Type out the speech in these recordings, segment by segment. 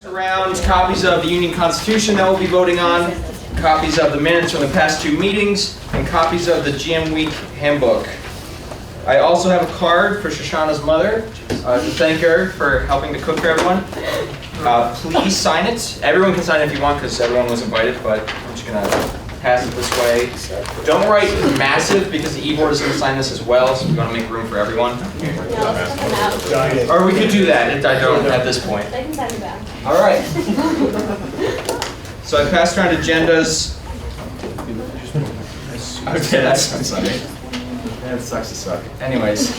Around copies of the Union Constitution that we'll be voting on, copies of the minutes from the past two meetings, and copies of the GM Week handbook. I also have a card for Shoshana's mother to thank her for helping to cook for everyone. Please sign it. Everyone can sign it if you want because everyone was invited, but I'm just going to pass it this way. Don't write massive because the e-board is going to sign this as well, so we want to make room for everyone. Or we could do that. I don't at this point. They can send it back. All right. So I passed around agendas. Okay, I'm sorry. That sucks to suck. Anyways,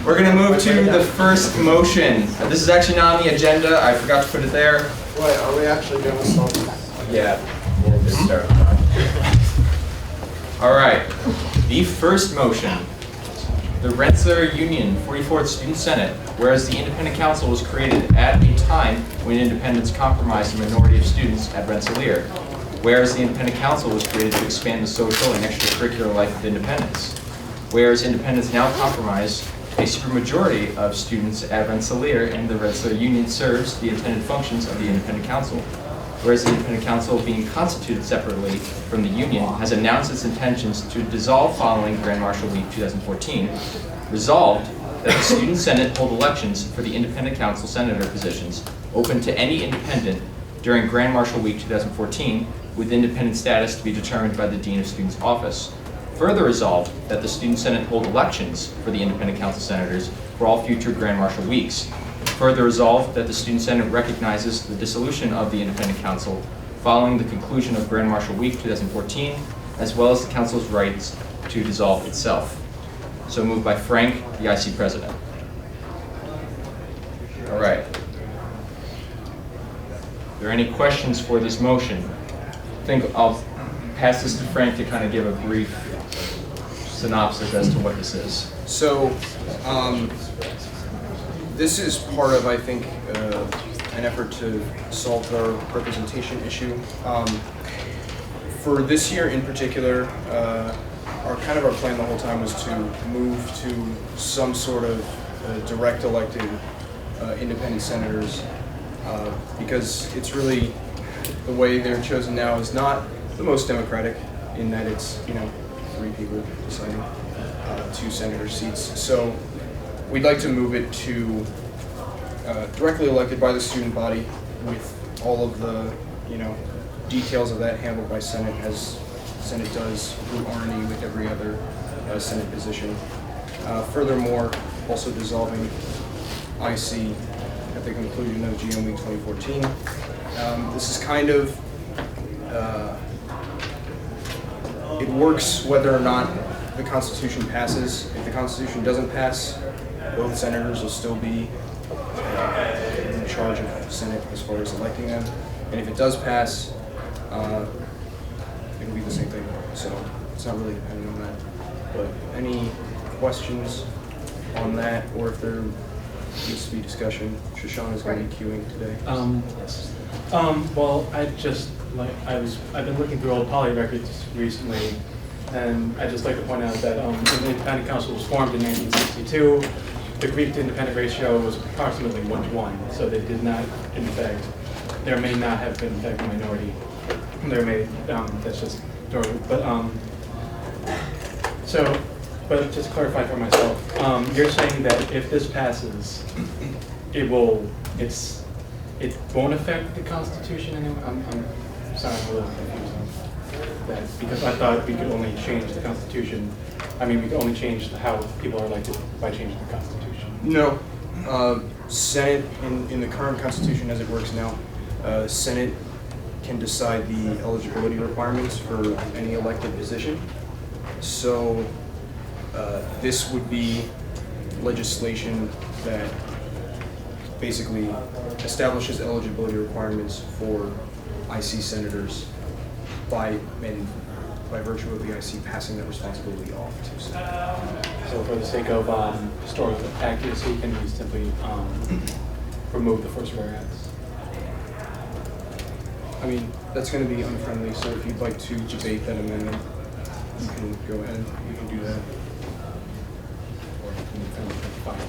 we're going to move to the first motion. This is actually not on the agenda. I forgot to put it there. Wait, are we actually going to start? Yeah. Just start. All right. The first motion. The Rensselaer Union 44th Student Senate, whereas the Independent Council was created at a time when independents compromised the minority of students at Rensselaer, whereas the Independent Council was created to expand the social and extracurricular life of independents, whereas independents now comprise a supermajority of students at Rensselaer and the Rensselaer Union serves the intended functions of the Independent Council, whereas the Independent Council, being constituted separately from the Union, has announced its intentions to dissolve following Grand Marshal Week 2014, resolved that the Student Senate hold elections for the Independent Council Senator positions open to any independent during Grand Marshal Week 2014, with independent status to be determined by the Dean of Students' Office. Further resolved that the Student Senate hold elections for the Independent Council Senators for all future Grand Marshal Weeks. Further resolved that the Student Senate recognizes the dissolution of the Independent Council following the conclusion of Grand Marshal Week 2014, as well as the Council's rights to dissolve itself. So moved by Frank, the IC President. All right. Are there any questions for this motion? I think I'll pass this to Frank to kind of give a brief synopsis as to what this is. So, this is part of, I think, an effort to solve the representation issue. For this year in particular, our plan the whole time was to move to some sort of direct elected independent senators, because it's really the way they're chosen now is not the most democratic in that it's 3 people deciding 2 senator seats. So we'd like to move it to directly elected by the student body with all of the details of that handled by Senate, as Senate does through R&E with every other Senate position. Furthermore, also dissolving IC at the conclusion of GM Week 2014. This is kind of, it works whether or not the Constitution passes. If the Constitution doesn't pass, both senators will still be in charge of the Senate as far as electing them. And if it does pass, it'll be the same thing. So it's not really dependent on that. But any questions on that, or if there needs to be discussion? Shoshana's going to be queuing today. Well, I've been looking through old poly records recently, and I'd just like to point out that when the Independent Council was formed in 1962, the Greek to independent ratio was approximately 1:1, so they did not, in fact, there may not have been, in fact, a minority. There may, that's just, but just to clarify for myself, you're saying that if this passes, it won't affect the Constitution anyway? I'm sorry, I'm a little confused on that, because I thought we could only change the Constitution. We could only change how people are elected by changing the Constitution. No. Senate, in the current Constitution as it works now, Senate can decide the eligibility requirements for any elected position. So this would be legislation that basically establishes eligibility requirements for IC senators by virtue of the IC passing that responsibility off to Senate. So for the sake of historical accuracy, can we simply remove the first whereas? That's going to be unfriendly, so if you'd like to debate that amendment, you can go ahead, you can do that. Fine.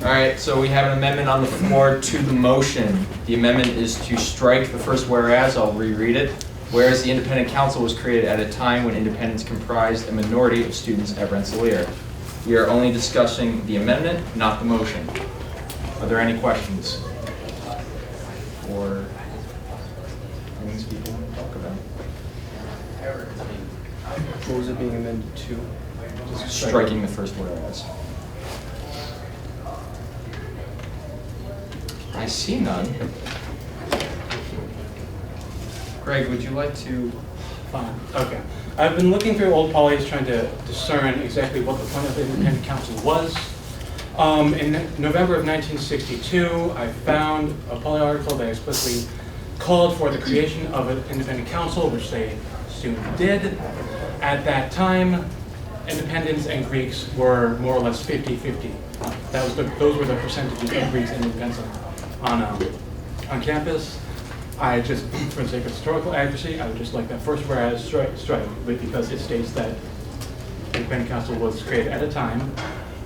All right, so we have an amendment on the floor to the motion. The amendment is to strike the first whereas. I'll reread it. Whereas the independent council was created at a time when independents comprised a minority of students at Rensselaer. We are only discussing the amendment, not the motion. Are there any questions? Or things people want to talk about? What was it being amended to? Striking the first whereas. I see none. Greg, would you like to? Fine, okay. I've been looking through old polys trying to discern exactly what the point of the independent council was. In November of 1962, I found a poly article that explicitly called for the creation of an independent council, which they soon did. At that time, independents and Greeks were more or less 50-50. Those were the percentages of Greeks and independents on campus. I just, for the sake of historical accuracy, I would just like that first whereas strike because it states that the independent council was created at a time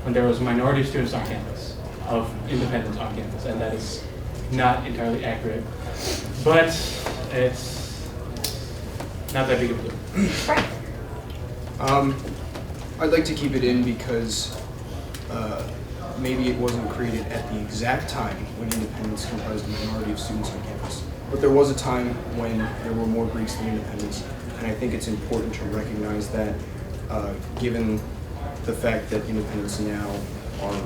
when there was a minority of students on campus, of independents on campus, and that is not entirely accurate. But it's not that big of a deal. I'd like to keep it in because maybe it wasn't created at the exact time when independents comprised a minority of students on campus. But there was a time when there were more Greeks than independents, and I think it's important to recognize that given the fact that independents now are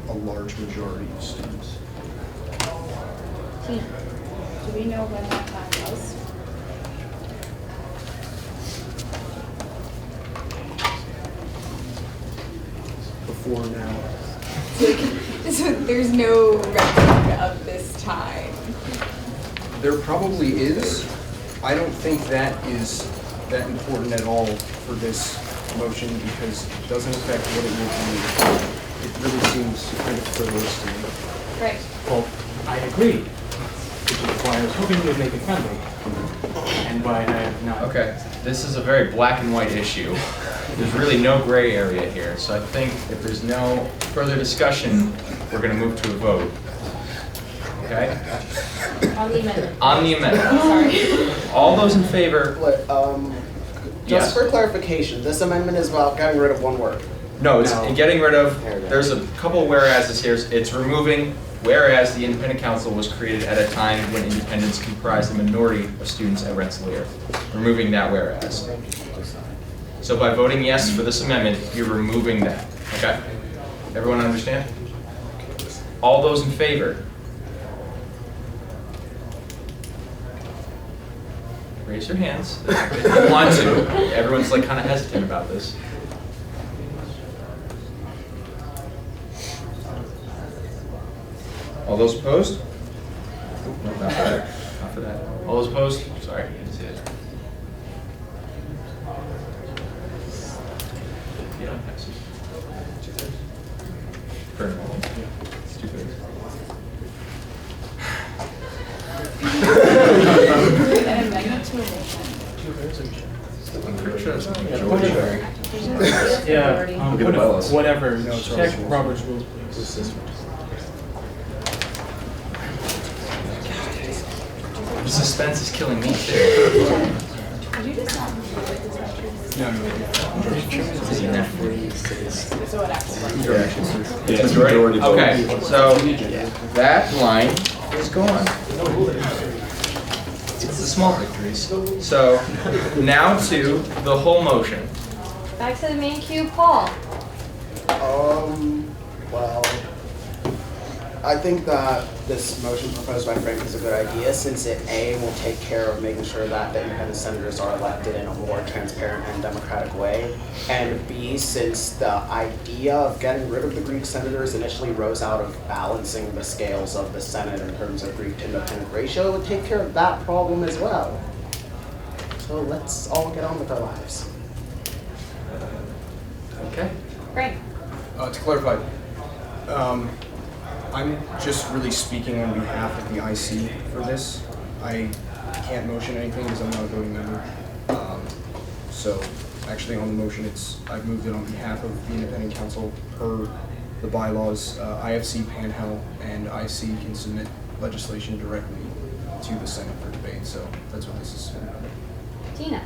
a large majority of students. Do we know when that time was? Before now. So there's no record of this time. There probably is. I don't think that is that important at all for this motion because it doesn't affect what it will be. It really seems kind of frivolous to me. Right. Well, I agree, which is why I was hoping you would make it friendly, and why I have not. Okay, this is a very black and white issue. There's really no gray area here, so I think if there's no further discussion, we're going to move to a vote. Okay? On the amendment. On the amendment. Sorry. All those in favor? Just Yes. for clarification, this amendment is about getting rid of one word. No, it's No. getting rid of, There we go. there's a couple whereases here. It's removing whereas the independent council was created at a time when independents comprised a minority of students at Rensselaer. Removing that whereas. So by voting yes for this amendment, you're removing that, okay? Everyone understand? All those in favor? Raise your hands if you want to. Everyone's like kind of hesitant about this. All those opposed? Nope, not for that. Not for that. All those opposed? Sorry, I didn't see it. Yeah, passes. 2/3. For normal. It's 2/3. An amendment to a motion. I'm pretty sure it's a Yeah, majority. Yeah, Look at the bylaws. whatever. No, it's Check Robert's Robert's rules, please. The suspense is killing me too. Did you just not move this No. So it actually works. Yeah, it's majority vote. Okay, so that line is gone. It's the small victories. So now to the whole motion. Back to the main cue, Paul. Well, I think that this motion proposed by Frank is a good idea since it A, will take care of making sure that the independent senators are elected in a more transparent and democratic way, and B, since the idea of getting rid of the Greek senators initially rose out of balancing the scales of the Senate in terms of Greek to independent ratio, it would take care of that problem as well. So let's all get on with our lives. Okay. Great. To clarify, I'm just really speaking on behalf of the IC for this. I can't motion anything because I'm not a voting member. So actually on the motion, I've moved it on behalf of the independent council per the bylaws, IFC, Panhell, and IC can submit legislation directly to the Senate for debate, so that's what this is. Tina?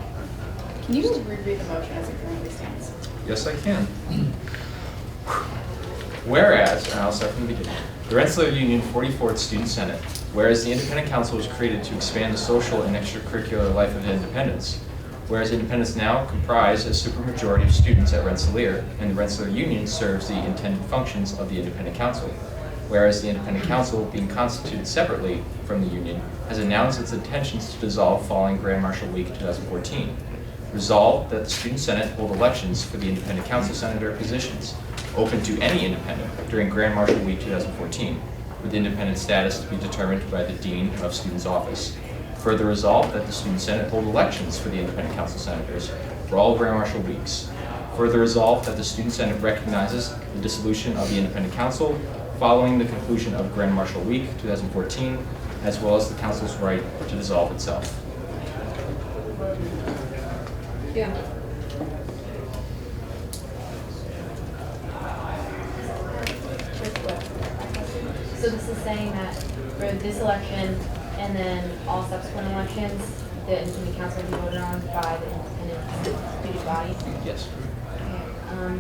Can you just reread the motion as it currently stands? Yes, I can. Whereas, and I'll start from the beginning, the Rensselaer Union 44th Student Senate, whereas the Independent Council was created to expand the social and extracurricular life of Independence, whereas Independence now comprise a supermajority of students at Rensselaer, and the Rensselaer Union serves the intended functions of the Independent Council, whereas the Independent Council, being constituted separately from the Union, has announced its intentions to dissolve following Grand Marshal Week 2014. Resolved that the Student Senate hold elections for the Independent Council Senator positions open to any independent during Grand Marshal Week 2014, with independent status to be determined by the Dean of Students' Office. Further resolved that the Student Senate hold elections for the Independent Council Senators for all Grand Marshal weeks. Further resolved that the Student Senate recognizes the dissolution of the Independent Council following the conclusion of Grand Marshal Week 2014, as well as the Council's right to dissolve itself. Yeah. So this is saying that for this election and then all subsequent elections, the independent council will be voted on by the independent student body? Yes. Okay.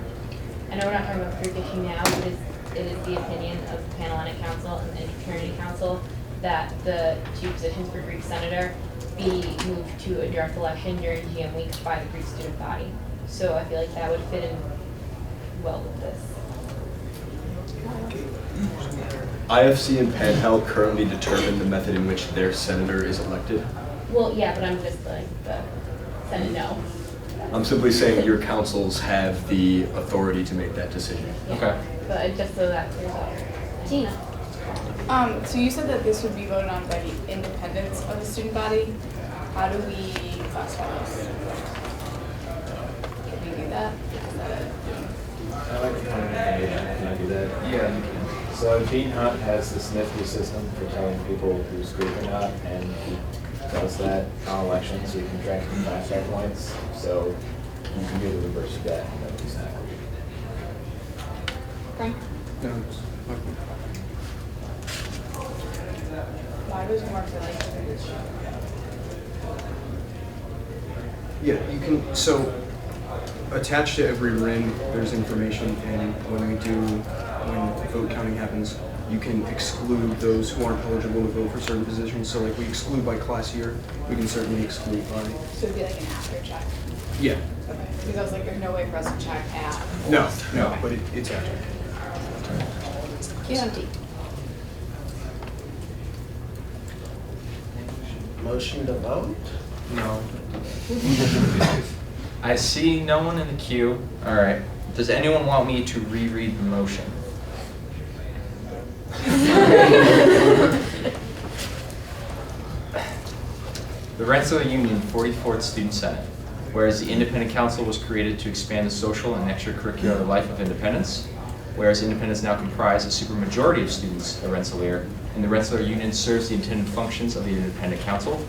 I know we're not talking about Greek issue now, but it is the opinion of the Panhellenic Council and the Interfraternity Council that the two positions for Greek senator be moved to a direct election during GM week by the Greek student body. So I feel like that would fit in well with this. IFC and Panhell currently determine the method in which their senator is elected. Well, yeah, but I'm just like the Senate no. I'm simply saying your councils have the authority to make that decision. Yeah. Okay. But just so that clears up. Tina? So you said that this would be voted on by the independents of the student body. How do we classify this? Can we do that? Is that it? I like the point of information. Can I do that? Yeah, you can. So Gene Hunt has this nifty system for telling people who's Greek or not, and he does that on elections, so you can track the flashback points. So you can do the reverse of that, and nobody's not Greek. Frank? No, it's okay. Why was it marked like Yeah, you can, so attached to every ring, there's information, and when vote counting happens, you can exclude those who aren't eligible to vote for certain positions. So like we exclude by class year, we can certainly exclude by. So it'd be like an after check? Yeah. Okay. Because I was like, there's no way for us to check at. No, but it's after. Empty. Motion to vote? No. I see no one in the queue. All right. Does anyone want me to reread the motion? The Rensselaer Union 44th Student Senate, whereas the Independent Council was created to expand the social and extracurricular life of Independence, whereas Independence now comprise a supermajority of students at Rensselaer, and the Rensselaer Union serves the intended functions of the Independent Council,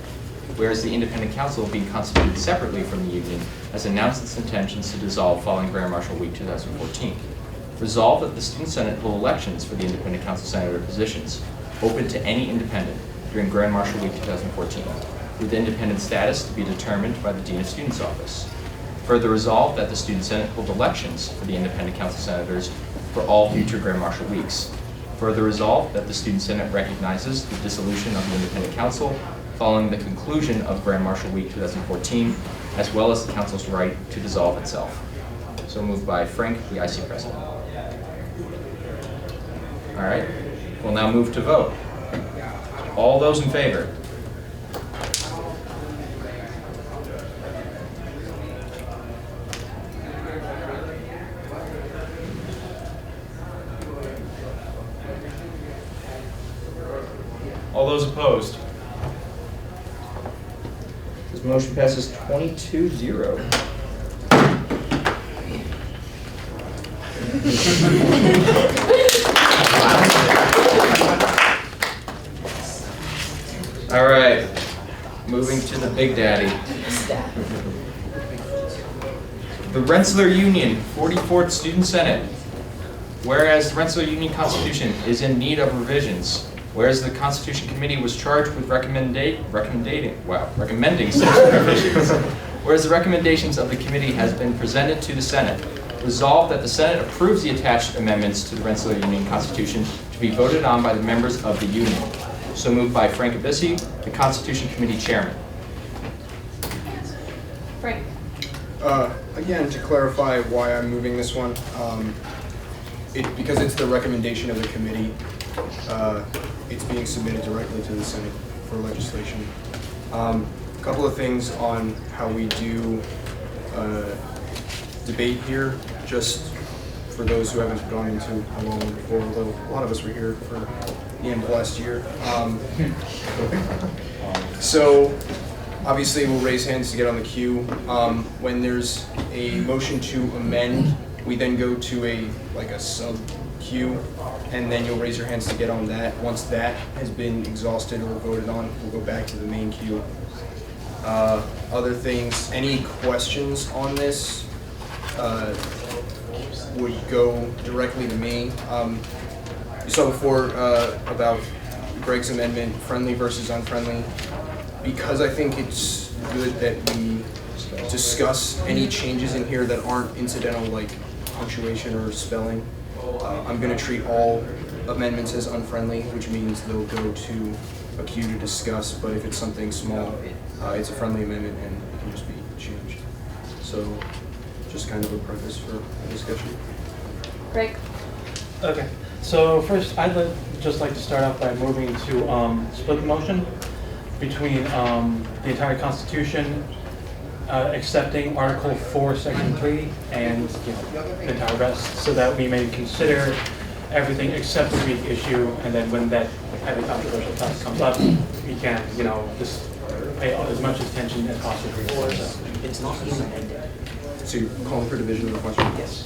whereas the Independent Council, being constituted separately from the Union, has announced its intentions to dissolve following Grand Marshal Week 2014. Resolved that the Student Senate hold elections for the Independent Council Senator positions, open to any independent during Grand Marshal Week 2014, with independent status to be determined by the Dean of Students' Office. Further resolved that the Student Senate hold elections for the Independent Council Senators for all future Grand Marshal weeks. Further resolved that the Student Senate recognizes the dissolution of the Independent Council following the conclusion of Grand Marshal Week 2014, as well as the Council's right to dissolve itself. So moved by Frank, the IC President. All right, we'll now move to vote. All those in favor? All those opposed? This motion passes 22-0. All right, moving to the Big Daddy. The Rensselaer Union 44th Student Senate, Whereas the Rensselaer Union Constitution is in need of revisions. Whereas the Constitution Committee was charged with recommending such revisions. Whereas the recommendations of the committee has been presented to the Senate. Resolved that the Senate approves the attached amendments to the Rensselaer Union Constitution to be voted on by the members of the Union. So moved by Frank Abissi, the Constitution Committee Chairman. Frank? Again, to clarify why I'm moving this one, because it's the recommendation of the committee, it's being submitted directly to the Senate for legislation. A couple of things on how we do debate here, just for those who haven't gone into a long one before, although a lot of us were here for the end of last year. So obviously we'll raise hands to get on the queue. When there's a motion to amend, we then go to a sub queue, and then you'll raise your hands to get on that. Once that has been exhausted or voted on, we'll go back to the main queue. Other things, any questions on this would go directly to me. You saw before about Greg's amendment, friendly versus unfriendly. Because I think it's good that we discuss any changes in here that aren't incidental, like punctuation or spelling. I'm going to treat all amendments as unfriendly, which means they'll go to a queue to discuss, but if it's something small, it's a friendly amendment and it can just be changed. So just kind of a preface for the discussion. Greg? Okay, so first I'd just like to start off by moving to split the motion between the entire Constitution, accepting Article 4, Section 3, and the entire rest, so that we may consider everything except the Greek issue, and then when that highly controversial topic comes up, we can, just pay as much attention as possible for it. So. It's not being amended. So you're calling for division of the question? Yes.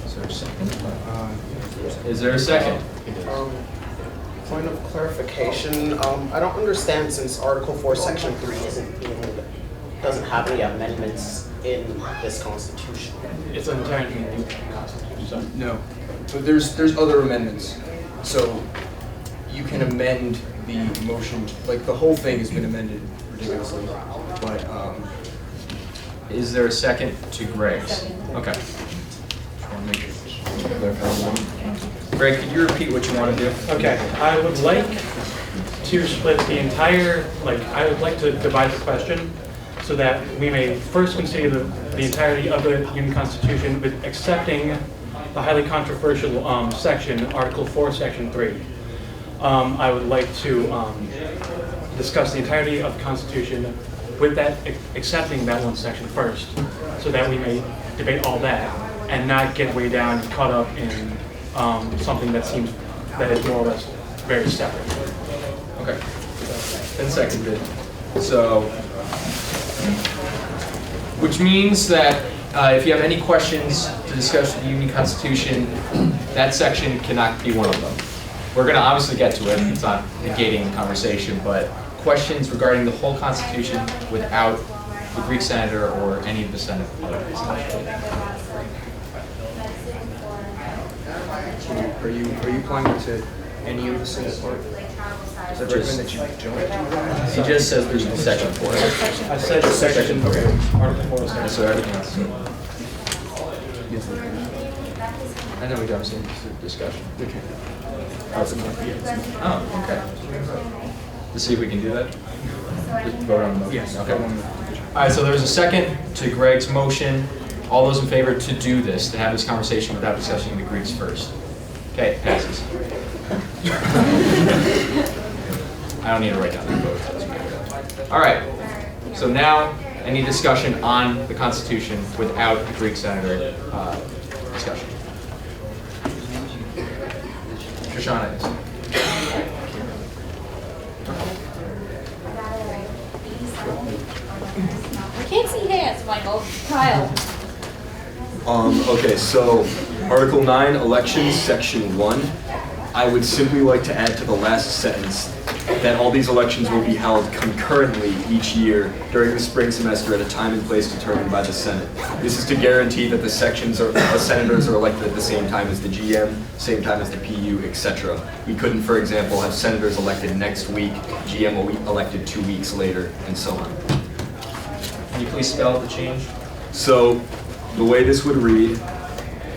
Is there a second? Is there a second? Point of clarification, I don't understand, since Article 4, Section 3 doesn't have any amendments in this Constitution. It's an entirely new Constitution. So. No, but there's other amendments. So you can amend the motion, like the whole thing has been amended ridiculously, but Is there a second to Greg's? Okay. Greg, could you repeat what you want to do? Okay, I would like to split the entire, I would like to divide the question so that we may first consider the entirety of the Union Constitution with accepting the highly controversial section, Article 4, Section 3. I would like to discuss the entirety of the Constitution with that, accepting that one section first, so that we may debate all that and not get way down and caught up in something that seems that is more or less very separate. Okay. And seconded. So, which means that if you have any questions to discuss the Union Constitution, that section cannot be one of them. We're going to obviously get to it. It's not negating the conversation, but questions regarding the whole Constitution without the Greek senator or any of the Senate. are you applying to any of the Senate part? Does that recommend that you don't do that? He just says there's no section for it. I said section, Okay. Article 4, Section So everything else. I know we got some discussion. Okay. Oh, okay. Let's see if we can do that. Just vote on the motion. Yes. Okay. All right, so there's a second to Greg's motion. All those in favor to do this, to have this conversation without discussing the Greeks first. Okay, it passes. I don't need to write down the vote. All right, so now any discussion on the Constitution without the Greek senator discussion? Shoshana is. I can't see hands, Michael. Kyle. Okay, so Article 9, Elections, Section 1. I would simply like to add to the last sentence that all these elections will be held concurrently each year during the spring semester at a time and place determined by the Senate. This is to guarantee that the senators are elected at the same time as the GM, same time as the PU, etc. We couldn't, for example, have senators elected next week, GM will be elected 2 weeks later, and so on. Can you please spell the change? So the way this would read,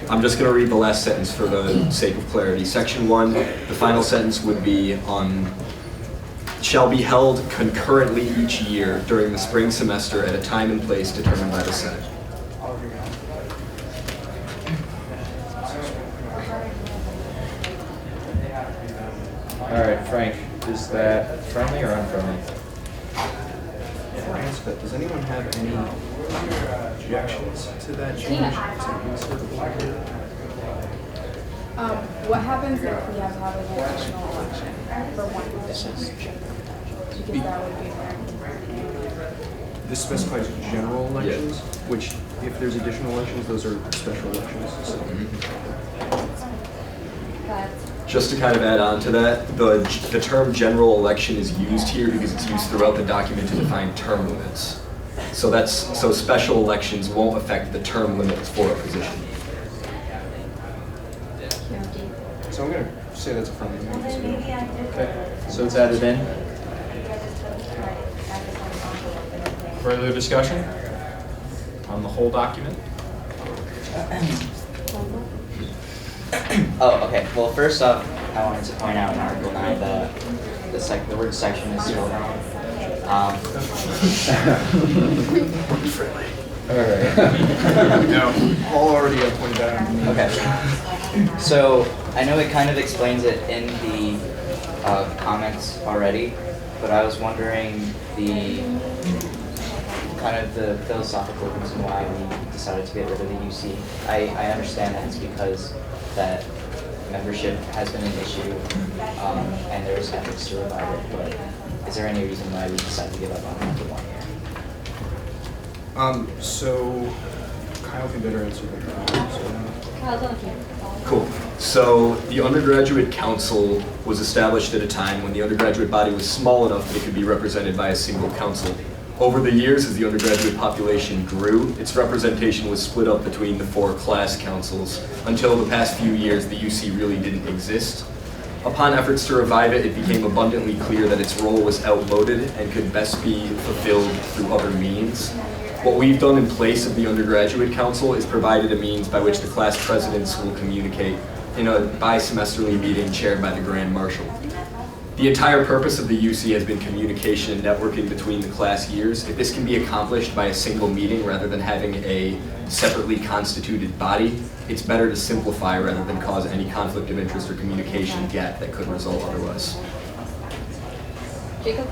I'm just going to read the last sentence for the sake of clarity. Section 1, the final sentence would be on shall be held concurrently each year during the spring semester at a time and place determined by the Senate. All right, Frank, is that friendly or unfriendly? But does anyone have any objections to that change? What happens if we have to have an additional election for one position? Because that would be This specifies general elections, which, if there's additional elections, those are special elections. So. Just to kind of add on to that, the term general election is used here because it's used throughout the document to define term limits. So special elections won't affect the term limits for a position. So I'm going to say that's a friendly amendment. Okay, so it's added in. Further discussion on the whole document? Oh, okay. Well, first off, I wanted to point out in Article 9 that the word section is spelled wrong. Alright. No, Paul already pointed that out. Okay. So I know it kind of explains it in the comments already, but I was wondering the philosophical reason why we decided to get rid of the UC. I understand that it's because that membership has been an issue and there's efforts to revive it, but is there any reason why we decided to give up on it after 1 year? So Kyle can better answer that. Cool. So the undergraduate council was established at a time when the undergraduate body was small enough that it could be represented by a single council. Over the years, as the undergraduate population grew, its representation was split up between the 4 class councils. Until the past few years, the UC really didn't exist. Upon efforts to revive it, it became abundantly clear that its role was outmoded and could best be fulfilled through other means. What we've done in place of the undergraduate council is provided a means by which the class presidents will communicate in a bi-semesterly meeting chaired by the Grand Marshal. The entire purpose of the UC has been communication and networking between the class years. If this can be accomplished by a single meeting rather than having a separately constituted body, it's better to simplify rather than cause any conflict of interest or communication gap that could result otherwise. Jacob?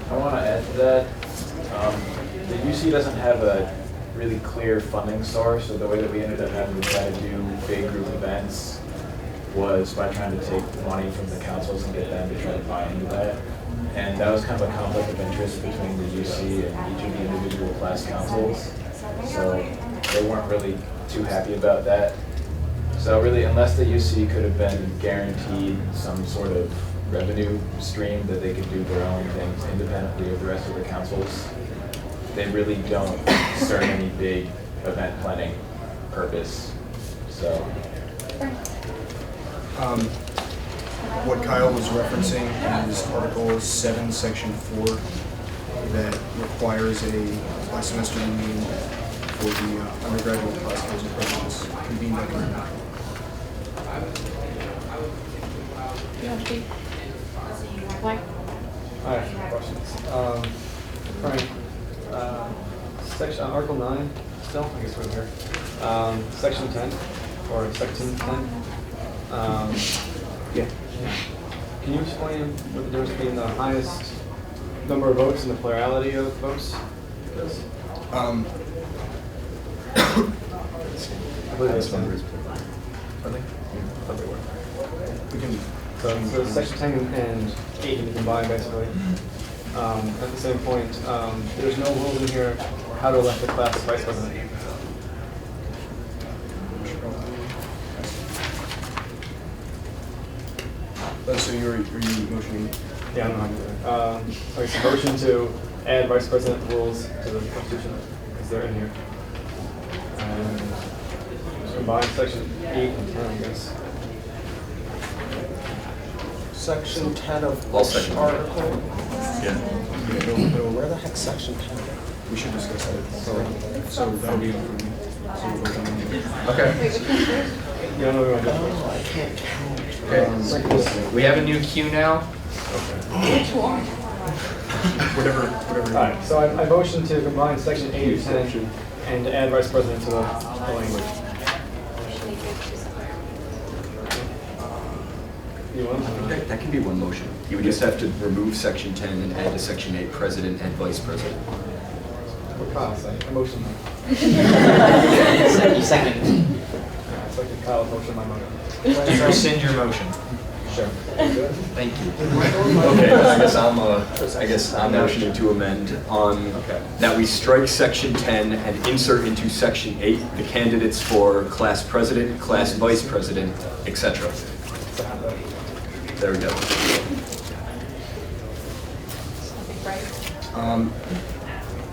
I want to add to that. The UC doesn't have a really clear funding source, so the way that we ended up having to try to do big group events was by trying to take money from the councils and get them to try to buy into that. And that was kind of a conflict of interest between the UC and each of the individual class councils. So they weren't really too happy about that. So really, unless the UC could have been guaranteed some sort of revenue stream that they could do their own things independently of the rest of the councils, they really don't serve any big event planning purpose. So. What Kyle was referencing is Article 7, Section 4, that requires a semester meeting for the undergraduate class council presidents convened at Grand Marshal. Why? I have some questions. Frank, section, Article 9, still, I guess we're here. Section 10, or Section 10. Yeah. Can you explain what the difference between the highest number of votes and the plurality of votes is? I believe that's one. Are they? We can. So Section 10 and 8 can be combined basically. At the same point, there's no rules in here how to elect a class vice president. So are you motioning? Yeah, I'm not gonna. Okay, so motion to add vice president rules to the Constitution, because they're in here. And combine section 8 and 10, I guess. Section 10 of I'll which second. article? Yeah. Where the heck's section 10? We should discuss that. So that'll be on for me. So we'll vote on it. Okay. Wait, which one first? You don't know what I'm doing? Oh, I can't count. Okay. We have a new queue now. Which one? Whatever. Alright, so I motion to combine section 8 and 10 and to add vice president to the language. You want? That can be one motion. You would just have to remove section 10 and add to section 8 president and vice president. What Kyle say? A motion. You second. So I can Kyle motion my motion. Do you rescind your motion? Sure. Thank you. Okay, I guess I'm motioning to amend on that we strike section 10 and insert into section 8 the candidates for class president, class vice president, etc. There we go.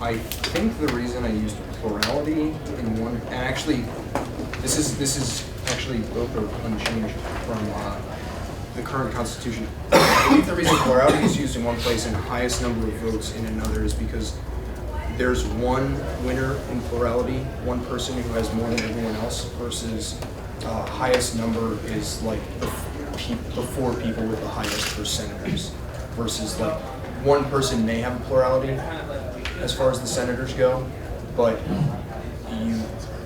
I think the reason I used plurality in one, and actually, this is actually both are unchanged from the current constitution. I believe the reason plurality is used in one place and highest number of votes in another is because there's one winner in plurality, one person who has more than everyone else, versus highest number is like the four people with the highest for senators, versus like one person may have a plurality as far as the senators go, but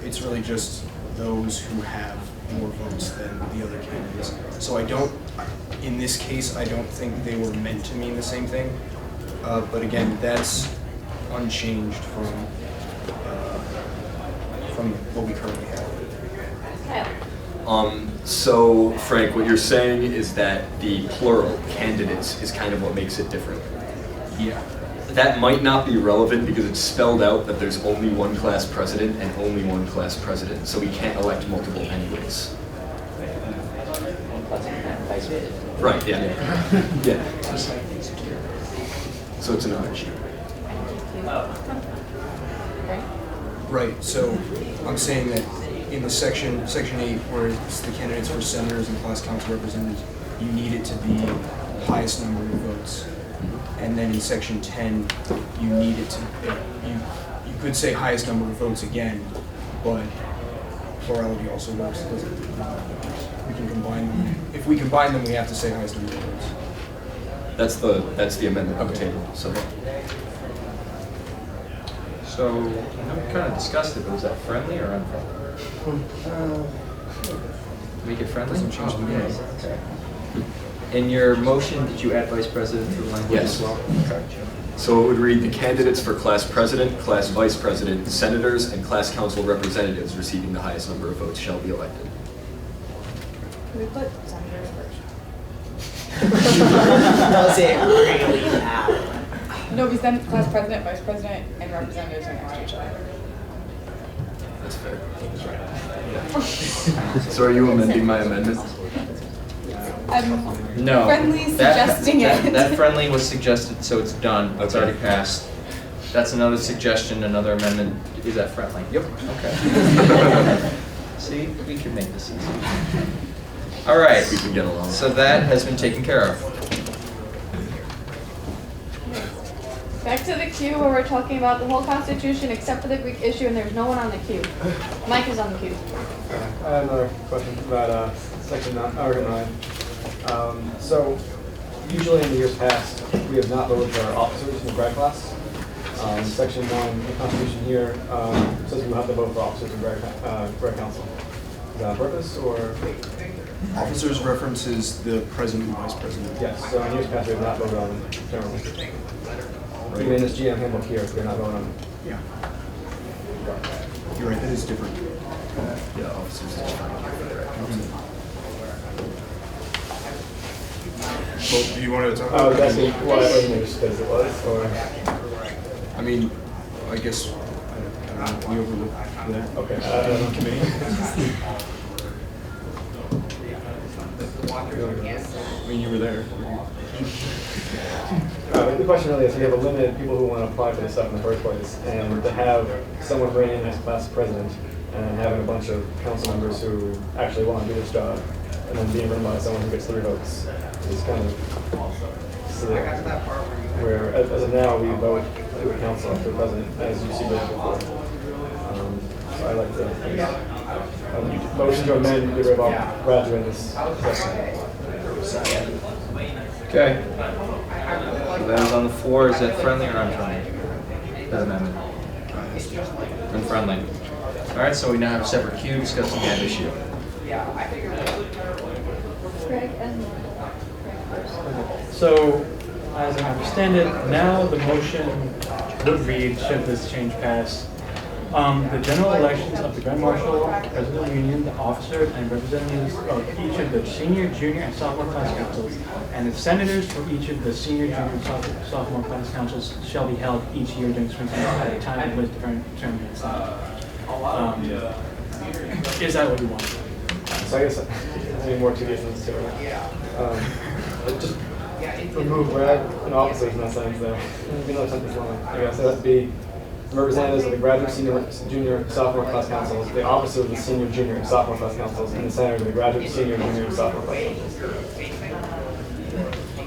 it's really just those who have more votes than the other candidates. So in this case, I don't think they were meant to mean the same thing. But again, that's unchanged from what we currently have. So Frank, what you're saying is that the plural candidates is kind of what makes it different. Yeah. That might not be relevant because it's spelled out that there's only one class president and only one class president, so we can't elect multiple anyways. Vice president. Right, yeah. Yeah. So it's another issue. Right, so I'm saying that in the section 8, where it's the candidates for senators and class council representatives, you need it to be highest number of votes. And then in section 10, you need it to, you could say highest number of votes again, but plurality also works. We can combine them. If we combine them, we have to say highest number of votes. That's the amendment on the table. So So, I know we kind of discussed it, but is that friendly or unfriendly? Make it friendly? Doesn't change the meaning. Okay. In your motion, did you add vice president to the language Yes. as well? Okay. So it would read the candidates for class president, class vice president, senators, and class council representatives receiving the highest number of votes shall be elected. Can we put senators first? Does it really matter? No, because then class president, vice president, and representatives are next to each other. That's fair. So are you amending my amendment? I'm No. friendly suggesting it. That friendly was suggested, so it's done. It's already passed. That's another suggestion, another amendment. Is that friendly? Yep. Okay. See, we can make this easy. All right. We can get along. So that has been taken care of. Back to the queue where we're talking about the whole Constitution except for the Greek issue, and there's no one on the queue. Mike is on the queue. I have another question about section 9, Article 9. So, usually in the years past, we have not voted for our officers in the grad class. Section 1, the Constitution here says we have to vote for officers in grad council. Is that on purpose, or? Officers references the president and vice president. Yes, so in years past, we have not voted on general. Even in this GM handbook here, we're not voting on. Yeah. You're right, that is different. Yeah, officers is fine. Well, do you want to talk Oh, about that's that? what it was, or? I mean, I guess, I don't know, we overlooked that. Okay. Committee. I mean, you were there. The question really is, we have a limited people who want to apply for this stuff in the first place, and to have someone bring in as class president and having a bunch of council members who actually want to do this job, and then being run by someone who gets 3 votes is kind of silly. Where, as of now, we vote to a council for the president, as you see before. So I like to motion to amend the rid of graduate this session. Okay. So that is on the floor. Is it friendly or unfriendly? That amendment. Unfriendly. All right, so we now have a separate queue discussing that issue. Greg and So, as I understand it, now the motion would read, should this change pass, the general elections of the Grand Marshal, President of the Union, the officers and representatives of each of the senior, junior, and sophomore class councils, and the senators for each of the senior, junior, and sophomore class councils shall be held each year during spring semester at a time with different term limits. Is that what you want? So I guess I need more tedious than this too. Just remove grad and officers in that sentence there. Maybe another sentence long. I guess that would be representatives of the graduate, senior, junior, sophomore class councils, the officers of the senior, junior, and sophomore class councils, and the senators of the graduate, senior, junior, and sophomore class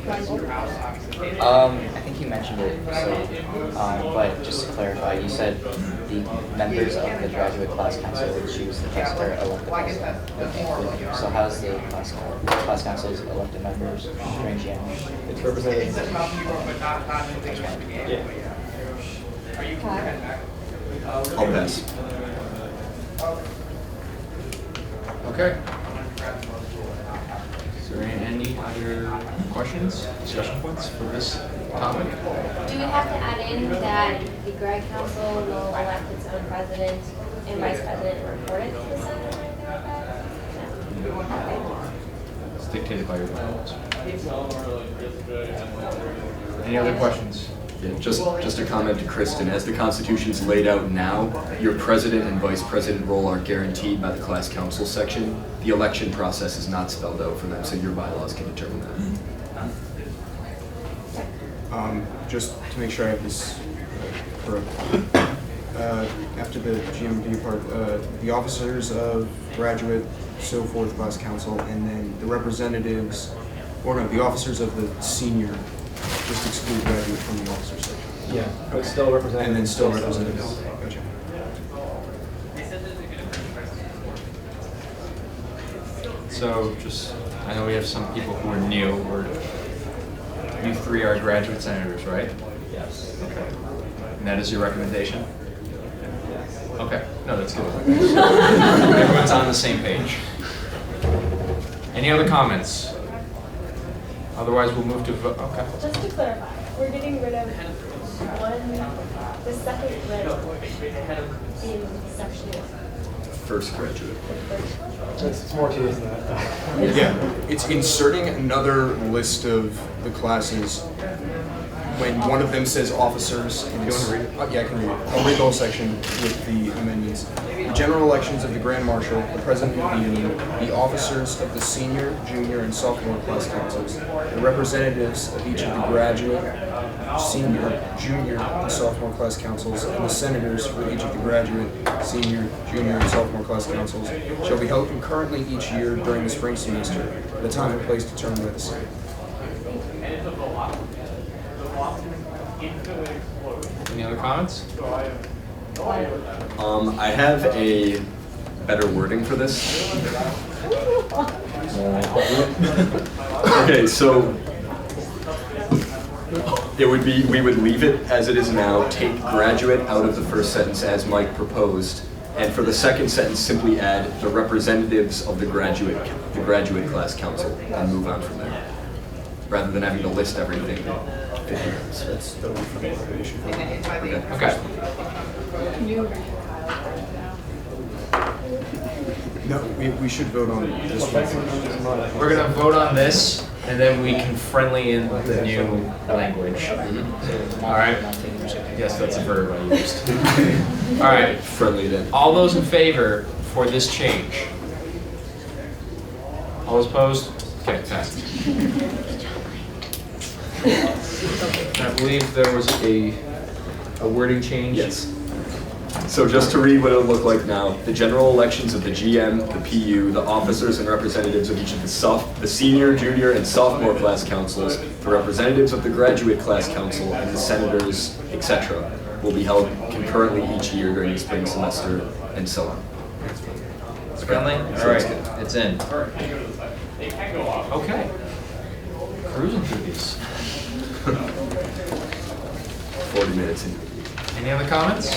councils. I think you mentioned it, so, but just to clarify, you said the members of the graduate class council will choose the class or elect the president. Okay. So how's the class council's elected members range in? It's representatives. Yeah. I'll pass. Okay. Is there any other questions, discussion points for this topic? Do we have to add in that the Grad Council will elect its own president and vice president and report it to the Senate or anything like that? No? It's dictated by your bylaws. Any other questions? Yeah, just a comment to Kristen. As the Constitution's laid out now, your president and vice president role are guaranteed by the class council section. The election process is not spelled out for them, so your bylaws can determine that. Just to make sure I have this correct. After the GMD part, the officers of graduate, so forth, class council, and then the representatives, or no, the officers of the senior, just exclude graduate from the officer section. Yeah, but still representatives. And then still representatives. Gotcha. So just, I know we have some people who are new, you 3 are graduate senators, right? Yes. Okay. And that is your recommendation? Okay, no, that's good. Everyone's on the same page. Any other comments? Otherwise, we'll move to vote. Okay. Just to clarify, we're getting rid of the second grade in section 1. First graduate. It's more tedious than that. Yeah, it's inserting another list of the classes when one of them says officers. And Do you want to read it? Yeah, I can read it. I'll read the whole section with the amendments. The general elections of the Grand Marshal, the President of the Union, the officers of the senior, junior, and sophomore class councils, the representatives of each of the graduate, senior, junior, and sophomore class councils, and the senators for each of the graduate, senior, junior, and sophomore class councils shall be held concurrently each year during the spring semester at a time and place determined by the Senate. Any other comments? I have a better wording for this. Okay, so it would be, we would leave it as it is now, take graduate out of the first sentence as Mike proposed, and for the second sentence, simply add the representatives of the graduate class council, and move on from there, rather than having to list everything. So that's the one from the issue. Okay. New No, we should vote on this one. We're gonna vote on this, and then we can friendly in the new language. All right? Yes, that's a verb I used. All right. Friendly then. All those in favor for this change? All those opposed? Okay, passed. I believe there was a wording change. Yes. So just to read what it'll look like now, the general elections of the GM, the PU, the officers and representatives of each of the senior, junior, and sophomore class councils, the representatives of the graduate class council, and the senators, etc., will be held concurrently each year during the spring semester, and so on. It's friendly? All right, it's in. Okay. Cruising through these. 40 minutes in. Any other comments?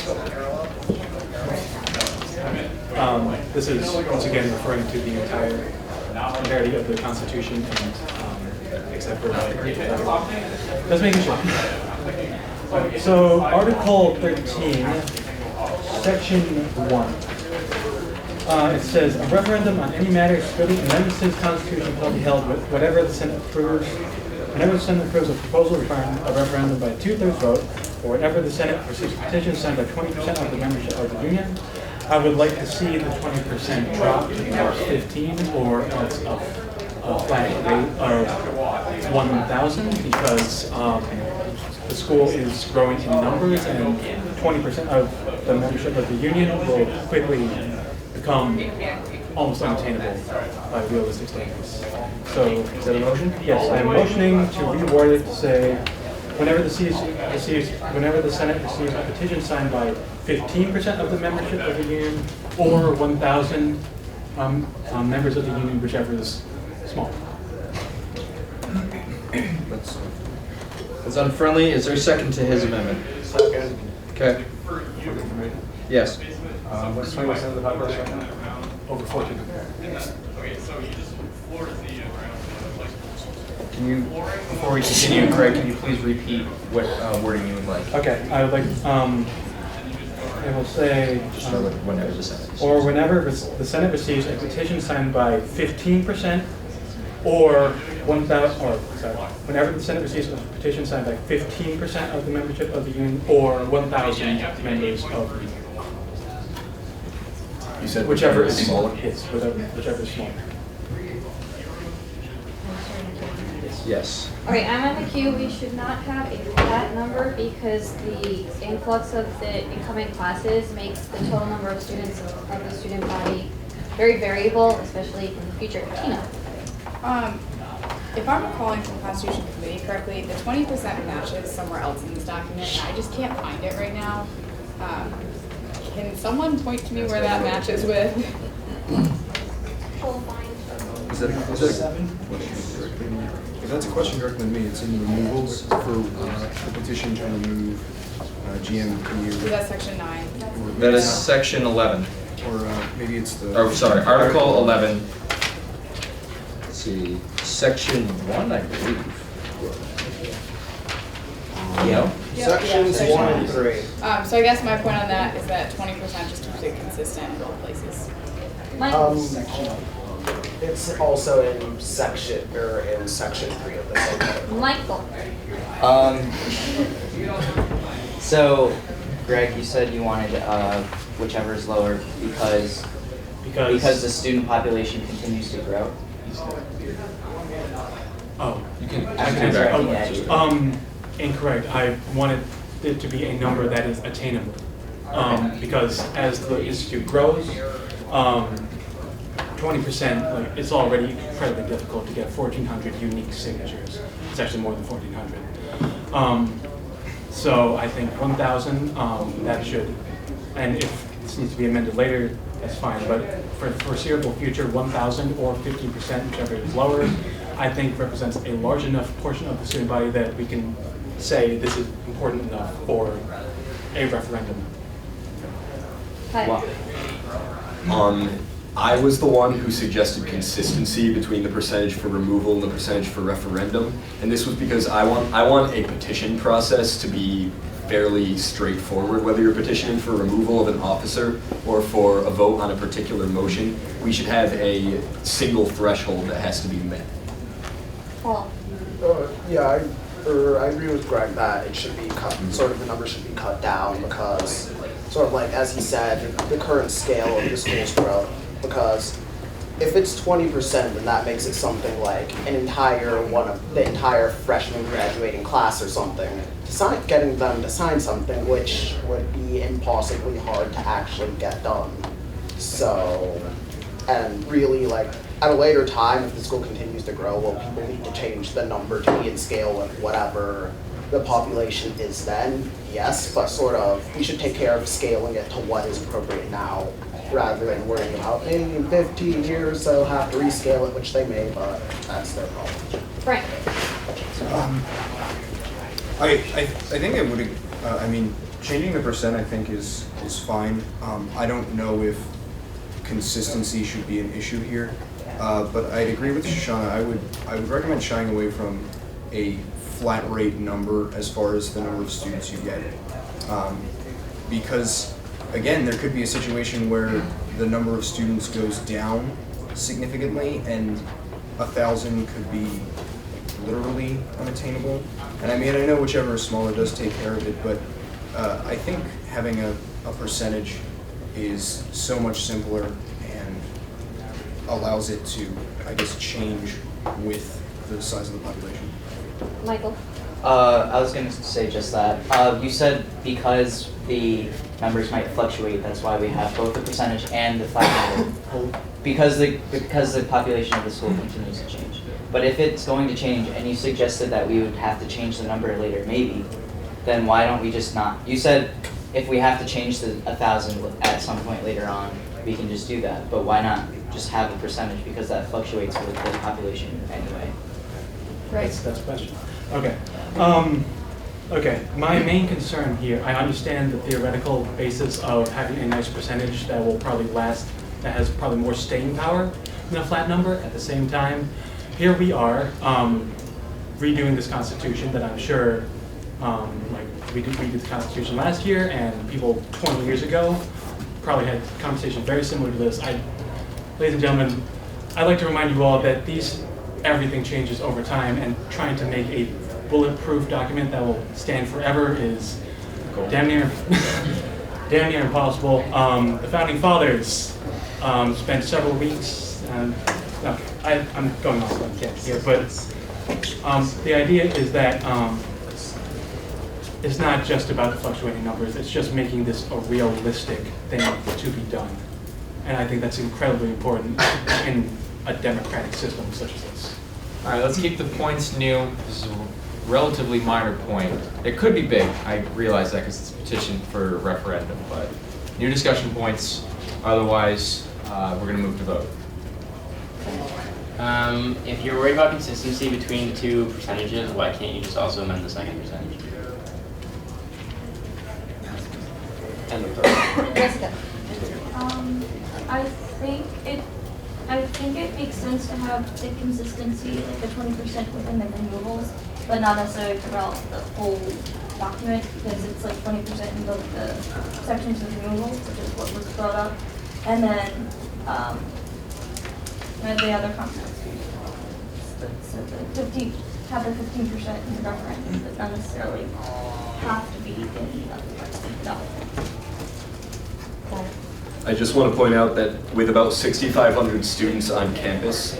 This is once again referring to the entirety of the Constitution and except for just making sure. So Article 13, Section 1. It says, a referendum on any matter fitting amended to the Constitution shall be held with whatever the Senate approves. Whenever the Senate approves a proposal requiring a referendum by a 2/3 vote, or whenever the Senate receives a petition signed by 20% of the membership of the Union, I would like to see the 20% drop to 15 or else a flat rate of 1,000 because the school is growing in numbers and 20% of the membership of the Union will quickly become almost unattainable by realistic standards. So, is that a motion? Yes, I am motioning to reword it to say, whenever the Senate receives a petition signed by 15% of the membership of the Union or 1,000 members of the Union, whichever is small. That's unfriendly. Is there a second to his amendment? Second. Okay. Yes. What's 20% of the population right now? Over 1,400. Can you, before we continue, Craig, can you please repeat what wording you would like? Okay, I would like, I will say, Just start with whenever the Senate. or whenever the Senate receives a petition signed by 15% or 1,000, or sorry, whenever the Senate receives a petition signed by 15% of the membership of the Union or 1,000 members of the Union. You said Whichever is smaller? smaller. Yes, whichever is smaller. Yes. All right, I'm on the queue. We should not have a flat number because the influx of the incoming classes makes the total number of students of the student body very variable, especially in the future. Tina? If I'm recalling from Constitution Committee correctly, the 20% matches somewhere else in this document, and I just can't find it right now. Can someone point to me where that matches with? If that's a question directly to me, it's in the removals for the petition to remove GM and PU. Is that section 9? That is section 11. Or maybe it's the. Oh, sorry, Article 11. Let's see, section 1, I believe. Yeah. Sections 1 and 3. So I guess my point on that is that 20% just keeps it consistent in both places. It's also in section 3 of the same code. Michael? So, Greg, you said you wanted whichever is lower because the student population continues to grow. Oh, You can. I can answer. Incorrect. I wanted it to be a number that is attainable. Because as the institute grows, 20%, like, it's already incredibly difficult to get 1,400 unique signatures. It's actually more than 1,400. So I think 1,000, that should, and if this needs to be amended later, that's fine. But for the foreseeable future, 1,000 or 15%, whichever is lower, I think represents a large enough portion of the student body that we can say this is important enough for a referendum. Hi. I was the one who suggested consistency between the percentage for removal and the percentage for referendum, and this was because I want a petition process to be fairly straightforward. Whether you're petitioning for removal of an officer or for a vote on a particular motion, we should have a single threshold that has to be met. Paul? Yeah, I agree with Greg that it should be cut, sort of the number should be cut down because, sort of like, as he said, the current scale of the school's growth, because if it's 20%, then that makes it something like the entire freshman graduating class or something. Getting them to sign something, which would be impossibly hard to actually get done. So, and really, like, at a later time, if the school continues to grow, will people need to change the number to be in scale with whatever the population is then? Yes, but sort of, we should take care of scaling it to what is appropriate now, rather than worrying about maybe in 15 years they'll have to rescale it, which they may, but that's their problem. Frank? I think it would, I mean, changing the percent I think is fine. I don't know if consistency should be an issue here, but I'd agree with Shoshana. I would recommend shying away from a flat rate number as far as the number of students you get. Because again, there could be a situation where the number of students goes down significantly and 1,000 could be literally unattainable. And I mean, I know whichever is smaller does take care of it, but I think having a percentage is so much simpler and allows it to, I guess, change with the size of the population. Michael? I was going to say just that. You said because the numbers might fluctuate, that's why we have both the percentage and the flat number. Because the population of the school continues to change. But if it's going to change, and you suggested that we would have to change the number later, maybe, then why don't we just not? You said if we have to change the 1,000 at some point later on, we can just do that. But why not just have a percentage, because that fluctuates with the population anyway. Right. That's the question. Okay. Okay, my main concern here, I understand the theoretical basis of having a nice percentage that will probably last, that has probably more staying power than a flat number. At the same time, here we are redoing this Constitution that I'm sure, like we did the Constitution last year, and people 20 years ago probably had a conversation very similar to this. Ladies and gentlemen, I'd like to remind you all that everything changes over time, and trying to make a bulletproof document that will stand forever is damn near impossible. The founding fathers spent several weeks, okay, I'm going off on tangent here, but the idea is that it's not just about the fluctuating numbers, it's just making this a realistic thing to be done. And I think that's incredibly important in a democratic system such as this. All right, let's keep the points new. This is a relatively minor point. It could be big. I realize that because it's a petition for a referendum, but new discussion points. Otherwise, we're going to move to vote. If you're worried about consistency between the two percentages, why can't you just also amend the second percentage? And the third. Jessica? I think it makes sense to have the consistency, like the 20% within the removals, but not necessarily throughout the whole document, because it's like 20% in both the sections of removals, which is what was brought up, and then the other concepts. So the 15% in the referendum, but not necessarily have to be in the other. I just want to point out that with about 6,500 students on campus,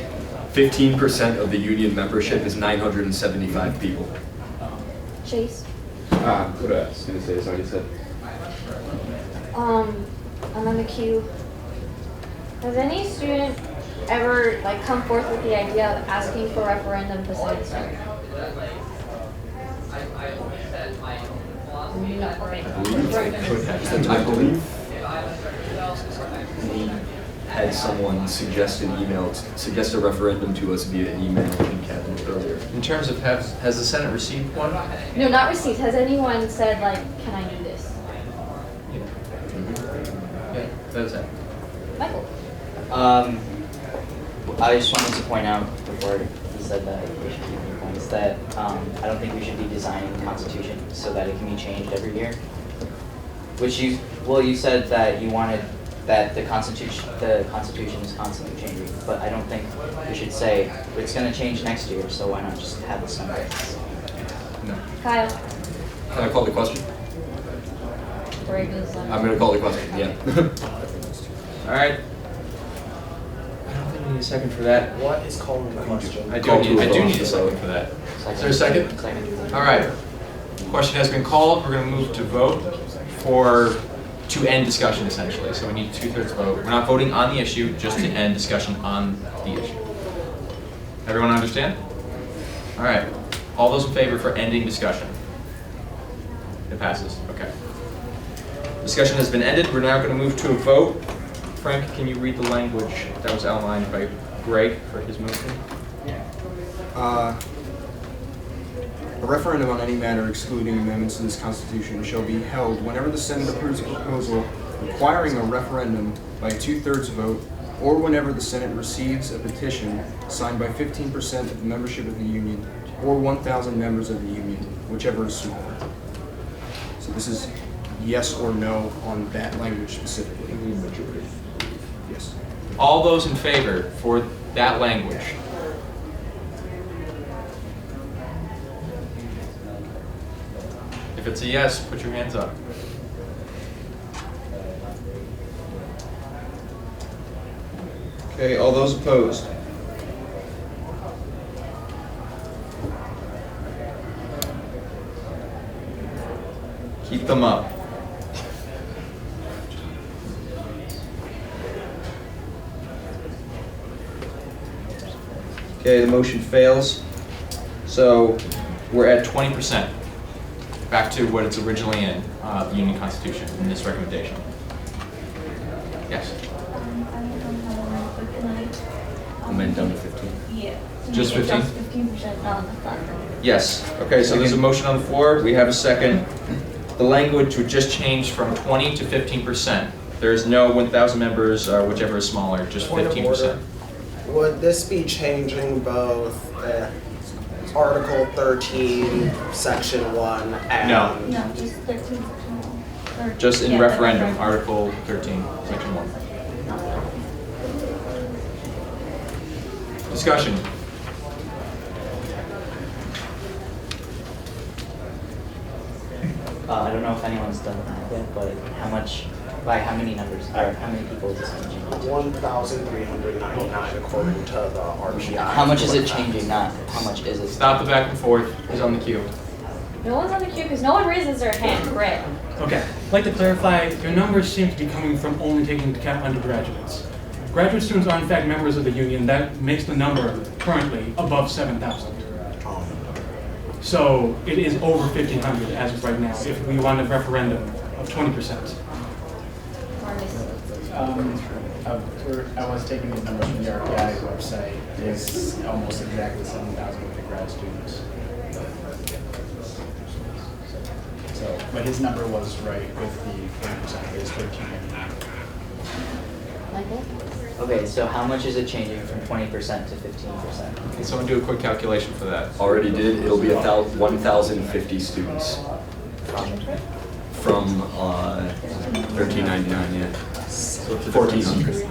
15% of the union membership is 975 people. Chase? What I was going to say is already said. I'm on the queue. Has any student ever come forth with the idea of asking for a referendum besides STAR? I believe we had someone suggest a referendum to us via email in cabinet earlier. In terms of has the Senate received one? No, not received. Has anyone said can I do this? Yeah, that's it. Michael? I just wanted to point out before he said that we should keep the points that I don't think we should be designing the Constitution so that it can be changed every year. Which you said that you wanted that the Constitution is constantly changing, but I don't think we should say it's going to change next year, so why not just have this number? No. Kyle? Can I call the question? I'm going to call the question, yeah. All right. I don't think we need a second for that. What is calling the question? I Call to a do vote. need a second for that. Is there a second? All right. Question has been called. We're going to move to vote to end discussion, essentially. So we need 2/3 vote. We're not voting on the issue, just to end discussion on the issue. Everyone understand? All right. All those in favor for ending discussion? It passes. Okay. Discussion has been ended. We're now going to move to a vote. Frank, can you read the language that was outlined by Greg for his motion? A referendum on any matter excluding amendments to this Constitution shall be held whenever the Senate approves a proposal requiring a referendum by a 2/3 vote, or whenever the Senate receives a petition signed by 15% of the membership of the Union, or 1,000 members of the Union, whichever is smaller. So this is yes or no on that language specifically. Majority. Yes. All those in favor for that language? If it's a yes, put your hands up. Okay, all those opposed? Keep them up. Okay, the motion fails. So we're at 20%. Back to what it's originally in, the Union Constitution, in this recommendation. Yes? Amend down to 15. Yeah. Just 15? 15%, not on the flat. Yes. Okay, so there's a motion on the floor. We have a second. The language would just change from 20 to 15%. There's no 1,000 members, whichever is smaller, just Point of 15%. Would this be changing both Article 13, Section 1, and... No. No, just 13, section 1. Or- Just in yeah, referendum, Article 13, Section 1. Discussion. I don't know if anyone's done that yet, but by how many numbers, or how many people is this changing? 1,399 according to the RPI. How much is it changing, not how much is it? Stop the back and forth. Who's on the queue? No one's on the queue because no one raises their hand, Greg. Okay, I'd like to clarify, your numbers seem to be coming from only taking into account undergraduates. Graduate students are in fact members of the union. That makes the number currently above 7,000. So it is over 1,500 as of right now, if we want a referendum of 20%. I was taking these numbers from the RPI website. It's almost exactly 7,000 with the grad students. So, but his number was right with the 40%. It is 1,399. Michael? Okay, so how much is it changing from 20% to 15%? Can someone do a quick calculation for that? Already did. It'll be 1,050 students from 1,399. Yeah. So it's a 1,400.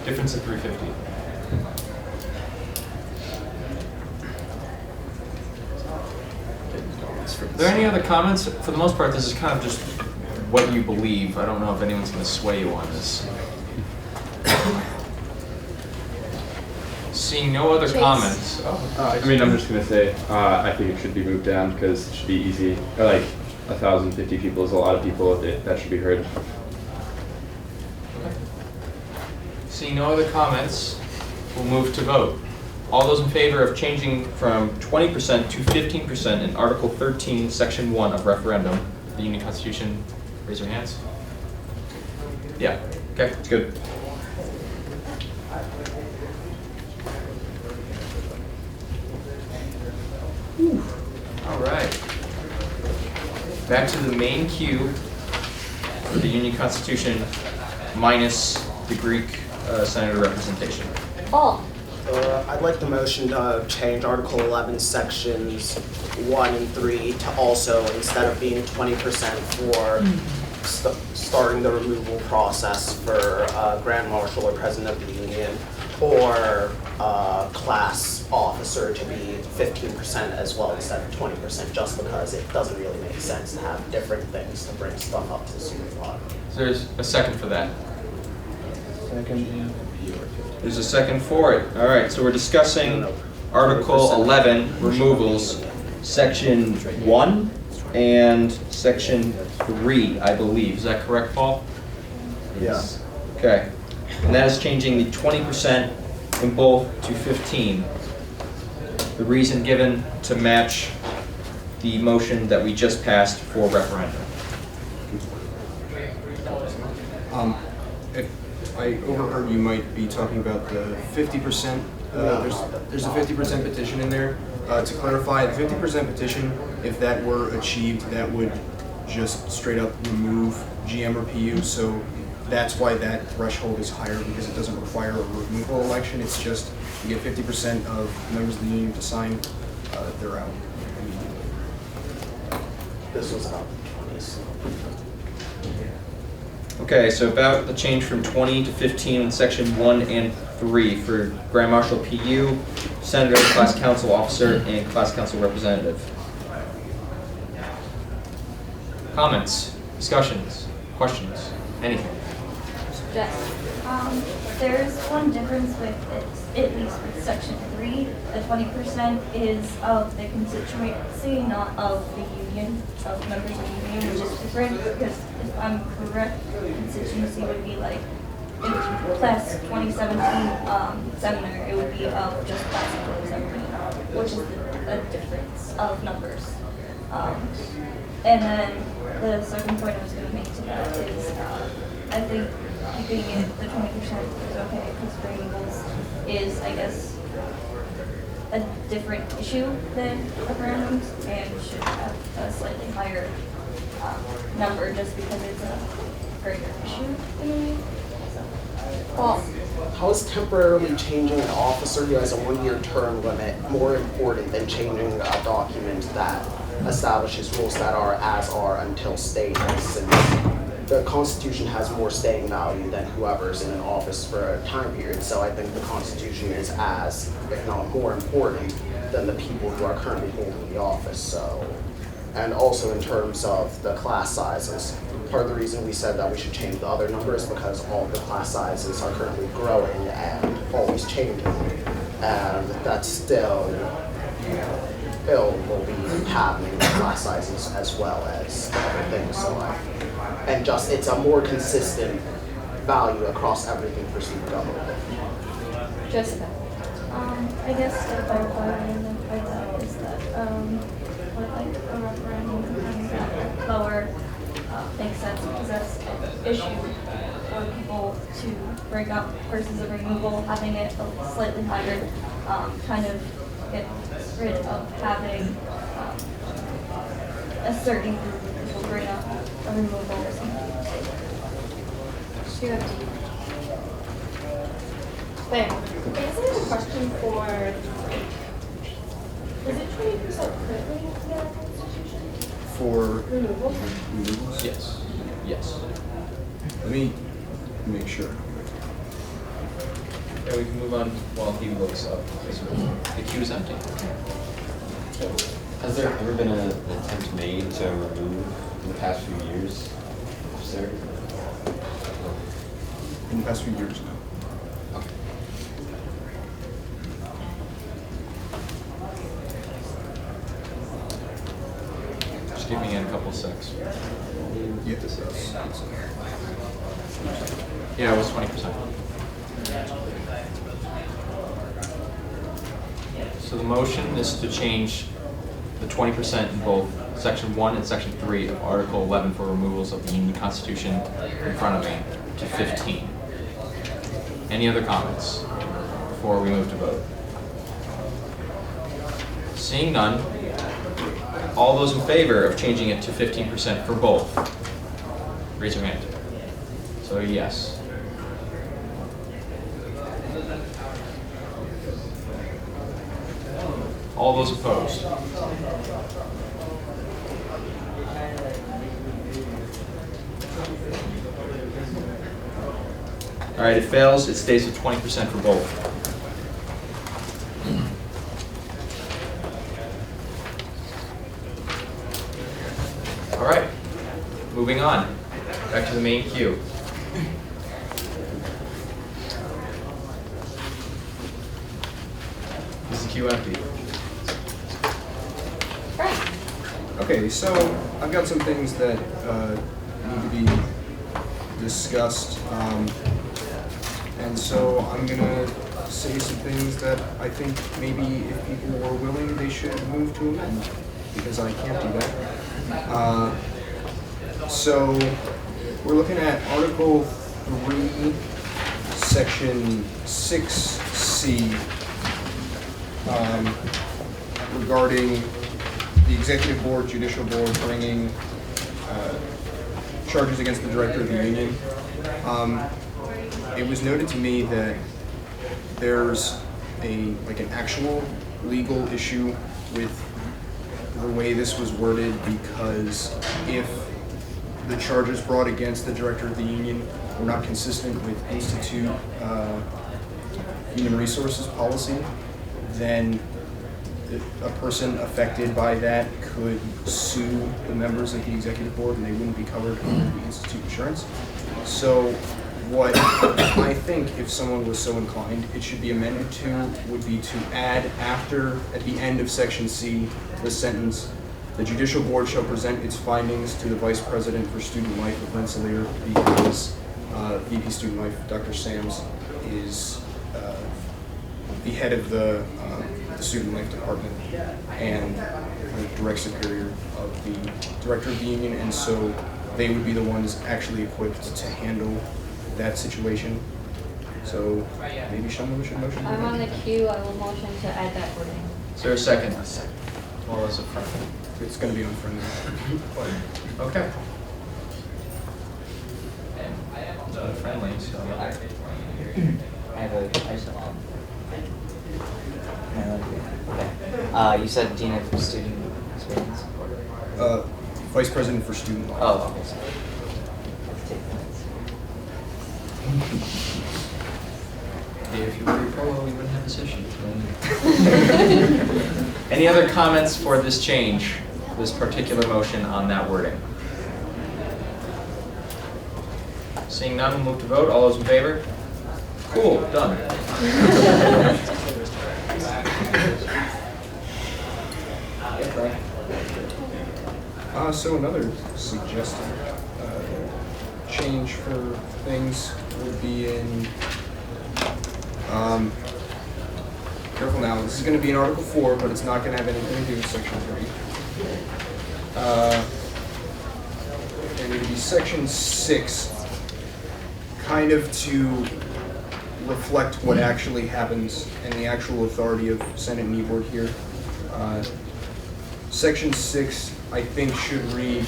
Difference of 350. Are there any other comments? For the most part, this is kind of just what you believe. I don't know if anyone's going to sway you on this. Seeing no other Chase. comments. I mean, I'm just going to say, I think it should be moved down because it should be easy. Like, 1,050 people is a lot of people. That should be heard. Seeing no other comments, we'll move to vote. All those in favor of changing from 20% to 15% in Article 13, Section 1 of referendum, the Union Constitution, raise your hands. Yeah, okay, it's good. Whew. All right. Back to the main queue for the Union Constitution minus the Greek senator representation. Paul? I'd like the motion to change Article 11, Sections 1 and 3 to also, instead of being 20% for starting the removal process for Grand Marshal or President of the Union, or class officer to be 15% as well instead of 20%, just because it doesn't really make sense to have different things to bring stuff up to the student body. So there's a second for that. Second. There's a second for it. All right, so we're discussing Article 11, removals, Section 1 and Section 3, I believe. Is that correct, Paul? Yes. Okay. And that is changing the 20% in both to 15. The reason given to match the motion that we just passed for referendum. If I overheard, you might be talking about the 50%. There's a 50% petition in there. To clarify, the 50% petition, if that were achieved, that would just straight up remove GM or PU. So that's why that threshold is higher, because it doesn't require a removal election. It's just you get 50% of members of the union to sign, they're out immediately. This was about 20s. Okay, so about the change from 20 to 15 in Section 1 and 3 for Grand Marshal PU, Senator, Class Council Officer, and Class Council Representative. Comments, discussions, questions, anything? Jess, there's one difference with it, at least with Section 3. The 20% is of the constituency, not of the union, of members of the union, which is different, because if I'm correct, the constituency would be like, in class 2017 seminar, it would be of just class of 2017, which is a difference of numbers. And then the second point I was going to make to that is, I think keeping it the 20% is okay, because renewables is, I guess, a different issue than referendums and should have a slightly higher number just because it's a greater issue in me. Well, how is temporarily changing an officer who has a 1-year term limit more important than changing a document that establishes rules that are until stated? Since the Constitution has more staying value than whoever's in an office for a time period, so I think the Constitution is as, if not more important, than the people who are currently holding the office. So, and also in terms of the class sizes, part of the reason we said that we should change the other numbers because all of the class sizes are currently growing and always changing, and that's still will be happening with class sizes as well as other things. So, and just it's a more consistent value across everything for student government. Jessica. I guess to clarify that is that what like a referendum and that lower makes sense because that's an issue for people to bring up versus a removal, having it slightly higher, kind of gets rid of having a certain group of people bring up a removal or something. Sure. Wait, I guess I have a question for is it 20% currently in our constitution? For Removal? removals? Yes. Yes. Let me make sure. Yeah, we can move on while he looks up. The queue is empty. Has there ever been an attempt made to remove in the past few years? Sir? In the past few years, no. Okay. Just give me a couple secs. Yeah, it was 20%. So the motion is to change the 20% in both Section 1 and Section 3 of Article 11 for removals of the Union Constitution in front of me to 15. Any other comments before we move to vote? Seeing none, all those in favor of changing it to 15% for both, raise your hand. So yes. All those opposed? All right, it fails. It stays at 20% for both. All right, moving on. Back to the main queue. queue empty. Okay, so I've got some things that need to be discussed. And so I'm gonna say some things that I think maybe if people were willing, they should move to amend, because I can't do that. So we're looking at Article 3, Section 6C, regarding the Executive Board, Judicial Board bringing charges against the Director of the Union. It was noted to me that there's an actual legal issue with the way this was worded, because if the charges brought against the Director of the Union were not consistent with Institute Human Resources policy, then a person affected by that could sue the members of the Executive Board and they wouldn't be covered under the Institute insurance. So what I think, if someone was so inclined, it should be amended to would be to add at the end of Section C, the sentence, "The Judicial Board shall present its findings to the Vice President for Student Life of Rensselaer," because VP Student Life, Dr. Sams, is the head of the Student Life Department and the direct superior of the Director of the Union, and so they would be the ones actually equipped to handle that situation. So maybe someone should motion. I'm on the queue, I will motion to add that wording. Is there a second? All those in front? It's going to be unfriendly. Okay. It's unfriendly, so. Okay. You said Dean of Student Experience? Vice President for Student Life. Oh, okay. Sorry. If you were your polo, we wouldn't have this issue. Any other comments for this change, this particular motion on that wording? Seeing none, we'll move to vote. All those in favor? Cool, done. So another suggested change for things would be in, careful now, this is going to be in Article 4, but it's not going to have anything to do with Section 3. And it would be Section 6, kind of to reflect what actually happens and the actual authority of Senate and E-Board here. Section 6, I think, should read,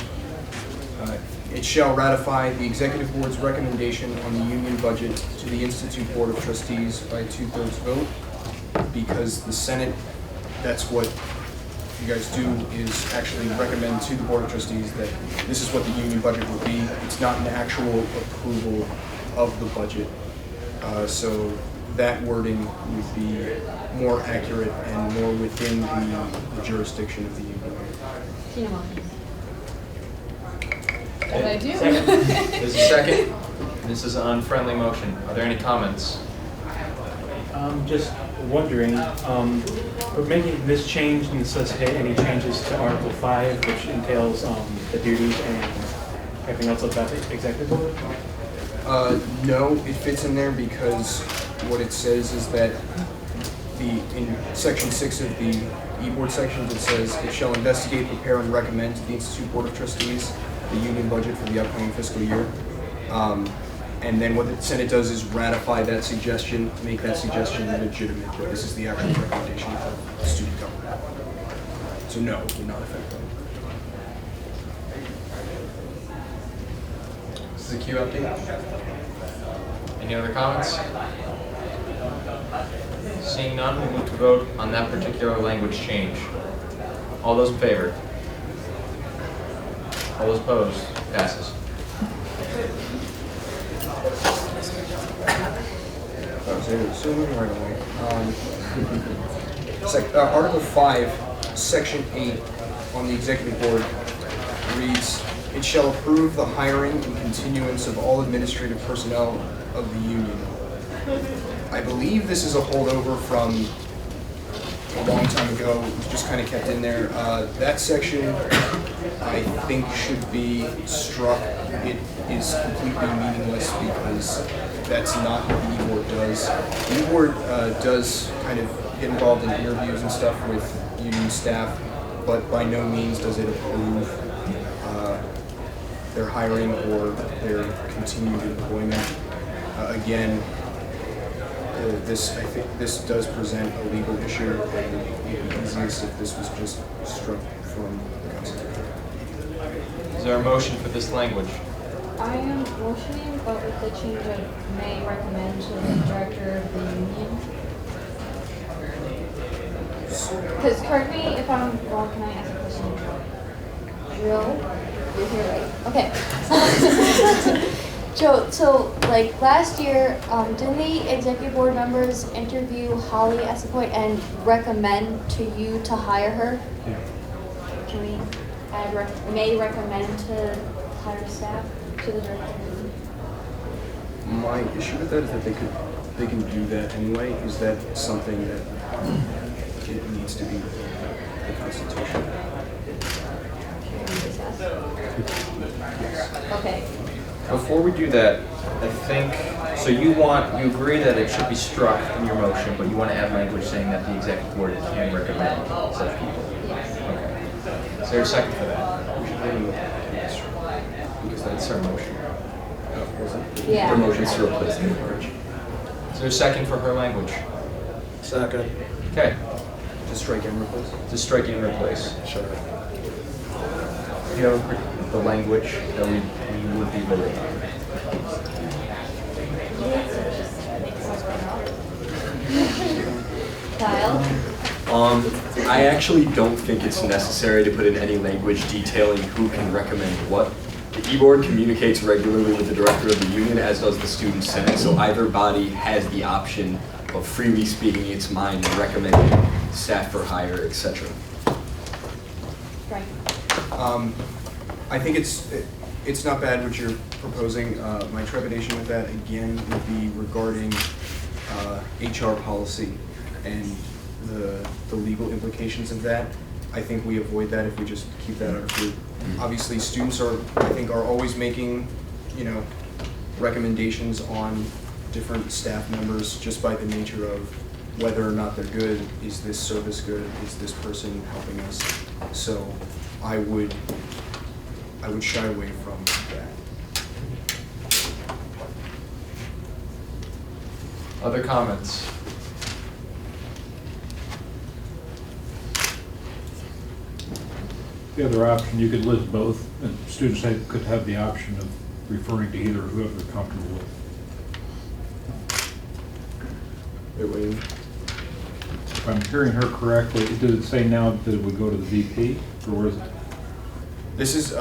it shall ratify the Executive Board's recommendation on the union budget to the Institute Board of Trustees by a 2/3 vote, because the Senate, that's what you guys do, is actually recommend to the Board of Trustees that this is what the union budget will be. It's not an actual approval of the budget. So that wording would be more accurate and more within the jurisdiction of the union. Tina motions. As I do. Second. This is second. This is an unfriendly motion. Are there any comments? Just wondering, would making this change necessitate any changes to Article 5, which entails the duties and everything else about the Executive Board? No, it fits in there because what it says is that in Section 6 of the E-Board sections, it says, it shall investigate, prepare, and recommend to the Institute Board of Trustees the union budget for the upcoming fiscal year. And then what the Senate does is ratify that suggestion, make that suggestion legitimate, but this is the actual recommendation of the student government. So no, it would not affect them. This is a Q update. Any other comments? Seeing none, we'll move to vote on that particular language change. All those in favor? All those opposed? Passes. So moving right away. Article 5, Section 8 on the Executive Board reads, it shall approve the hiring and continuance of all administrative personnel of the union. I believe this is a holdover from a long time ago. It was just kind of kept in there. That section, I think, should be struck. It is completely meaningless because that's not what the E-Board does. The E-Board does kind of get involved in interviews and stuff with union staff, but by no means does it approve their hiring or their continued employment. Again, I think this does present a legal issue, and it would be easiest if this was just struck from the Constitution. Is there a motion for this language? I am motioning, but with the change of may recommend to the director of the union. Because correct me if I'm wrong, can I ask a question? Joe? You're here, right? Okay. Joe, so like last year, didn't the executive board members interview Holly Essepoit and recommend to you to hire her? Yeah. Can we add may recommend to hire staff to the director? My issue with that is that they can do that anyway. Is that something that it needs to be the Constitution? Okay. Before we do that, I think, so you agree that it should be struck in your motion, but you want to add language saying that the executive board can recommend such people? Yes. Okay. Is there a second for that? We should remove it because That's our motion. Yeah. Her motion's to replace the language. Is there a second for her language? Second. Okay. To strike and replace? To strike and replace. Sure. You know, the language that we would be voting on. Kyle? I actually don't think it's necessary to put in any language detailing who can recommend what. The E-Board communicates regularly with the director of the union, as does the student senate, so either body has the option of freely speaking its mind and recommending staff for hire, etc. Right. I think it's not bad what you're proposing. My trepidation with that again would be regarding HR policy and the legal implications of that. I think we avoid that if we just keep that out of view. Obviously, students are always making, recommendations on different staff members just by the nature of whether or not they're good. Is this service good? Is this person helping us? So I would shy away from that. Other comments? The other option, you could list both, and students could have the option of referring to either, whoever they're comfortable with. If I'm hearing her correctly, did it say now that it would go to the VP, or where is it? This is,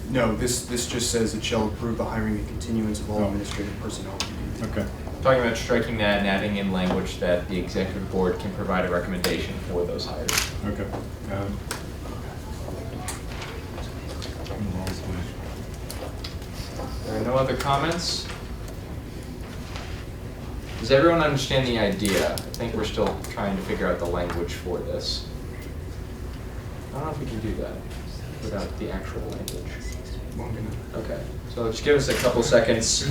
no, this just says it shall approve the hiring and continuance of all administrative personnel. Okay. Talking about striking that and adding in language that the executive board can provide a recommendation for those hires. Okay. There are no other comments? Does everyone understand the idea? I think we're still trying to figure out the language for this. I don't know if we can do that without the actual language. Okay, so just give us a couple seconds.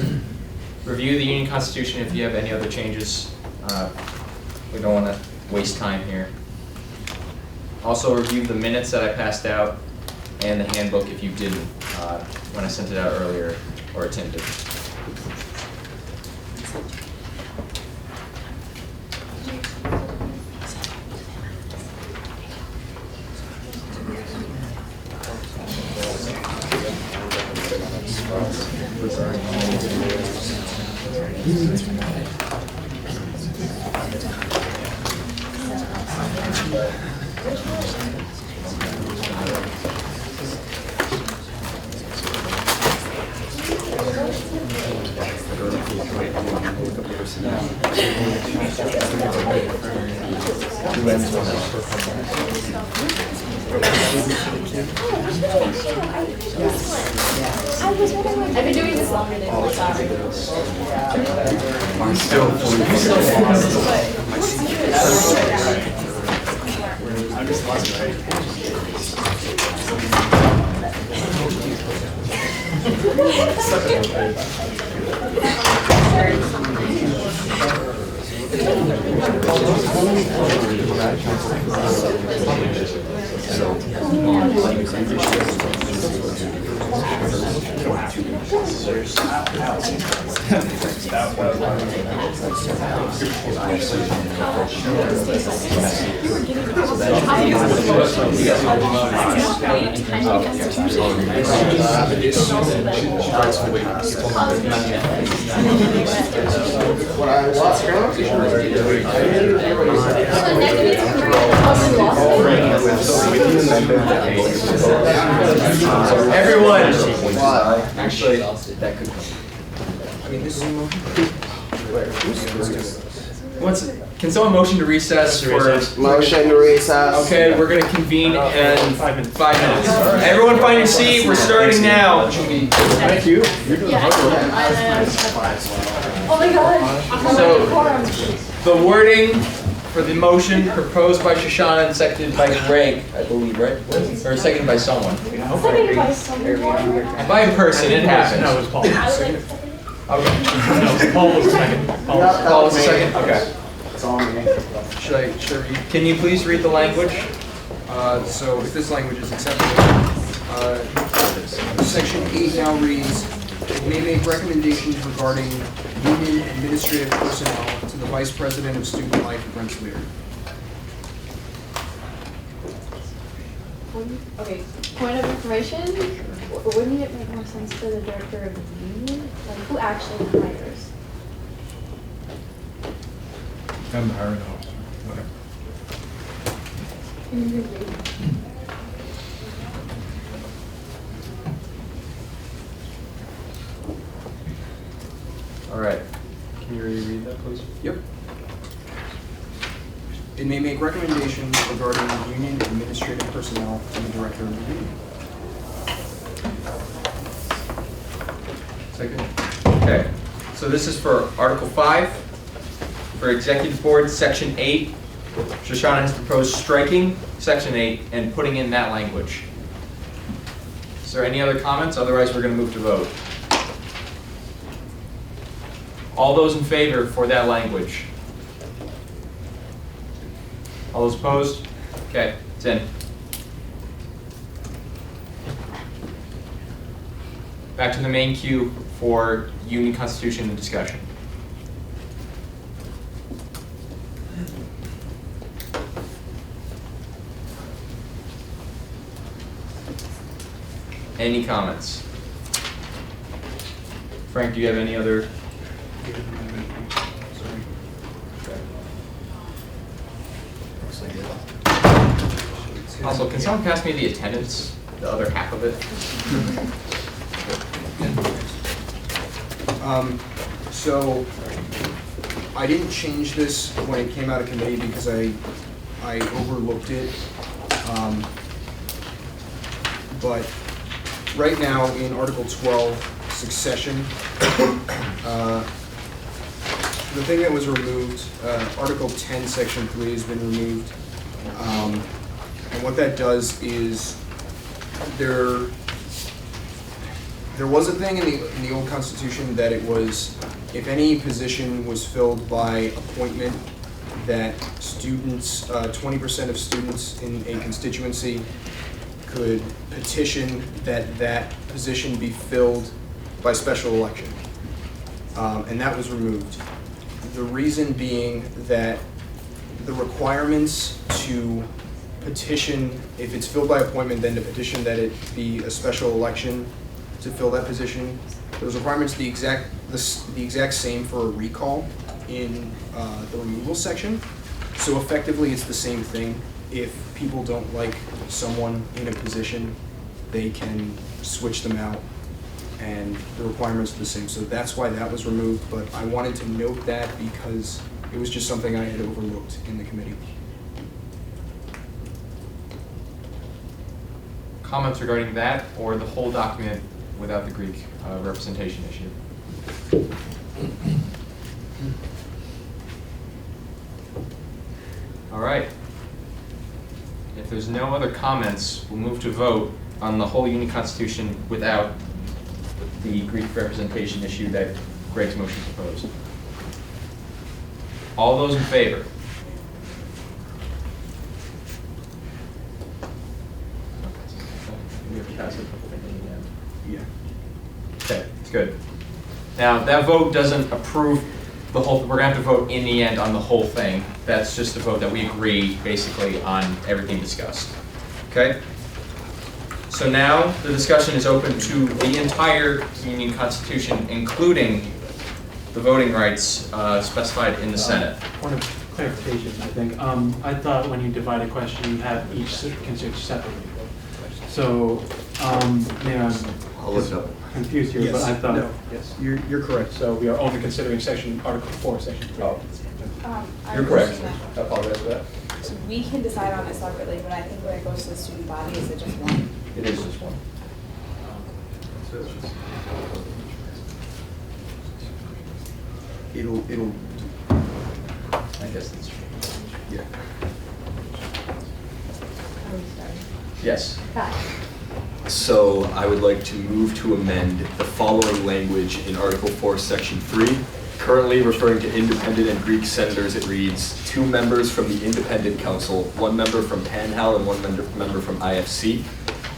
Review the union constitution if you have any other changes. We don't want to waste time here. Also review the minutes that I passed out and the handbook if you didn't when I sent it out earlier or attended. I've been doing this longer than you, sorry. I'm still Everyone! Actually, that could come. Can someone motion to recess for? Motion to recess. Okay, we're gonna convene in 5 minutes. Everyone find your seat, we're starting now. Thank you. You're doing hard work. Oh my god. So, the wording for the motion proposed by Shoshana and seconded by Greg, I believe, right? Or seconded by someone. Seconded by someone. By a person, it happens. No, it was Paul. Okay. No, Paul was second. Paul was the second, okay. It's all me. Should I read? Can you please read the language? So if this language is acceptable, Section 8 now reads, "It may make recommendations regarding union administrative personnel to the Vice President of Student Life at Rensselaer." Okay, point of information, wouldn't it make more sense for the director of the union? Like, who actually hires? I'm the hiring officer, whatever. All right. Can you reread that, please? Yep. It may make recommendations regarding union administrative personnel to the director of the union. Second. Okay, so this is for Article 5, for Executive Board, Section 8. Shoshana has proposed striking Section 8 and putting in that language. Is there any other comments? Otherwise, we're going to move to vote. All those in favor for that language? All those opposed? Okay, it's in. Back to the main queue for union constitution and discussion. Any comments? Frank, do you have any other? Also, can someone pass me the attendance, the other half of it? So I didn't change this when it came out of committee because I overlooked it. But right now in Article 12, succession, the thing that was removed, Article 10, Section 3 has been removed. And what that does is there was a thing in the old Constitution that it was, if any position was filled by appointment, that students, 20% of students in a constituency could petition that that position be filled by special election. And that was removed. The reason being that the requirements to petition, if it's filled by appointment, then to petition that it be a special election to fill that position, those requirements are the exact same for a recall in the removal section. So effectively, it's the same thing. If people don't like someone in a position, they can switch them out, and the requirements are the same. So that's why that was removed, but I wanted to note that because it was just something I had overlooked in the committee. comments regarding that or the whole document without the Greek representation issue? All right. If there's no other comments, we'll move to vote on the whole Union Constitution without the Greek representation issue that Greg's motion proposed. All those in favor? We have to pass it. Yeah. Okay, it's good. Now, that vote doesn't approve the whole, we're gonna have to vote in the end on the whole thing. That's just a vote that we agree basically on everything discussed. Okay? So now the discussion is open to the entire Union Constitution, including the voting rights specified in the Senate. Point of clarification, I think. I thought when you divide a question, you have each considered separately. So, maybe I'll look it up. I'm confused here, but I thought. No, yes, you're correct. So we are only considering Article 4, Section 3. Oh. I You're correct. understand I apologize for that. that. So we can decide on it separately, but I think when it goes to the student body, is it just one? It is just one. It'll, I guess that's true. yeah. Are we starting? Yes. So I would like to move to amend the following language in Article 4, Section 3. Currently referring to independent and Greek senators, it reads, 2 members from the Independent Council, 1 member from PANHAL, and 1 member from IFC.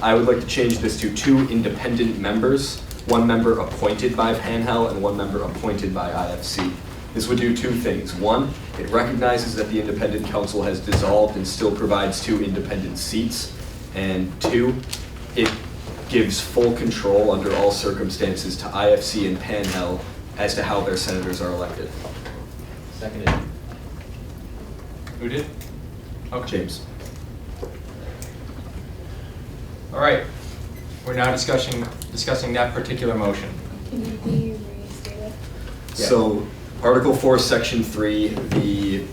I would like to change this to 2 independent members, 1 member appointed by PANHAL and 1 member appointed by IFC. This would do 2 things. 1, it recognizes that the Independent Council has dissolved and still provides 2 independent seats. And 2, it gives full control under all circumstances to IFC and PANHAL as to how their senators are elected. Seconded. Who did? Okay. James. All right. We're now discussing that particular motion. Can you be restated? So, Article 4, Section 3, the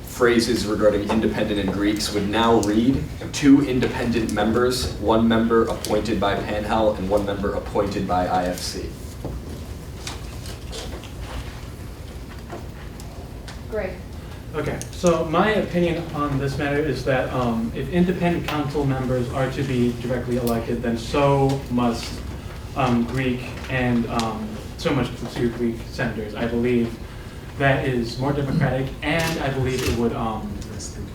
phrases regarding independent and Greeks would now read 2 independent members, 1 member appointed by PANHAL and 1 member appointed by IFC. Greg. Okay, so my opinion on this matter is that if independent council members are to be directly elected, then so must Greek and so much pursue Greek senators. I believe that is more democratic, and I believe it would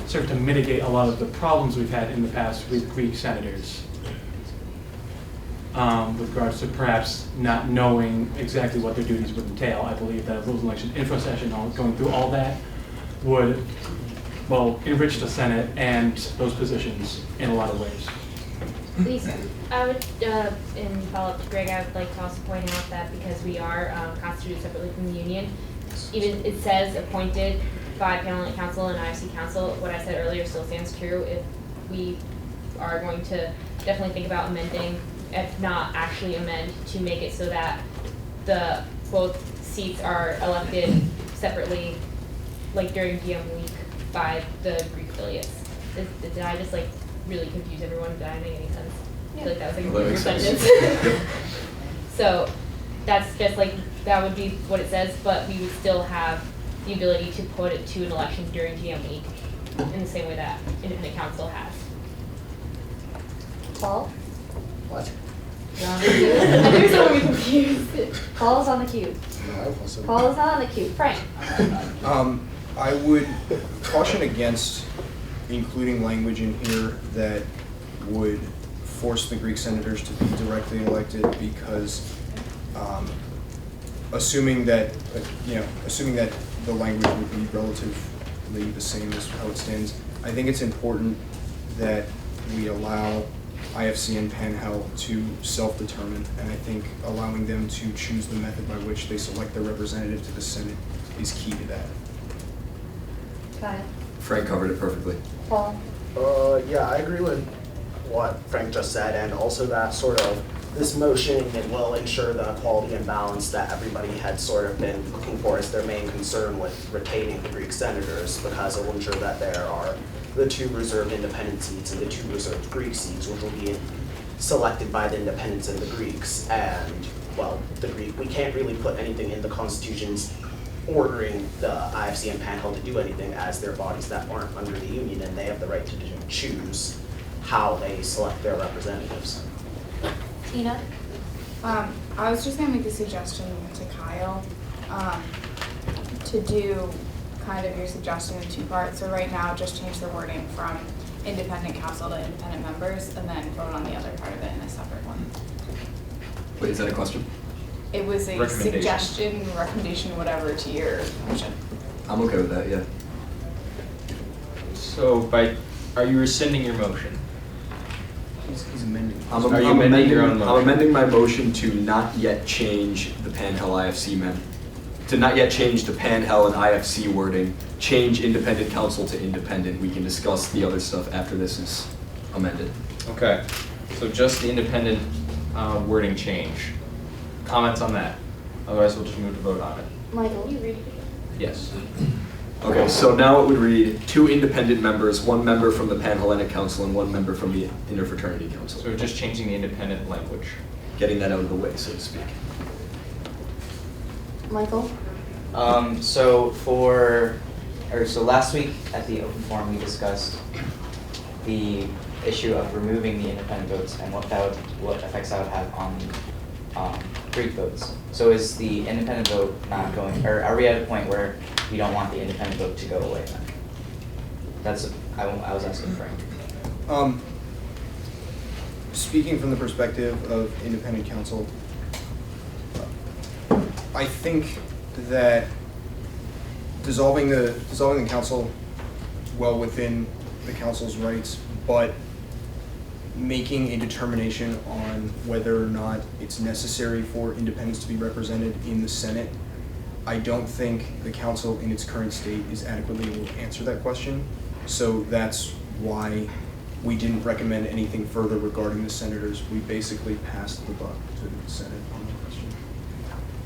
serve to mitigate a lot of the problems we've had in the past with Greek senators. With regards to perhaps not knowing exactly what their duties would entail. I believe that a rules and election info session, going through all that, would, well, enrich the Senate and those positions in a lot of ways. Lisa, I would, in follow-up to Greg, I would like to also point out that because we are constituted separately from the union, even it says appointed by Panhellenic Council and IFC Council. What I said earlier still stands true. If we are going to definitely think about amending, if not actually amend, to make it so that the both seats are elected separately, like during DM week, by the Greek affiliates. Did I just like really confuse everyone? Did I make any sense? I feel like that was like a weird sentence. So that's just like, that would be what it says, but we would still have the ability to put it to an election during GM week in the same way that independent council has. Paul? What? You're on the queue? I knew someone would be confused. Paul's on the queue. No, I wasn't. Paul is not on the queue. Frank? I would caution against including language in here that would force the Greek senators to be directly elected because assuming that the language would be relatively the same as how it stands, I think it's important that we allow IFC and PANHAL to self-determine, and I think allowing them to choose the method by which they select their representative to the Senate is key to that. Kyle? Frank covered it perfectly. Paul? Yeah, I agree with what Frank just said, and also that sort of this motion, it will ensure the equality and balance that everybody had sort of been looking for as their main concern with retaining the Greek senators, because it will ensure that there are the 2 reserved independent seats and the 2 reserved Greek seats, which will be selected by the independents and the Greeks. And, well, we can't really put anything in the constitutions ordering the IFC and Pan Hel to do anything, as they're bodies that aren't under the union, and they have the right to choose how they select their representatives. Tina? I was just gonna make a suggestion to Kyle, to do kind of your suggestion in two parts. So right now, just change the wording from independent council to independent members, and then vote on the other part of it in a separate one. Wait, is that a question? It was a Recommendation. suggestion, recommendation, whatever, to your motion. I'm okay with that, yeah. So are you rescinding your motion? He's amending. Are you amending your own motion? I'm amending my motion to not yet change the Pan Hel IFC to not yet change the Pan Hel and IFC wording, change independent council to independent. We can discuss the other stuff after this is amended. Okay, so just the independent wording change. Comments on that? Otherwise, we'll just move to vote on it. Michael, you read it. Yes. Okay, so now it would read 2 independent members, 1 member from the Pan-Hellenic Council and 1 member from the Interfraternity Council. So we're just changing the independent language. Getting that out of the way, so to speak. Michael? So last week at the open forum, we discussed the issue of removing the independent votes and what effects that would have on Greek votes. So is the independent vote not going, or are we at a point where we don't want the independent vote to go away then? I was asking Frank. Speaking from the perspective of independent counsel, I think that dissolving the council well within the council's rights, but making a determination on whether or not it's necessary for independents to be represented in the Senate, I don't think the council in its current state is adequately able to answer that question. So that's why we didn't recommend anything further regarding the senators. We basically passed the buck to the Senate on the question.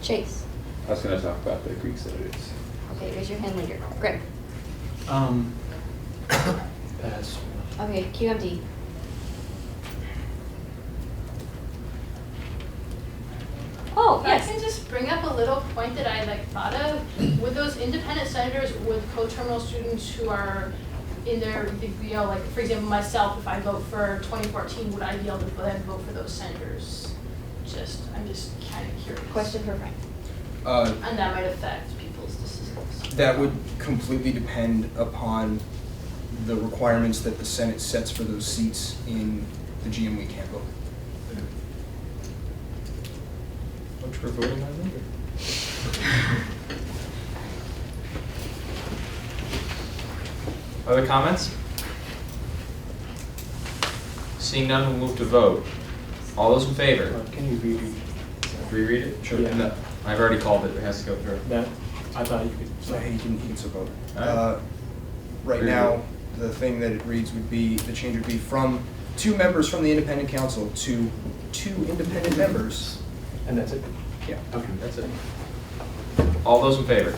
Chase? I was going to talk about the Greek senators. Okay, raise your hand later. Greg? Pass. Okay, QMD? Oh, I yes. can just bring up a little point that I thought of. With those independent senators with co-terminal students who are in their, for example, myself, if I vote for 2014, would I be able to then vote for those senators? I'm just kind of curious. Question for Frank. And that might affect people's decisions. That would completely depend upon the requirements that the Senate sets for those seats in the GMWE handbook. Which we're voting on later. Other comments? Seeing none, we'll move to vote. All those in favor? Can you reread? Reread it? Sure. Yeah. No, I've already called it. It has to go through. That, I thought you could. So he can still vote. Alright. Right now, the thing that it reads would be, the change would be from 2 members from the independent council to 2 independent members. And that's it? Yeah. Okay. That's it. All those in favor?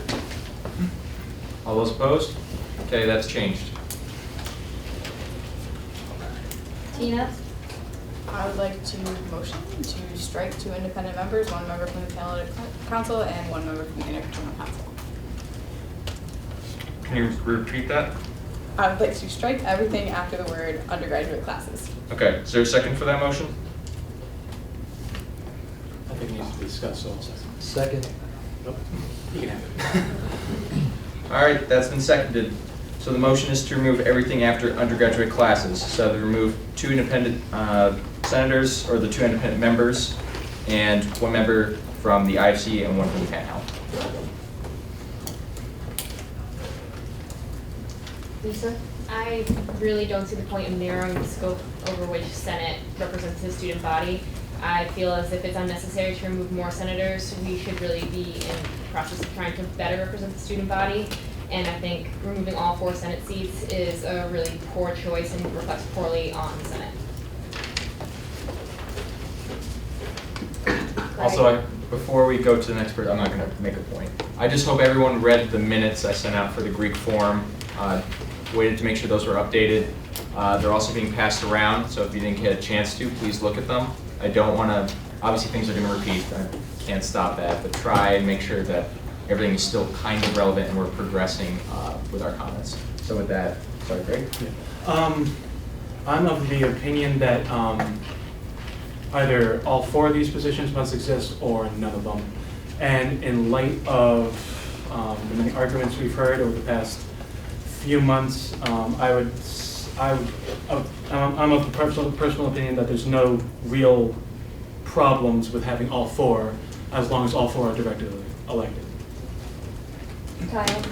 All those opposed? Okay, that's changed. Tina? I would like to motion to strike 2 independent members, 1 member from the Pan-Hellenic Council and 1 member from the Interfraternal Council. Can you repeat that? I would like to strike everything after the word undergraduate classes. Okay, is there a second for that motion? I think it needs to be discussed, so I'll second. Second. Nope. You can have it. All right, that's been seconded. So the motion is to remove everything after undergraduate classes. So to remove 2 independent senators, or the 2 independent members, and 1 member from the IFC and 1 from the Pan Hel. Lisa? I really don't see the point in narrowing the scope over which Senate represents the student body. I feel as if it's unnecessary to remove more senators. We should really be in the process of trying to better represent the student body. And I think removing all 4 Senate seats is a really poor choice and reflects poorly on the Senate. Also, before we go to the next part, I'm not going to make a point. I just hope everyone read the minutes I sent out for the Greek forum, waited to make sure those were updated, They're also being passed around, so if you didn't get a chance to, please look at them. I don't want to, obviously things are going to repeat, I can't stop that, but try and make sure that everything is still kind of relevant and we're progressing with our comments. So with that, sorry, Greg? I'm of the opinion that either all 4 of these positions must exist or none of them. And in light of the many arguments we've heard over the past few months, I'm of the personal opinion that there's no real problems with having all 4, as long as all 4 are directly elected. Kyle?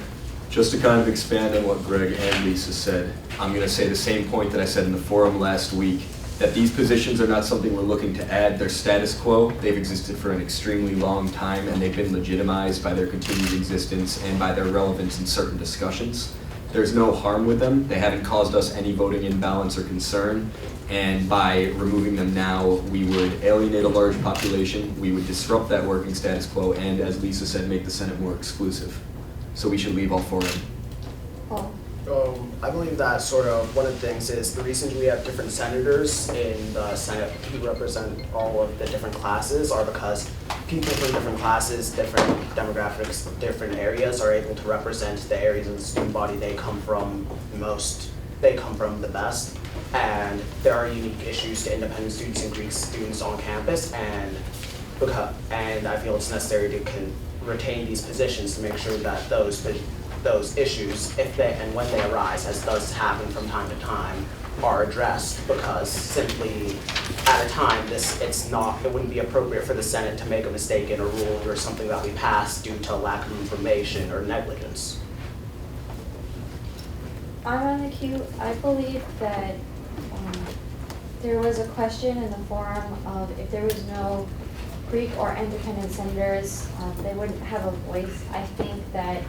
Just to kind of expand on what Greg and Lisa said, I'm going to say the same point that I said in the forum last week, that these positions are not something we're looking to add. They're status quo. They've existed for an extremely long time, and they've been legitimized by their continued existence and by their relevance in certain discussions. There's no harm with them. They haven't caused us any voting imbalance or concern, and by removing them now, we would alienate a large population, we would disrupt that working status quo, and as Lisa said, make the Senate more exclusive. So we should leave all 4 in. Paul? I believe that sort of one of the things is the reasons we have different senators in the Senate who represent all of the different classes are because people from different classes, different demographics, different areas are able to represent the areas of the student body they come from the best. And there are unique issues to independent students and Greek students on campus, and I feel it's necessary to retain these positions to make sure that those issues, if they and when they arise, as does happen from time to time, are addressed, because simply at a time it wouldn't be appropriate for the Senate to make a mistake in a ruling or something that we pass due to lack of information or negligence. I'm on the queue. I believe that there was a question in the forum of if there was no Greek or independent senators, they wouldn't have a voice. I think that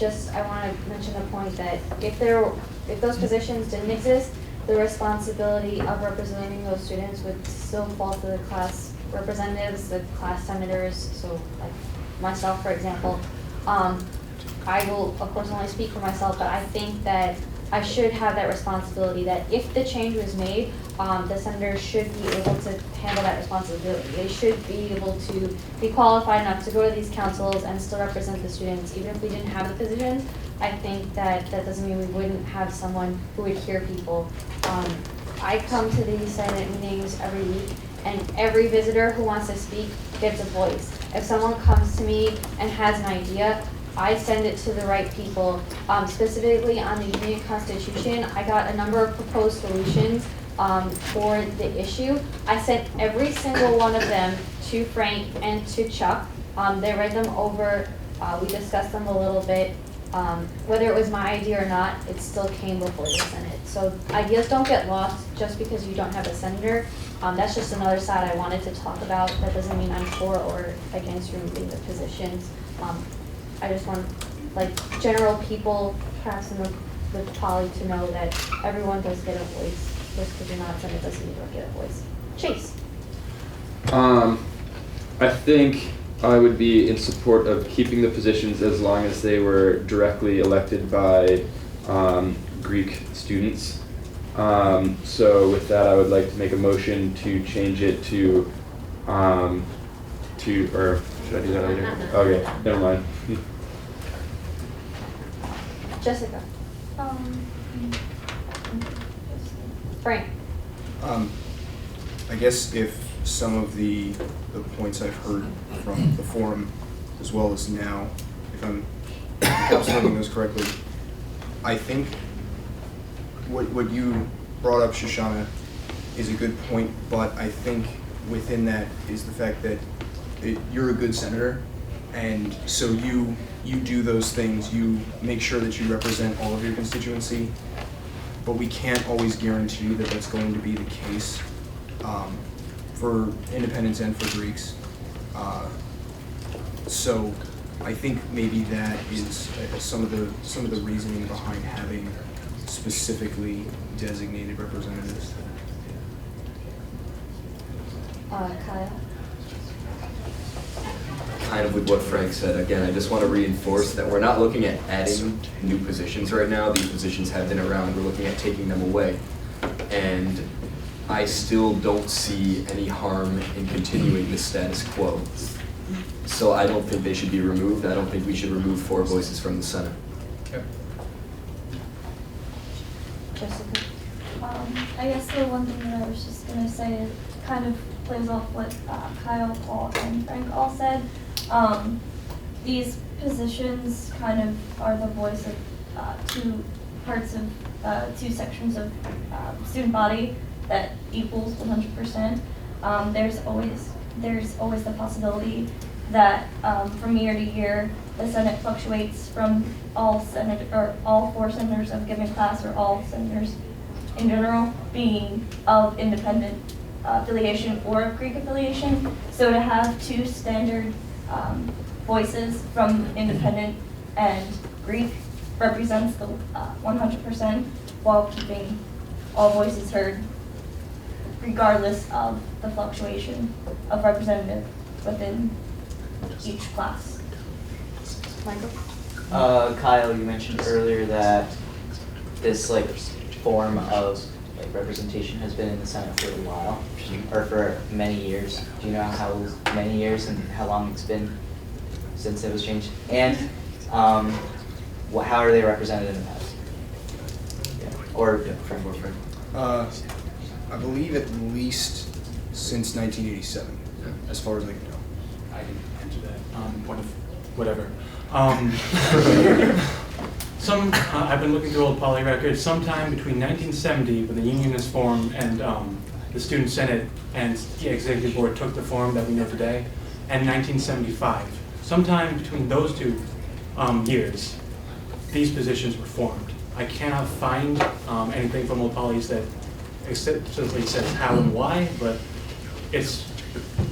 I want to mention the point that if those positions didn't exist, the responsibility of representing those students would still fall to the class representatives, the class senators, so like myself, for example. I will, of course, only speak for myself, but I think that I should have that responsibility, that if the change was made, the senators should be able to handle that responsibility. They should be able to be qualified enough to go to these councils and still represent the students, even if we didn't have the positions. I think that doesn't mean we wouldn't have someone who would hear people. I come to these Senate meetings every week, and every visitor who wants to speak gets a voice. If someone comes to me and has an idea, I send it to the right people. Specifically on the Union Constitution, I got a number of proposed solutions for the issue. I sent every single one of them to Frank and to Chuck. They read them over, we discussed them a little bit. Whether it was my idea or not, it still came before the Senate. So ideas don't get lost just because you don't have a senator. That's just another side I wanted to talk about. That doesn't mean I'm for or against removing the positions. I just want, general people, perhaps in the poly, to know that everyone does get a voice. Just because you're not a Senate doesn't mean you don't get a voice. Chase. I think I would be in support of keeping the positions as long as they were directly elected by Greek students. So with that, I would like to make a motion to change it to, or should I do that later? Okay, never mind. Jessica. Frank. I guess if some of the points I've heard from the forum, as well as now, if I'm encapsulating those correctly, I think what you brought up, Shoshana, is a good point, but I think within that is the fact that you're a good senator, and so you do those things, you make sure that you represent all of your constituency, but we can't always guarantee that that's going to be the case for independents and for Greeks. So I think maybe that is some of the reasoning behind having specifically designated representatives. Kyle. Kind of with what Frank said, again, I just want to reinforce that we're not looking at adding new positions right now. These positions have been around. We're looking at taking them away. and I still don't see any harm in continuing the status quo. So I don't think they should be removed. I don't think we should remove 4 voices from the Senate. Jessica? I guess the one thing that I was just gonna say is kind of plays off what Kyle, Paul, and Frank all said. These positions kind of are the voice of two parts of, 2 sections of student body that equals 100%. There's always the possibility that from year to year, the Senate fluctuates from all 4 senators of a given class, or all senators in general being of independent affiliation or of Greek affiliation. So to have 2 standard voices from independent and Greek represents the 100% while keeping all voices heard, regardless of the fluctuation of representative within each class. Michael? Kyle, you mentioned earlier that this form of representation has been in the Senate for a while, or for many years. Do you know how many years and how long it's been since it was changed? And how are they represented in the past? Or Frank? I believe at least since 1987, as far as I can tell. I can answer that, point of whatever. I've been looking through old poly records. Sometime between 1970, when the union was formed, and the Student Senate and the Executive Board took the form that we know today, and 1975. Sometime between those 2 years, these positions were formed. I cannot find anything from old polys that explicitly says how and why, but it's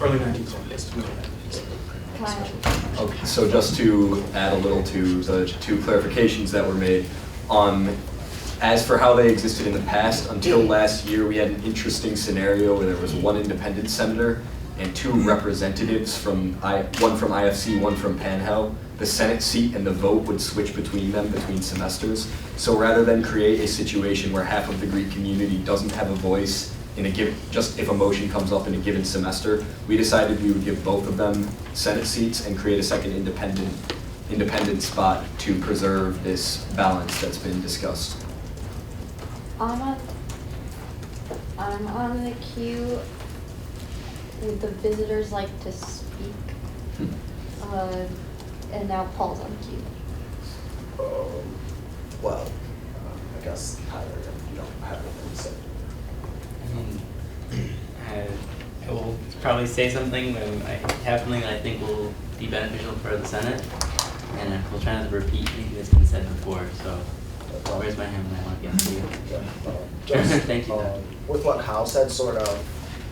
early 1970s. Okay, so just to add a little to the 2 clarifications that were made, as for how they existed in the past, until last year we had an interesting scenario where there was 1 independent senator and 2 representatives one from IFC, one from PanHel. The Senate seat and the vote would switch between them between semesters. So rather than create a situation where half of the Greek community doesn't have a voice just if a motion comes up in a given semester, we decided we would give both of them Senate seats and create a second independent spot to preserve this balance that's been discussed. I'm on the queue. The visitors like to speak. And now Paul's on cue. Well, I guess Tyler, you don't have anything to say. I will probably say something when I have something that I think will be beneficial for the Senate, and we'll try not to repeat anything that's been said before, so I'll raise my hand when I want to get to you. Thank you. With what Kyle said,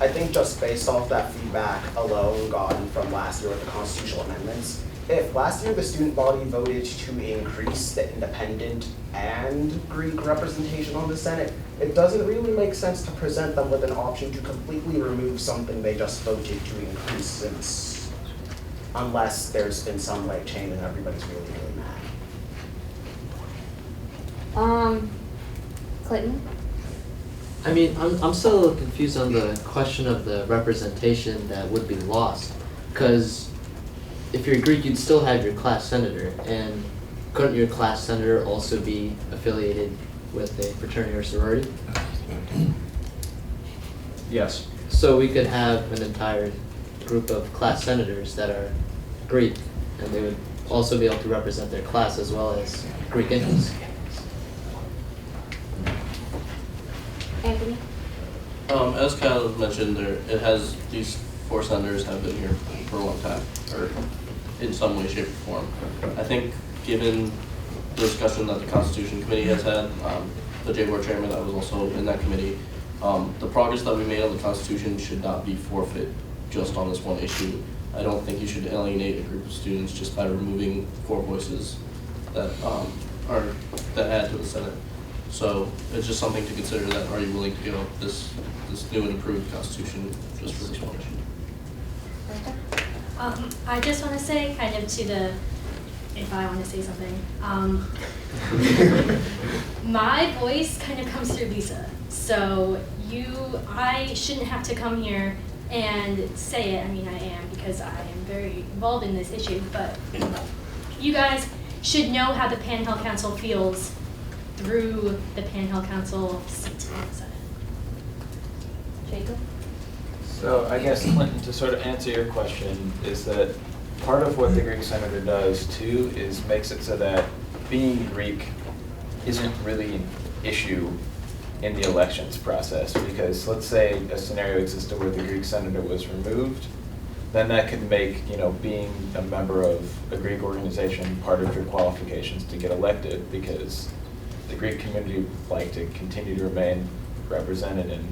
I think just based off that feedback alone gotten from last year with the constitutional amendments, if last year the student body voted to increase the independent and Greek representation on the Senate, it doesn't really make sense to present them with an option to completely remove something they just voted to increase, unless there's been some change and everybody's really mad. Clayton? I mean, I'm still a little confused on the question of the representation that would be lost, because if you're Greek, you'd still have your class senator, and couldn't your class senator also be affiliated with a fraternity or sorority? Yes. So we could have an entire group of class senators that are Greek, and they would also be able to represent their class as well as Greek interests. Anthony? As Kyle mentioned, these 4 senators have been here for a long time, or in some way, shape, or form. I think given the discussion that the Constitution Committee has had, the J-Board chairman that was also in that committee, the progress that we made on the Constitution should not be forfeit just on this one issue. I don't think you should alienate a group of students just by removing 4 voices that add to the Senate. So it's just something to consider, that are you willing to give up this new and improved Constitution just for this one issue? I just want to say, kind of to the if I want to say something. My voice kind of comes through Lisa. So I shouldn't have to come here and say it. I mean, I am, because I am very involved in this issue, but you guys should know how the Panhandle Council feels through the Panhandle Council seat in the Senate. Jacob? So I guess, Clinton, to sort of answer your question, is that part of what the Greek senator does too is makes it so that being Greek isn't really an issue in the elections process, because let's say a scenario existed where the Greek senator was removed, then that could make, you know, being a member of a Greek organization part of your qualifications to get elected, because the Greek community would like to continue to remain represented, and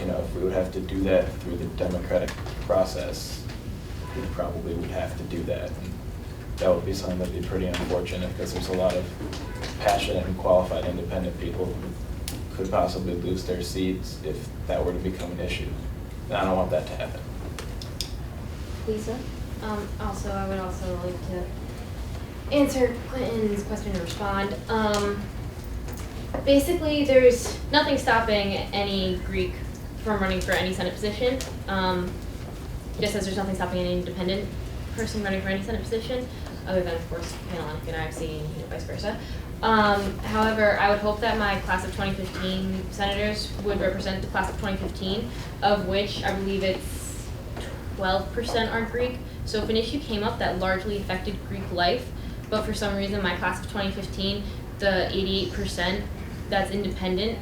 you know, if we would have to do that through the democratic process, we probably would have to do that. And that would be something that would be pretty unfortunate, because there's a lot of passionate and qualified independent people who could possibly lose their seats if that were to become an issue. And I don't want that to happen. Lisa? Also, I would also like to answer Clinton's question and respond. Basically, there's nothing stopping any Greek from running for any Senate position, just as there's nothing stopping any independent person running for any Senate position, other than, of course, Panhellenic and IFC and vice versa. However, I would hope that my class of 2015 senators would represent the class of 2015, of which I believe it's 12% are Greek. So if an issue came up that largely affected Greek life, but for some reason my class of 2015, the 88% that's independent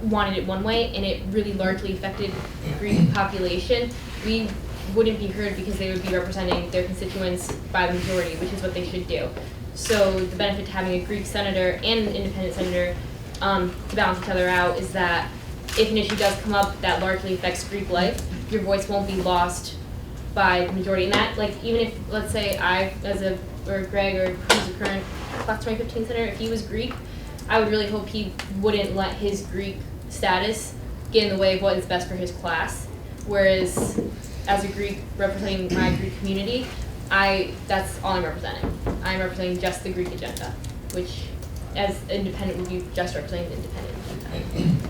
wanted it one way, and it really largely affected the Greek population, we wouldn't be heard because they would be representing their constituents by the majority, which is what they should do. So the benefit to having a Greek senator and an independent senator to balance each other out is that if an issue does come up that largely affects Greek life, your voice won't be lost by the majority. And that, like, even if, let's say or Greg, or who's the current class 2015 senator, if he was Greek, I would really hope he wouldn't let his Greek status get in the way of what is best for his class. Whereas, as a Greek representing my Greek community, that's all I'm representing. I'm representing just the Greek agenda, which, as independent, would be just representing the independent agenda.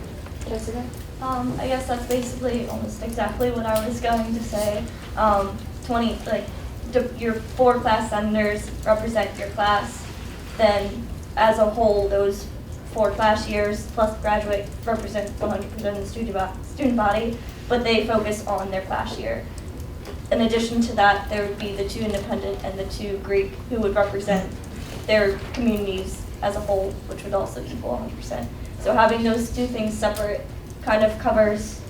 Jessica? I guess that's basically almost exactly what I was going to say. Your 4 class senators represent your class, then as a whole, those 4 class years plus graduate represent 100% of the student body, but they focus on their class year. In addition to that, there would be the 2 independent and the 2 Greek who would represent their communities as a whole, which would also equal 100%. So having those 2 things separate kind of covers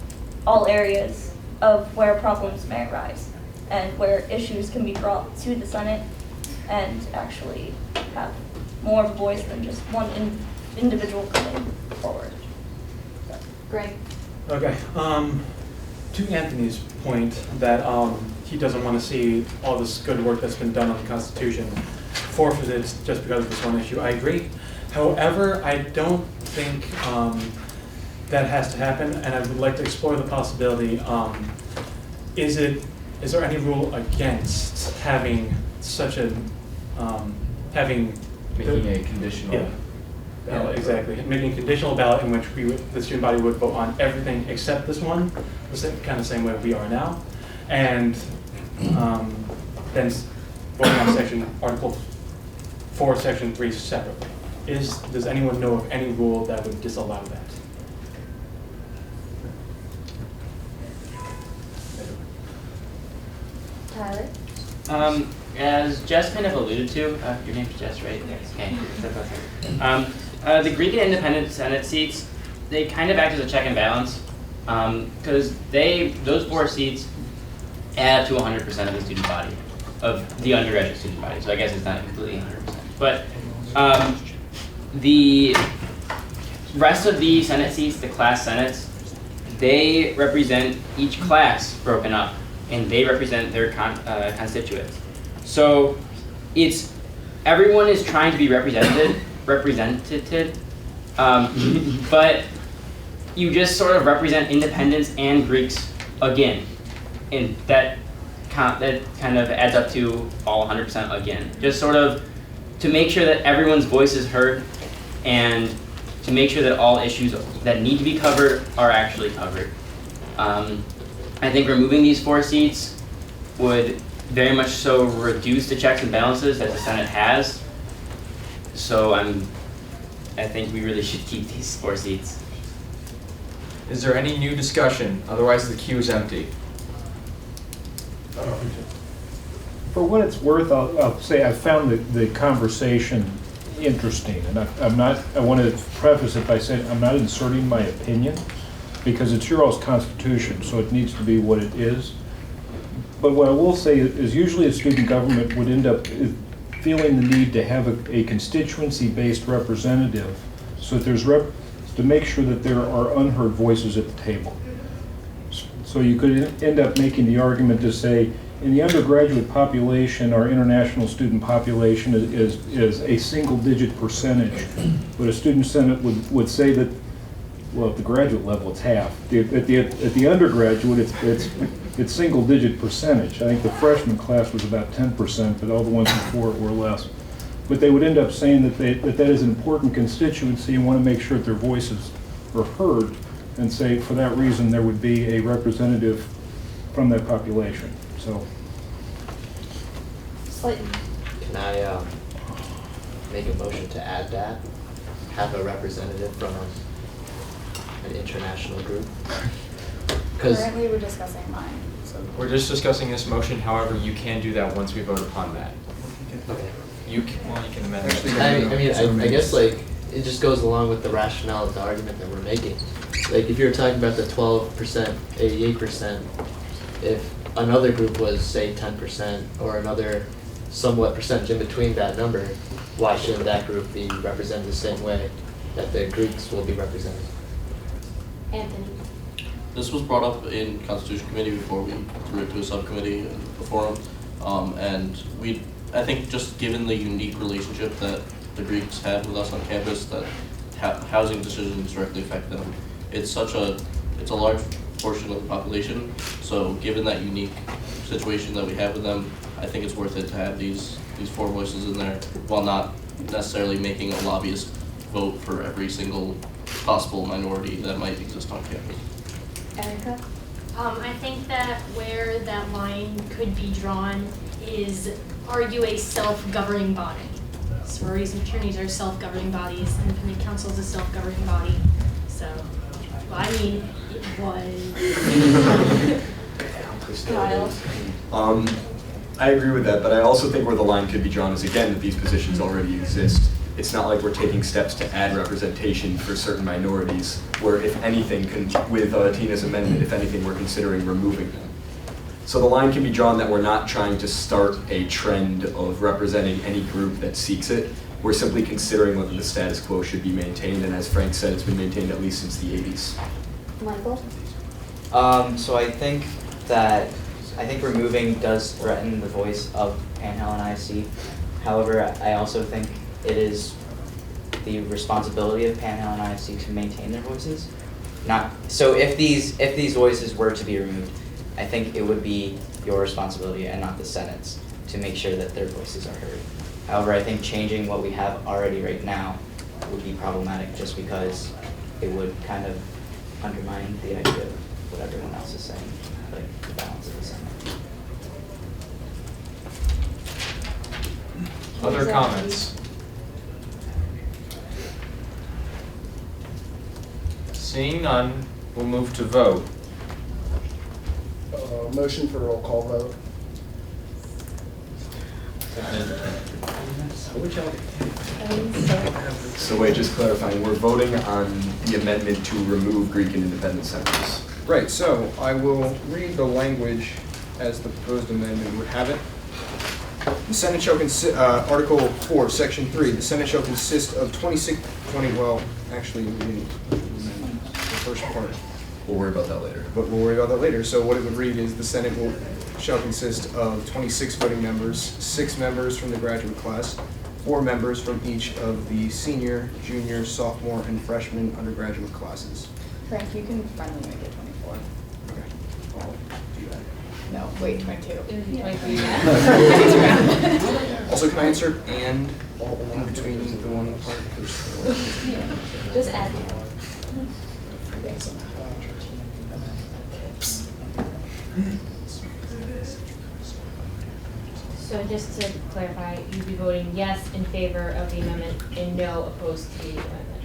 all areas of where problems may arise and where issues can be brought to the Senate and actually have more of a voice than just one individual coming forward. Greg? Okay. To Anthony's point that he doesn't want to see all this good work that's been done on the Constitution forfeited just because of this one issue. I agree. However, I don't think that has to happen, and I would like to explore the possibility. Is there any rule against having such a making a conditional ballot? Exactly. Making a conditional ballot in which the student body would vote on everything except this one, the same way we are now, and then voting on Article 4, Section 3 separately. Does anyone know of any rule that would disallow that? Tyler? As Jess kind of alluded to, your name's Jess, right? Okay. The Greek and independent Senate seats, they kind of act as a check and balance, because those 4 seats add up to 100% of the student body, of the undergraduate student body. So I guess it's not completely 100%. But the rest of the Senate seats, the class Senates, they represent each class broken up, and they represent their constituents. So everyone is trying to be represented, but you just sort of represent independents and Greeks again, and that kind of adds up to all 100% again. Just sort of to make sure that everyone's voice is heard and to make sure that all issues that need to be covered are actually covered. I think removing these 4 seats would very much so reduce the checks and balances that the Senate has. So I think we really should keep these 4 seats. Is there any new discussion? Otherwise, the queue is empty. For what it's worth, I'll say I found the conversation interesting, and I want to preface it by saying I'm not inserting my opinion, because it's your all's constitution, so it needs to be what it is. But what I will say is usually a student government would end up feeling the need to have a constituency-based representative, so that there's to make sure that there are unheard voices at the table. So you could end up making the argument to say, in the undergraduate population, our international student population is a single-digit percentage, but a student senate would say that, well, at the graduate level, it's half. At the undergraduate, it's single-digit percentage. I think the freshman class was about 10%, but all the ones before it were less. But they would end up saying that that is an important constituency and want to make sure that their voices are heard, and say for that reason there would be a representative from that population. So. Can I make a motion to add that? Have a representative from an international group? Currently, we're discussing mine. So. We're just discussing this motion. However, you can do that once we vote upon that. Okay. You can amend I guess like it just goes along with the rationale of the argument that we're making. Like if you're talking about the 12%, 88%, if another group was say 10% or another somewhat percentage in between that number, why shouldn't that group be represented the same way that the Greeks will be represented? Anthony. This was brought up in Constitution Committee before we threw it to a subcommittee and a forum, and I think just given the unique relationship that the Greeks have with us on campus, that housing decisions directly affect them. It's a large portion of the population. So given that unique situation that we have with them, I think it's worth it to have these 4 voices in there, while not necessarily making a lobbyist vote for every single possible minority that might exist on campus. Erica? I think that where that line could be drawn is, are you a self-governing body? Sororities and fraternities are self-governing bodies, independent council is a self-governing body. So, well, I mean, it was. Kyle? I agree with that, but I also think where the line could be drawn is, again, that these positions already exist. It's not like we're taking steps to add representation for certain minorities, where if anything, with Tina's amendment, if anything, we're considering removing them. So the line can be drawn that we're not trying to start a trend of representing any group that seeks it. We're simply considering whether the status quo should be maintained, and as Frank said, it's been maintained at least since the 80s. Michael? So I think removing does threaten the voice of Pan-Hellenic ISC. However, I also think it is the responsibility of Pan-Hellenic ISC to maintain their voices. So if these voices were to be removed, I think it would be your responsibility and not the Senate's to make sure that their voices are heard. However, I think changing what we have already right now would be problematic, just because it would kind of undermine the idea of what everyone else is saying, like the balance of the Senate. Other comments? Seeing none, we'll move to vote. Motion for roll call vote. So wait, just clarifying, we're voting on the amendment to remove Greek and independent centers. Right, so I will read the language as the proposed amendment would have it. The Senate shall consist, Article 4, Section 3, the Senate shall consist of 20, well, actually, we didn't amend the first part. We'll worry about that later. But we'll worry about that later. So what it would read is the Senate shall consist of 26 voting members, 6 members from the graduate class, 4 members from each of the senior, junior, sophomore, and freshman undergraduate classes. Frank, you can finally make it 24. Okay, I'll do that. No, wait, 22. Also, can I insert and in between the one part. Just add. So just to clarify, you'd be voting yes in favor of the amendment and no opposed to the amendment?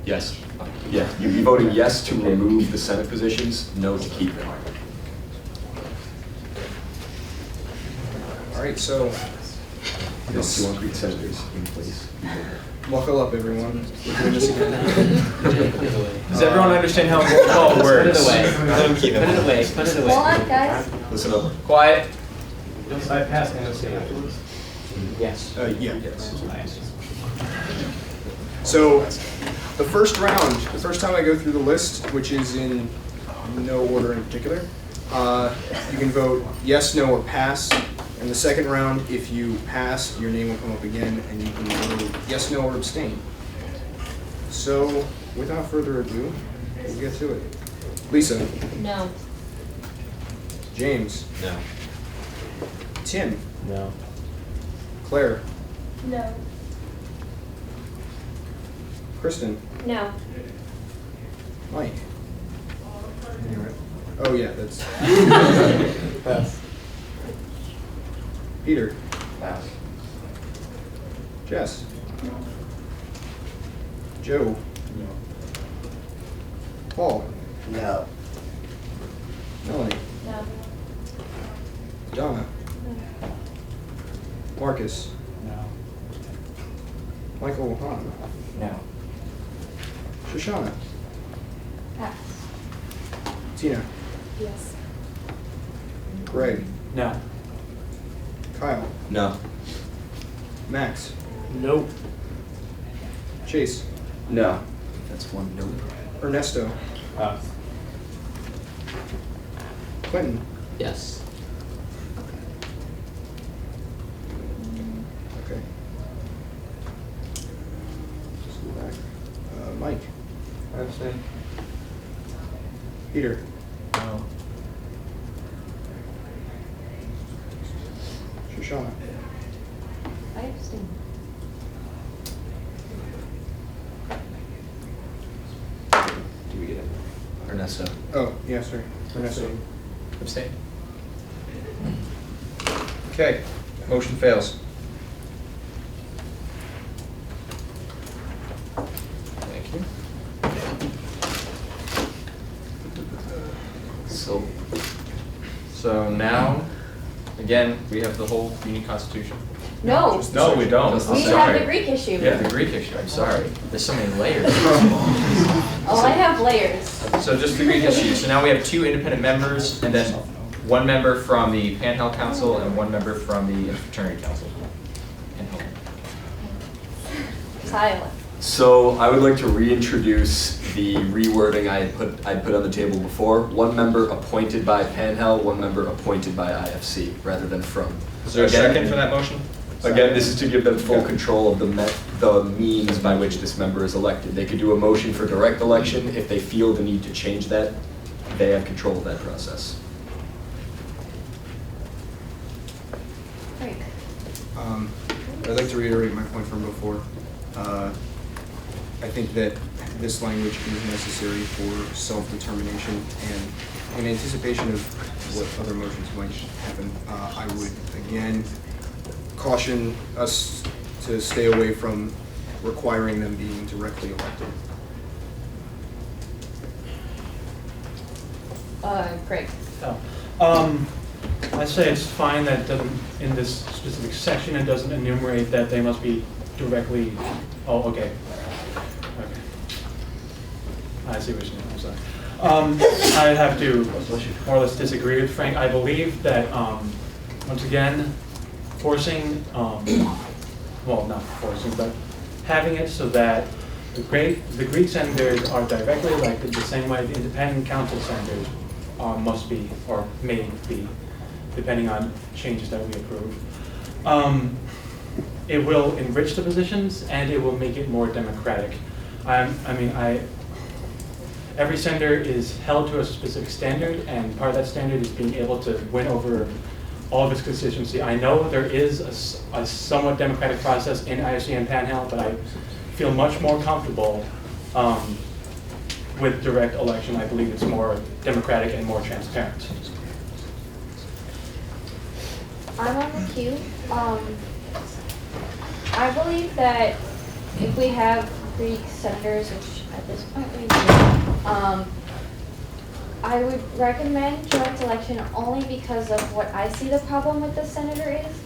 Yes. Yeah, you'd be voting yes to remove the Senate positions, no to keep them. All right, so Yes, you want Greek senators in place. buckle up, everyone. We're doing this again. Does everyone understand how roll call works? Put it away. Let him keep Put it away. Put it away. Hold on, guys. Listen up. Quiet. I passed NOC afterwards. Yes. Yes. So the first round, the first time I go through the list, which is in no order in particular, you can vote yes, no, or pass. In the second round, if you pass, your name will come up again, and you can vote yes, no, or abstain. So, without further ado, we'll get to it. Lisa, No. James, No. Tim, No. Claire, No. Kristen, No. Mike. Oh yeah, that's Pass. Peter, Pass. Jess, Joe, Paul, No. Melanie, No. Donna, Marcus, No. Michael Hahn, No. Shoshana, Pass. Tina, Yes. Greg, No. Kyle, No. Max, Nope. Chase, No. That's one no. Ernesto, Pass. Quentin, Yes. okay. Just go back. Mike, Abstain. Peter, No. Shoshana, I abstain. Do we get it? Ernesto. oh, yeah, sorry, Ernesto. Abstain. Okay, motion fails. Thank you. So now, again, we have the whole Union Constitution. No. No, we don't. We I'm have sorry. the Greek issue. Yeah, the Greek issue, I'm sorry. There's so many layers. Oh, I have layers. So just the Greek issue. So now we have 2 independent members, and then 1 member from the Pan-Hellenic Council and 1 member from the Fraternity Council. Kyle. So I would like to reintroduce the rewording I'd put on the table before. 1 member appointed by Pan-Hel, 1 member appointed by IFC, rather than from. Is there a Again- second for that motion? Again, this is to give them full control of the means by which this member is elected. They could do a motion for direct election. If they feel the need to change that, they have control of that process. Great. I'd like to reiterate my point from before. I think that this language is necessary for self-determination, and in anticipation of what other motions might happen, I would again caution us to stay away from requiring them being directly elected. Greg. I say it's fine that it doesn't, in this specific section, it doesn't enumerate that they must be directly, oh, okay. Okay. I see what you're saying, I'm sorry. I have to more or less disagree with Frank. I believe that, once again, forcing, well, not forcing, but having it so that the Greek senators are directly elected the same way the independent council senators must be, or may be, depending on changes that we approve. It will enrich the positions and it will make it more democratic. Every senator is held to a specific standard, and part of that standard is being able to win over all of its constituency. I know there is a somewhat democratic process in IFC and Panhandle, but I feel much more comfortable with direct election. I believe it's more democratic and more transparent. I'm on the queue. I believe that if we have Greek senators, which at this point we do, I would recommend direct election only because of what I see the problem with the senator is.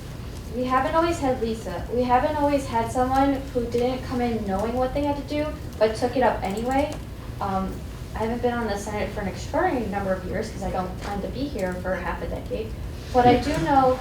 We haven't always had Lisa. We haven't always had someone who didn't come in knowing what they had to do, but took it up anyway. I haven't been on the Senate for an extraordinary number of years because I don't have time to be here for half a decade. But I do know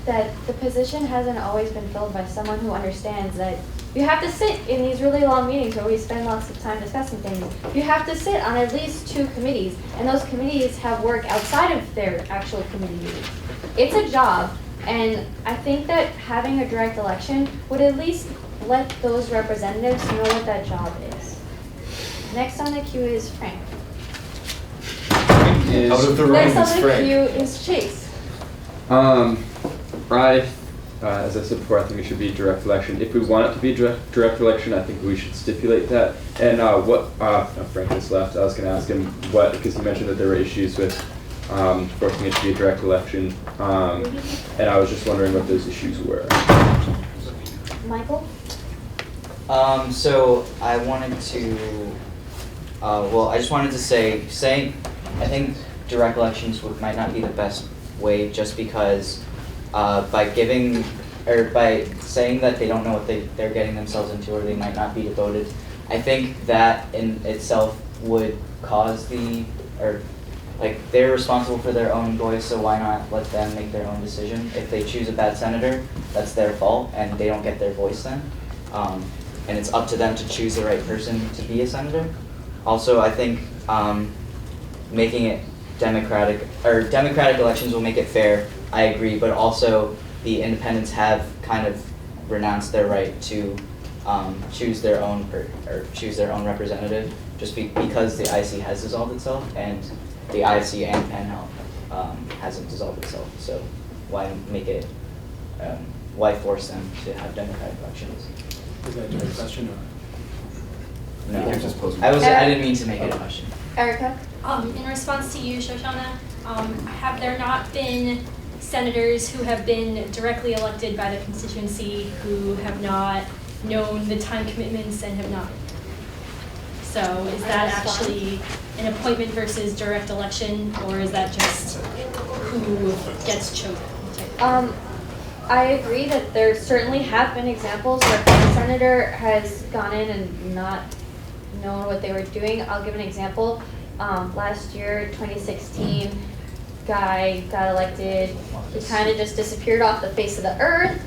that the position hasn't always been filled by someone who understands that you have to sit in these really long meetings where we spend lots of time discussing things. You have to sit on at least 2 committees, and those committees have work outside of their actual committee meetings. It's a job, and I think that having a direct election would at least let those representatives know what that job is. Next on the queue is Frank. Out of the room Next on is the Frank. queue is Chase. As I said before, I think it should be direct election. If we want it to be direct election, I think we should stipulate that. And Frank just left. I was going to ask him because he mentioned that there were issues with forcing it to be a direct election. And I was just wondering what those issues were. Michael? So I wanted to, I just wanted to say, I think direct elections might not be the best way just because by saying that they don't know what they're getting themselves into or they might not be devoted, I think that in itself would cause they're responsible for their own voice, so why not let them make their own decision? If they choose a bad senator, that's their fault and they don't get their voice then. And it's up to them to choose the right person to be a senator. Also, I think making it democratic elections will make it fair. I agree, but also the independents have kind of renounced their right to choose their own representative, just because the IC has dissolved itself and the IFC and Panhandle hasn't dissolved itself. So why make it? Why force them to have democratic elections? Is that a direct question or? No, I didn't mean to make it a question. Erica? In response to you, Shoshana, have there not been senators who have been directly elected by the constituency who have not known the time commitments and have not? So is that actually an appointment versus direct election, or is that just who gets chosen? I agree that there certainly have been examples where a senator has gone in and not known what they were doing. I'll give an example. Last year, 2016, guy got elected. He kind of just disappeared off the face of the earth.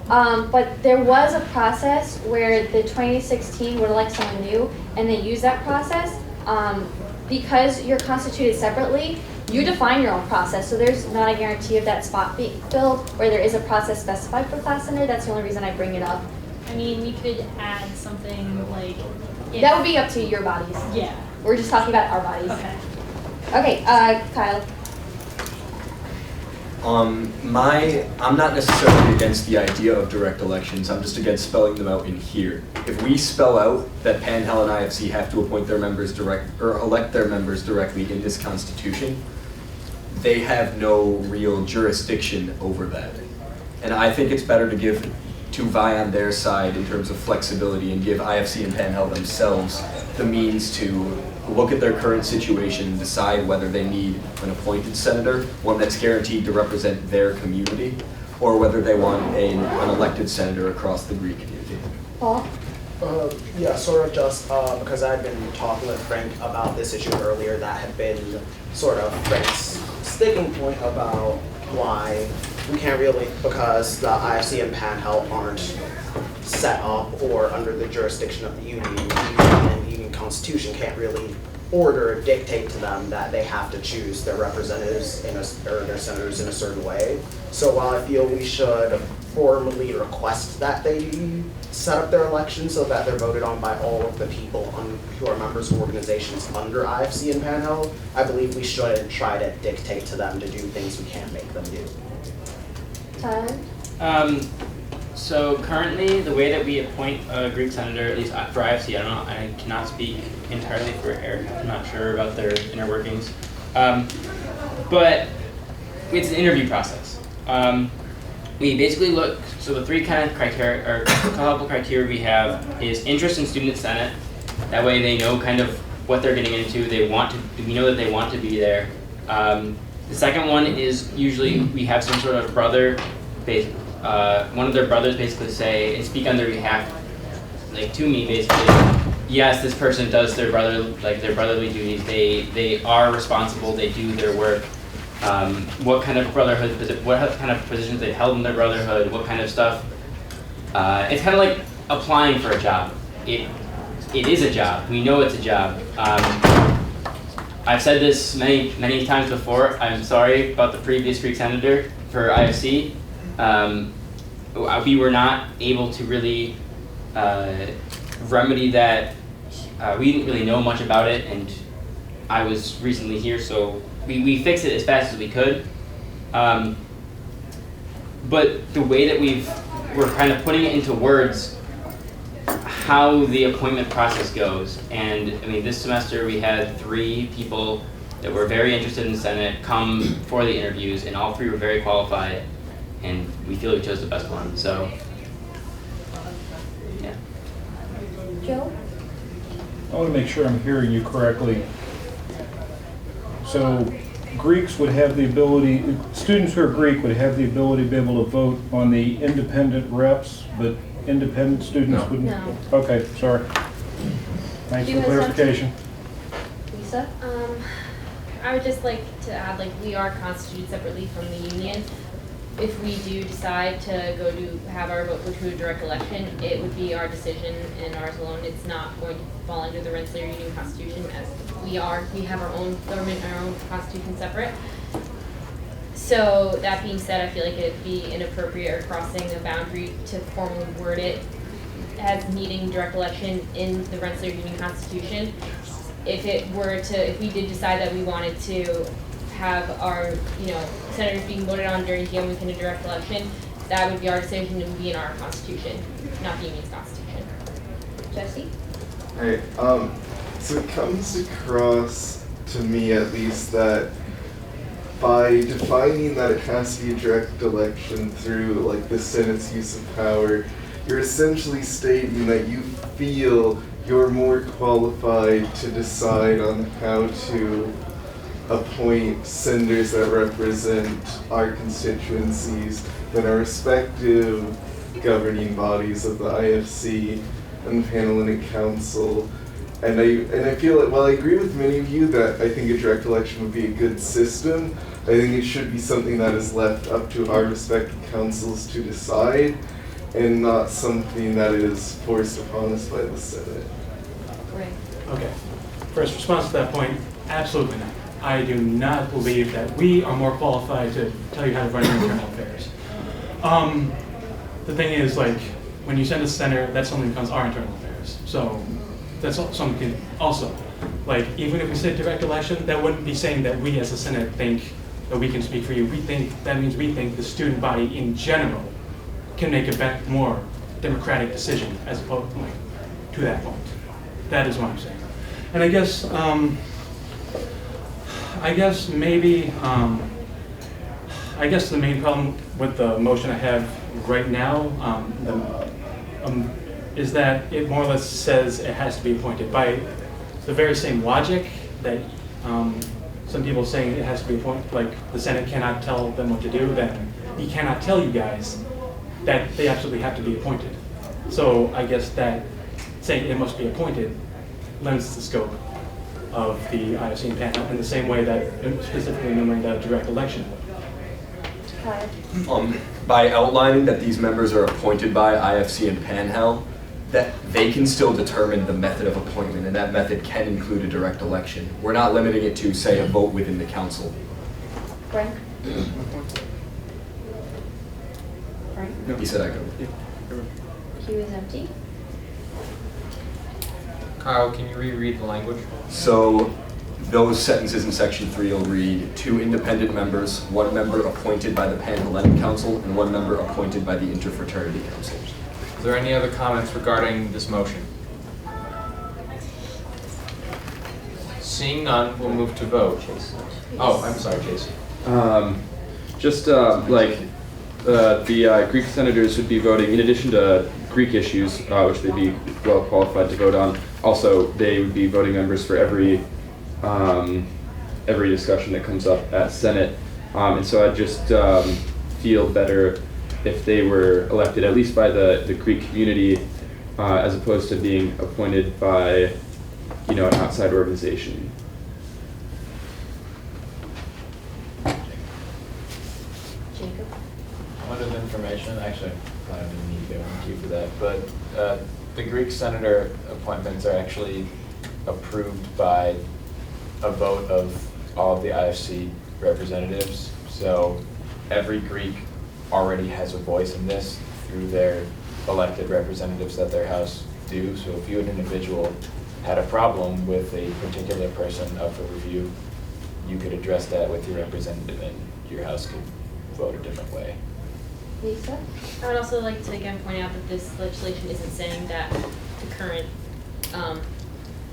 But there was a process where the 2016 would elect someone new, and they use that process. Because you're constituted separately, you define your own process, so there's not a guarantee of that spot being filled where there is a process specified for class senator. That's the only reason I bring it up. I mean, we could add something like... That would be up to your bodies. Yeah. We're just talking about our bodies. Okay. Okay, Kyle. I'm not necessarily against the idea of direct elections. I'm just against spelling them out in here. If we spell out that Panhandle and IFC have to appoint their members elect their members directly in this constitution, they have no real jurisdiction over that. And I think it's better to vie on their side in terms of flexibility and give IFC and Panhandle themselves the means to look at their current situation and decide whether they need an appointed senator, one that's guaranteed to represent their community, or whether they want an elected senator across the Greek community. Paul? Yeah, sort of just because I've been talking with Frank about this issue earlier, that had been sort of Frank's sticking point about why we can't really, because the IFC and Panhandle aren't set up or under the jurisdiction of the union, and the union constitution can't really order or dictate to them that they have to choose their representatives or their senators in a certain way. So while I feel we should formally request that they set up their elections so that they're voted on by all of the people who are members of organizations under IFC and Panhandle, I believe we shouldn't try to dictate to them to do things we can't make them do. Tyler? So currently, the way that we appoint a Greek senator, at least for IFC, I don't know, I cannot speak entirely for Eric. I'm not sure about their inner workings. But it's an interview process. We basically look, so the three kind of criteria, or a couple criteria we have is interest in student senate. That way they know kind of what they're getting into. We know that they want to be there. The second one is usually we have some sort of brother, one of their brothers basically say and speak on their behalf, like to me basically. Yes, this person does their brotherly duties. They are responsible. They do their work. What kind of what kind of positions they've held in their brotherhood? What kind of stuff? It's kind of like applying for a job. It is a job. We know it's a job. I've said this many times before. I'm sorry about the previous Greek senator for IFC. We were not able to really remedy that. We didn't really know much about it, and I was recently here, so we fixed it as fast as we could. But the way that we're kind of putting it into words, how the appointment process goes. And I mean, this semester we had 3 people that were very interested in the Senate come for the interviews, and all 3 were very qualified, and we feel we chose the best one. So, yeah. Joe? I want to make sure I'm hearing you correctly. So Greeks would have the ability, students who are Greek would have the ability to be able to vote on the independent reps, but independent students wouldn't? No. Okay, sorry. Thanks for clarification. Lisa? I would just like to add, we are constituted separately from the union. If we do decide to have our vote go to a direct election, it would be our decision and ours alone. It's not going to fall under the Rensselaer Union Constitution, as we have our own government, our own constitution separate. So that being said, I feel like it'd be inappropriate or crossing a boundary to formally word it as needing direct election in the Rensselaer Union Constitution. If we did decide that we wanted to have our, senators being voted on during GM week in a direct election, that would be our decision and would be in our constitution, not the union's constitution. Jesse? Alright, so it comes across to me at least that by defining that it has to be a direct election through the Senate's use of power, you're essentially stating that you feel you're more qualified to decide on how to appoint senators that represent our constituencies than our respective governing bodies of the IFC and the Panhellenic Council. And I feel like, while I agree with many of you that I think a direct election would be a good system, I think it should be something that is left up to our respective councils to decide, and not something that is forced upon us by the Senate. Right. Okay. First response to that point, absolutely not. I do not believe that we are more qualified to tell you how to run your internal affairs. The thing is, when you send a senator, that suddenly becomes our internal affairs. So that's something can also, even if we say direct election, that wouldn't be saying that we as a Senate think that we can speak for you. That means we think the student body in general can make a more democratic decision as opposed to that point. That is what I'm saying. And I guess the main problem with the motion I have right now is that it more or less says it has to be appointed by the very same logic that some people are saying it has to be appointed, the Senate cannot tell them what to do, then he cannot tell you guys that they absolutely have to be appointed. So I guess that saying it must be appointed limits the scope of the IFC and panel in the same way that specifically enumerating the direct election. By outlining that these members are appointed by IFC and Panhell, that they can still determine the method of appointment, and that method can include a direct election. We're not limiting it to, say, a vote within the council. Frank? He said I go. Queue is empty. Kyle, can you reread the language? So, those sentences in section 3 will read 2 independent members, 1 member appointed by the Pan-Hellenic Council, and 1 member appointed by the Interfraternity Council. Is there any other comments regarding this motion? Seeing none, we'll move to vote. Oh, I'm sorry, Jason. The Greek senators would be voting, in addition to Greek issues, which they'd be well qualified to vote on, also they would be voting members for every discussion that comes up at Senate. And so I'd just feel better if they were elected at least by the Greek community as opposed to being appointed by, an outside organization. Jacob? Point of information, actually, I don't even need to go into you for that, but the Greek senator appointments are actually approved by a vote of all of the IFC representatives. So every Greek already has a voice in this through their elected representatives that their house do. So if you, an individual, had a problem with a particular person up for review, you could address that with your representative and your house could vote a different way. Lisa? I would also like to again point out that this legislation isn't saying that the current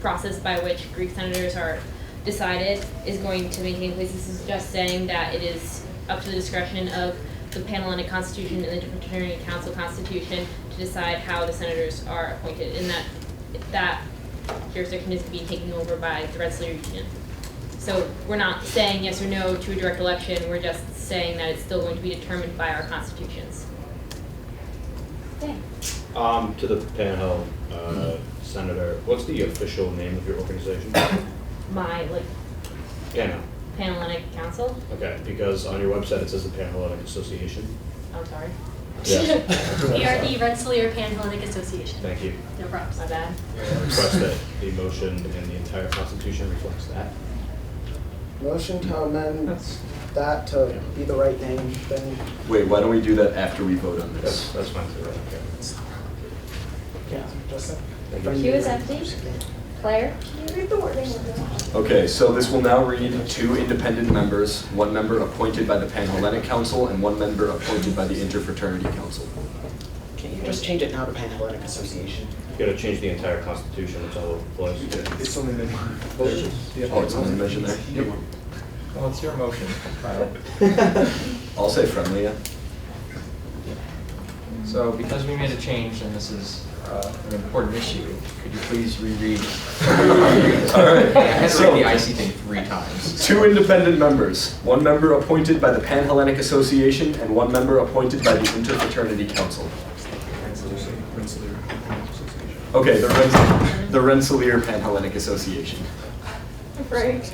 process by which Greek senators are decided is going to maintain place. This is just saying that it is up to the discretion of the Pan-Hellenic Constitution and the Interfraternity Council Constitution to decide how the senators are appointed, and that jurisdiction is being taken over by the Rensselaer Union. So we're not saying yes or no to a direct election, we're just saying that it's still going to be determined by our constitutions. Okay. To the Pan-Hell senator, what's the official name of your organization? My, Pan-Hellenic Council? Okay, because on your website it says the Pan-Hellenic Association. I'm sorry. Yes. We are the Rensselaer Pan-Hellenic Association. Thank you. No problems. My bad. Request that the motion and the entire Constitution reflects that. Motion to amend that to be the right name, then. Wait, why don't we do that after we vote on this? That's fine too, right? Yeah, just. Queue is empty. Claire, can you read the wording? Okay, so this will now read 2 independent members, 1 member appointed by the Pan-Hellenic Council and 1 member appointed by the Interfraternity Council. Can you just change it now to Pan-Hellenic Association? You gotta change the entire Constitution, it's all over the place. It's only mentioned. Oh, it's only mentioned there? Yep. Well, it's your motion. I'll say friendly, yeah. So because we made a change and this is an important issue, could you please reread? All right. I had to read the IC thing 3 times. 2 independent members, 1 member appointed by the Pan-Hellenic Association and 1 member appointed by the Interfraternity Council. Okay, the Rensselaer Pan-Hellenic Association. Right.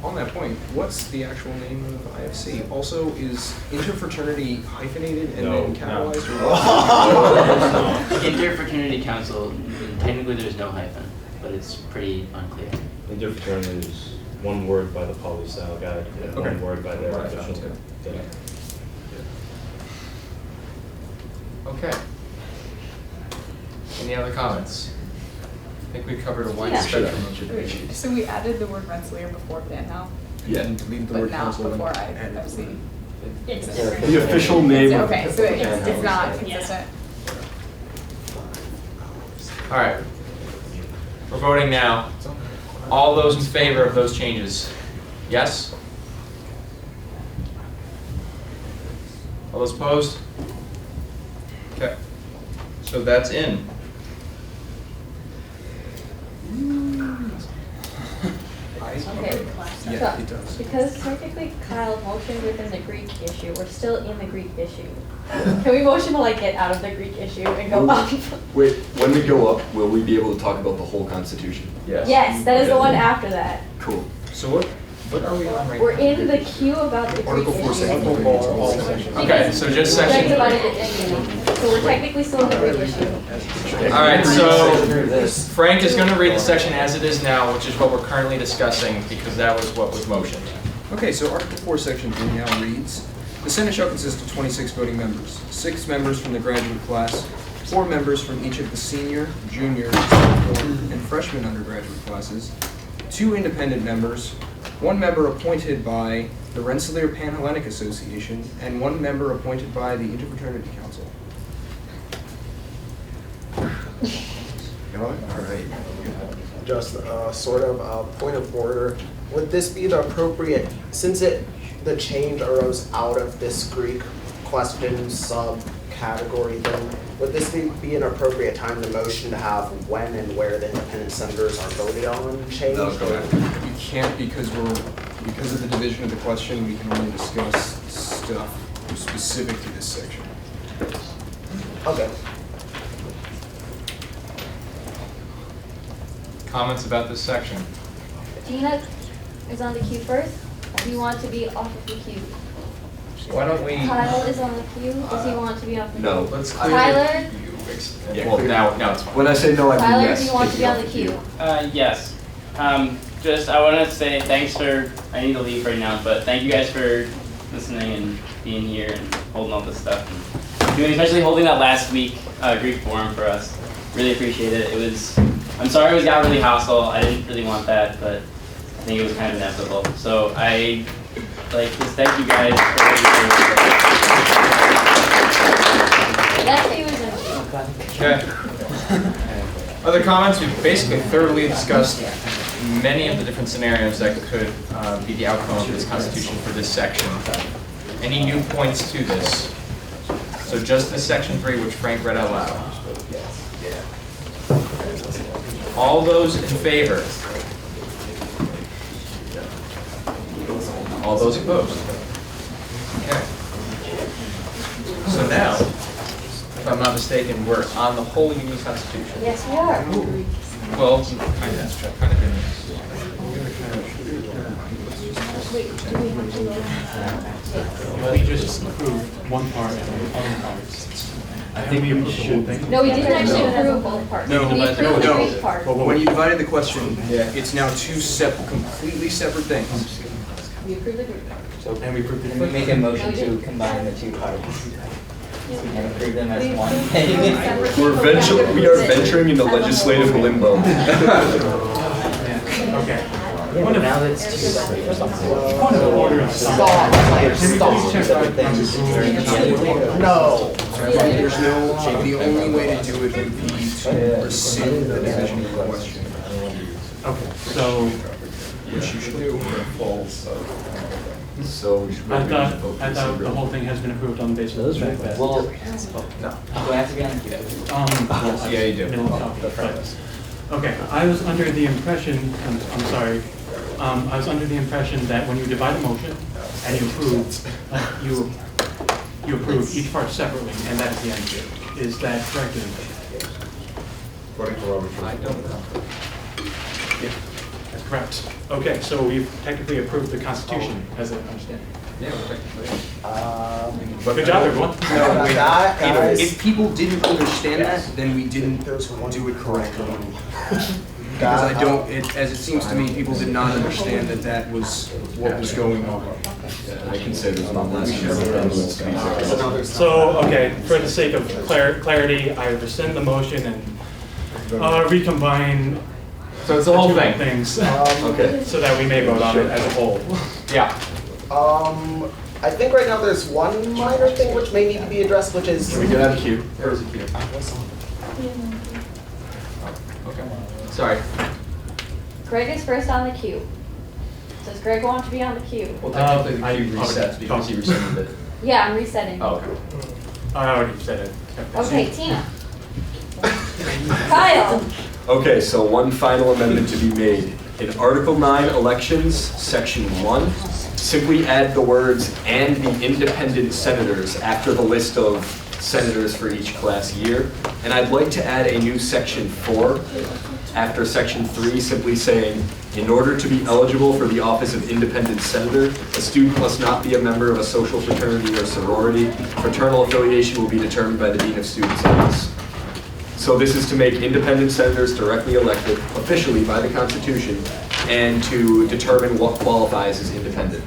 On that point, what's the actual name of IFC? Also, is interfraternity hyphenated and then capitalized? Or what? Interfraternity Council, technically there's no hyphen, but it's pretty unclear. Interfraternity is one word by the Poli-Sci Guide, and one word by their official thing. Okay. Any other comments? I think we covered a wide spectrum of issues. So we added the word Rensselaer before Pan-Hell? Yeah. And delete the But word not council. before IFC? It's The official name of Okay, so it's Pan-Hellenic. not consistent? All right. We're voting now. All those in favor of those changes? Yes? All those opposed? Okay. So that's in. Okay, Yeah, so, it does. because technically Kyle motioned within the Greek issue, we're still in the Greek issue. Can we motion to get out of the Greek issue and go up? Wait, when we go up, will we be able to talk about the whole Constitution? Yes. Yes, that is the one after that. Cool. So what are we on right We're now? in the queue about the Greek Article 4, issue. section 4. Okay, so just We're section. divided it in. So we're technically still in the Greek issue. All right, so Frank is going to read the section as it is now, which is what we're currently discussing, because that was what was motioned. Okay, so Article 4, Section 3 now reads, the Senate shall consist of 26 voting members, 6 members from the graduate class, 4 members from each of the senior, junior, sophomore, and freshman undergraduate classes, 2 independent members, 1 member appointed by the Rensselaer Panhellenic Association, and 1 member appointed by the Interfraternity Council. All right. Just sort of a point of order. Would this be the appropriate, since the change arose out of this Greek question subcategory thing, would this be an appropriate time to motion to have when and where the independent senators are voted on changed? We can't because of the division of the question, we can only discuss stuff specific to this section. Okay. Comments about this section? Gina is on the queue first. Do you want to be off of the queue? Why don't we? Kyle is on the queue. Does he want to be off the queue? No. Let's clear Tyler? Yeah, Well, now it's fine. When I say no, I mean Tyler, yes. do you want to take be on me the off queue? Yes. Just, I want to say thanks for, I need to leave right now, but thank you guys for listening and being here and holding all this stuff. And doing, especially holding that last week Greek forum for us. Really appreciate it. It was, I'm sorry it got really hostile. I didn't really want that, but I think it was kind of inevitable. So I like just thank you guys for everything. That's you, Okay. Other comments? We've basically thoroughly discussed many of the different scenarios that could be the outcome of this constitution for this section. Any new points to this? So just this section 3, which Frank read out loud. All those in favor? All those opposed? Okay. So now, if I'm not mistaken, we're on the whole Union Constitution. Yes, we are. Well, kind of in this. We just approved one part and the other parts. I think we approved the whole thing. No, we didn't actually approve both parts. We approved the Greek part. When you divided the question, it's now 2 completely separate things. We approved the Greek part. So And we approved the can we make a motion to combine the 2 parts and approve them as one thing? We are venturing into legislative limbo. Okay. Now that's 2 separate or something. Point of order. Stop. Separate things. No. There's no, the only way to do it would be to rescind the division of the question. Okay, so Which you should do. So we should. I thought the whole thing has been approved on the basis of the fact that. Well, No. do I have to be on the queue? Yeah, you do. Middle of the process. Okay, I was under the impression, I'm sorry, I was under the impression that when you divide a motion and you approve, you approve each part separately, and that is the end of it. Is that correct? According to Robert. I don't know. That's correct. Okay, so we've technically approved the Constitution, as I understand. Yeah, technically. Good job, everyone. No, wait. That, guys. If people didn't understand that, then we didn't do it correctly. Because I don't, as it seems to me, people did not understand that that was what was going on. I can say there's one last year. So, okay, for the sake of clarity, I rescind the motion and recombine So it's the whole two thing. things, Okay. so that we may vote on it as a whole. Yeah. I think right now there's one minor thing which may need to be addressed, which is. Can we get out of queue? There was a queue. Okay. Sorry. Greg is first on the queue. Does Greg want to be on the queue? Well, technically the queue resets because he rescinded it. Yeah, I'm resetting. Oh, okay. I already said it. Okay, Tina. Kyle. Okay, so one final amendment to be made. In Article 9 Elections, Section 1, simply add the words "and the independent senators" after the list of senators for each class year. And I'd like to add a new Section 4 after Section 3, simply saying, in order to be eligible for the office of independent senator, a student must not be a member of a social fraternity or sorority. Fraternal affiliation will be determined by the Dean of Students' Office. So this is to make independent senators directly elected officially by the Constitution and to determine what qualifies as independent.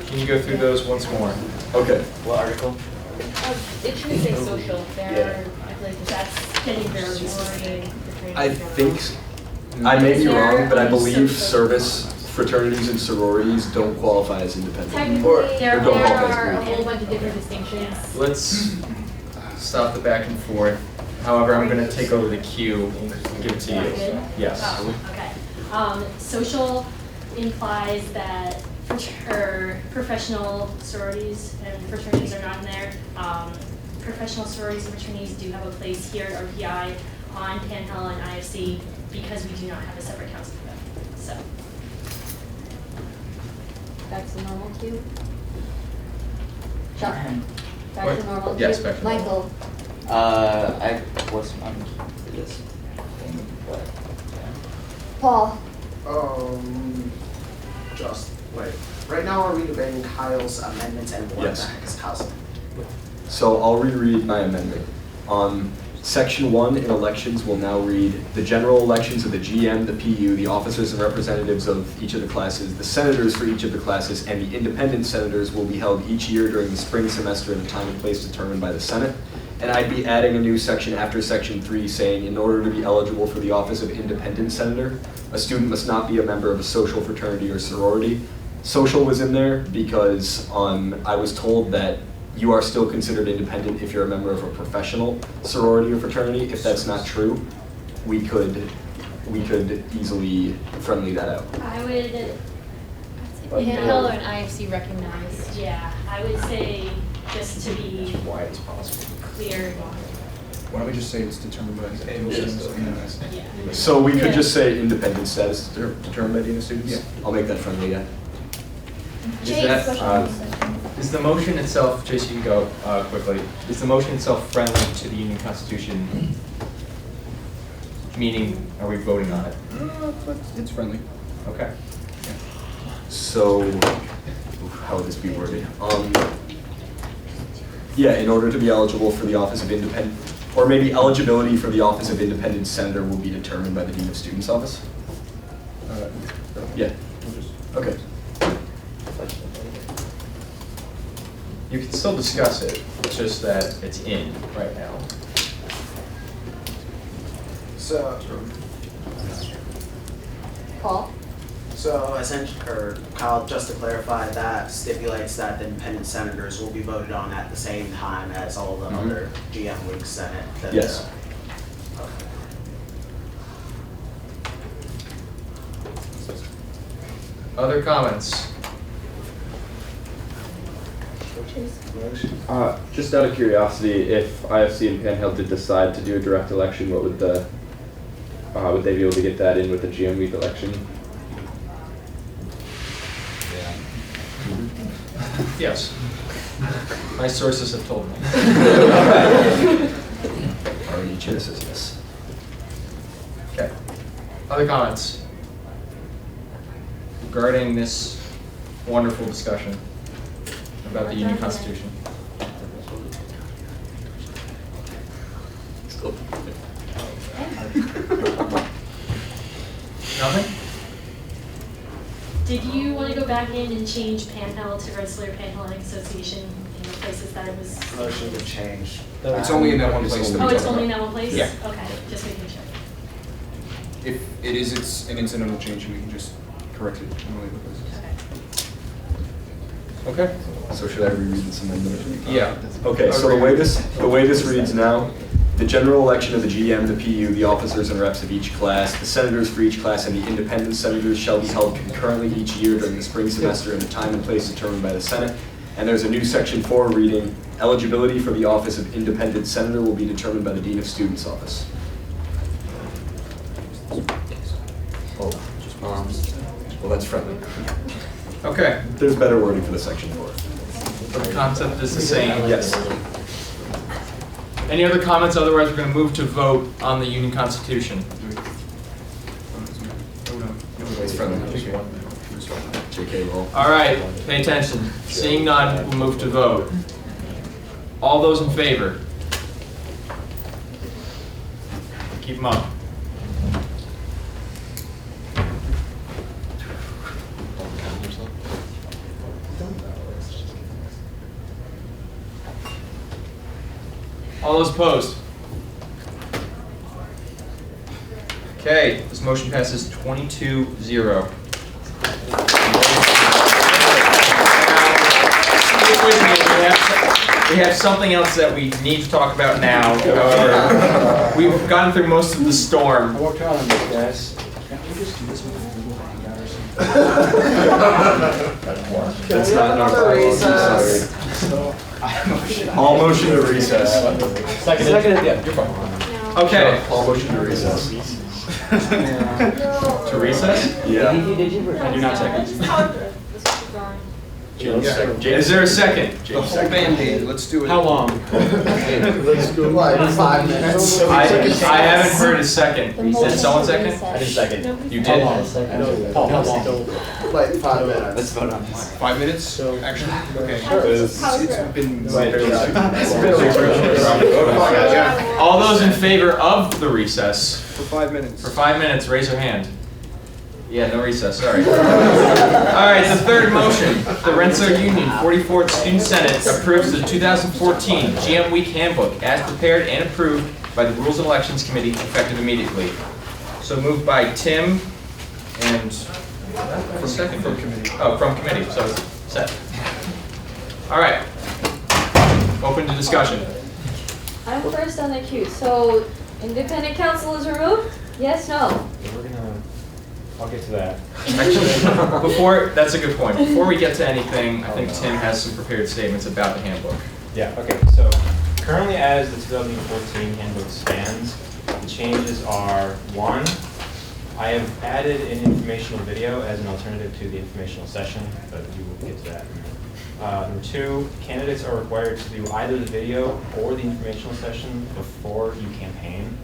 Can you go through those once more? Okay. What article? It should say social there, I feel like that's getting very boring. I think I may be Is there wrong, but I any believe social service fraternities and sororities don't qualify as independent. Technically, there don't qualify as are a group. whole bunch of different distinctions. Let's stop the back and forth. However, I'm gonna take over the cue and give it to you. Good? Yes. Oh, okay. Social implies that professional sororities and fraternities are not in there. Professional sororities and fraternities do have a place here at RPI on Panhandle and IFC because we do not have a separate council for them. So. Back to normal queue. Chuck, back What? to normal queue. Yes, back to normal. Michael, I was on this thing, but, yeah. Paul, Just wait. Right now, are we debating Kyle's amendments and what Yes. the heck is Kyle's? So I'll reread my amendment. Section 1 in elections will now read, the general elections of the GM, the PU, the officers and representatives of each of the classes, the senators for each of the classes, and the independent senators will be held each year during the spring semester at a time and place determined by the Senate. And I'd be adding a new section after section 3 saying, in order to be eligible for the office of independent senator, a student must not be a member of a social fraternity or sorority. Social was in there because I was told that you are still considered independent if you're a member of a professional sorority or fraternity. If that's not true, we could easily friendly that out. I would. Panhandle or an IFC recognized. Yeah, I would say just to be As wide as possible. clear. Why don't we just say it's determined by the Dean of Students? Yeah. So we could Yeah. just say independent status determined by Dean of Students? Yeah. I'll make that friendly, yeah. Jake, question. Is the motion itself, Chase, you can go quickly, is the motion itself friendly to the Union Constitution? Meaning, are we voting on it? It's friendly. Okay. So, how would this be worded? Yeah, in order to be eligible for the office of independent, or maybe eligibility for the office of independent senator will be determined by the Dean of Students office? Yeah. Okay. You can still discuss it, it's just that it's in right now. So, Paul, so essentially, or Kyle, just to clarify, that stipulates that the independent senators will be voted on at the same time as all the other GM League Senate. Yes. Other comments? Just out of curiosity, if IFC and Panhandle did decide to do a direct election, what would would they be able to get that in with the GM week election? Yes. My sources have told me. Already chair says yes. Okay. Other comments regarding this wonderful discussion about the Union Constitution? Nothing? Did you want to go back in and change Panhandle to Rensselaer Panhandle Association in the places that it was? Motion to change. It's only in that one place that we Oh, it's talked only in about. that one place? Yeah. Okay, just making sure. If it is an incidental change, we can just correct it in only the places. Okay. So should I reread this amendment? Yeah. Okay, so the way this reads now, the general election of the GM, the PU, the officers and reps of each class, the senators for each class, and the independent senators shall be held concurrently each year during the spring semester in a time and place determined by the Senate. And there's a new section 4 reading, eligibility for the office of independent senator will be determined by the Dean of Students office. Well, that's friendly. Okay. There's better wording for the section 4. But the concept is the same? Yes. Any other comments? Otherwise, we're going to move to vote on the Union Constitution. It's friendly. JK roll. All right, pay attention. Seeing none, we'll move to vote. All those in favor? Keep them up. All those opposed? Okay, this motion passes 22-0. Stick with me, we have something else that we need to talk about now. However, we've gotten through most of the storm. I worked hard on this, guys. Can't we just do this when we hang out or something? That's not in our bylaws, I'm sorry. All motion to recess. Seconded. Yeah, you're fine. Okay. All motion to recess. To recess? Yeah. I do not second. James second. Is there a second? The whole Band-Aid, let's do it. How long? Let's do like 5 minutes. I haven't heard a second. Did someone second? I did second. You did? Paul, how long? Like 5 minutes. Let's vote on this. 5 minutes? Actually, okay. It's been. All those in favor of the recess? For 5 minutes. For 5 minutes, raise your hand. Yeah, no recess, sorry. All right, the third motion. The Rensselaer Union 44th Student Senate approves the 2014 GM Week Handbook as prepared and approved by the Rules and Elections Committee effective immediately. So moved by Tim and the second from committee. Oh, from committee, so it's set. All right. Open to discussion. I'm first on the queue. So independent counsel is removed? Yes, no? I'll get to that. Actually, that's a good point. Before we get to anything, I think Tim has some prepared statements about the handbook. Yeah, okay, so currently as the 2014 handbook stands, the changes are, 1, I have added an informational video as an alternative to the informational session, but we will get to that in a minute. Number 2, candidates are required to do either the video or the informational session before you campaign.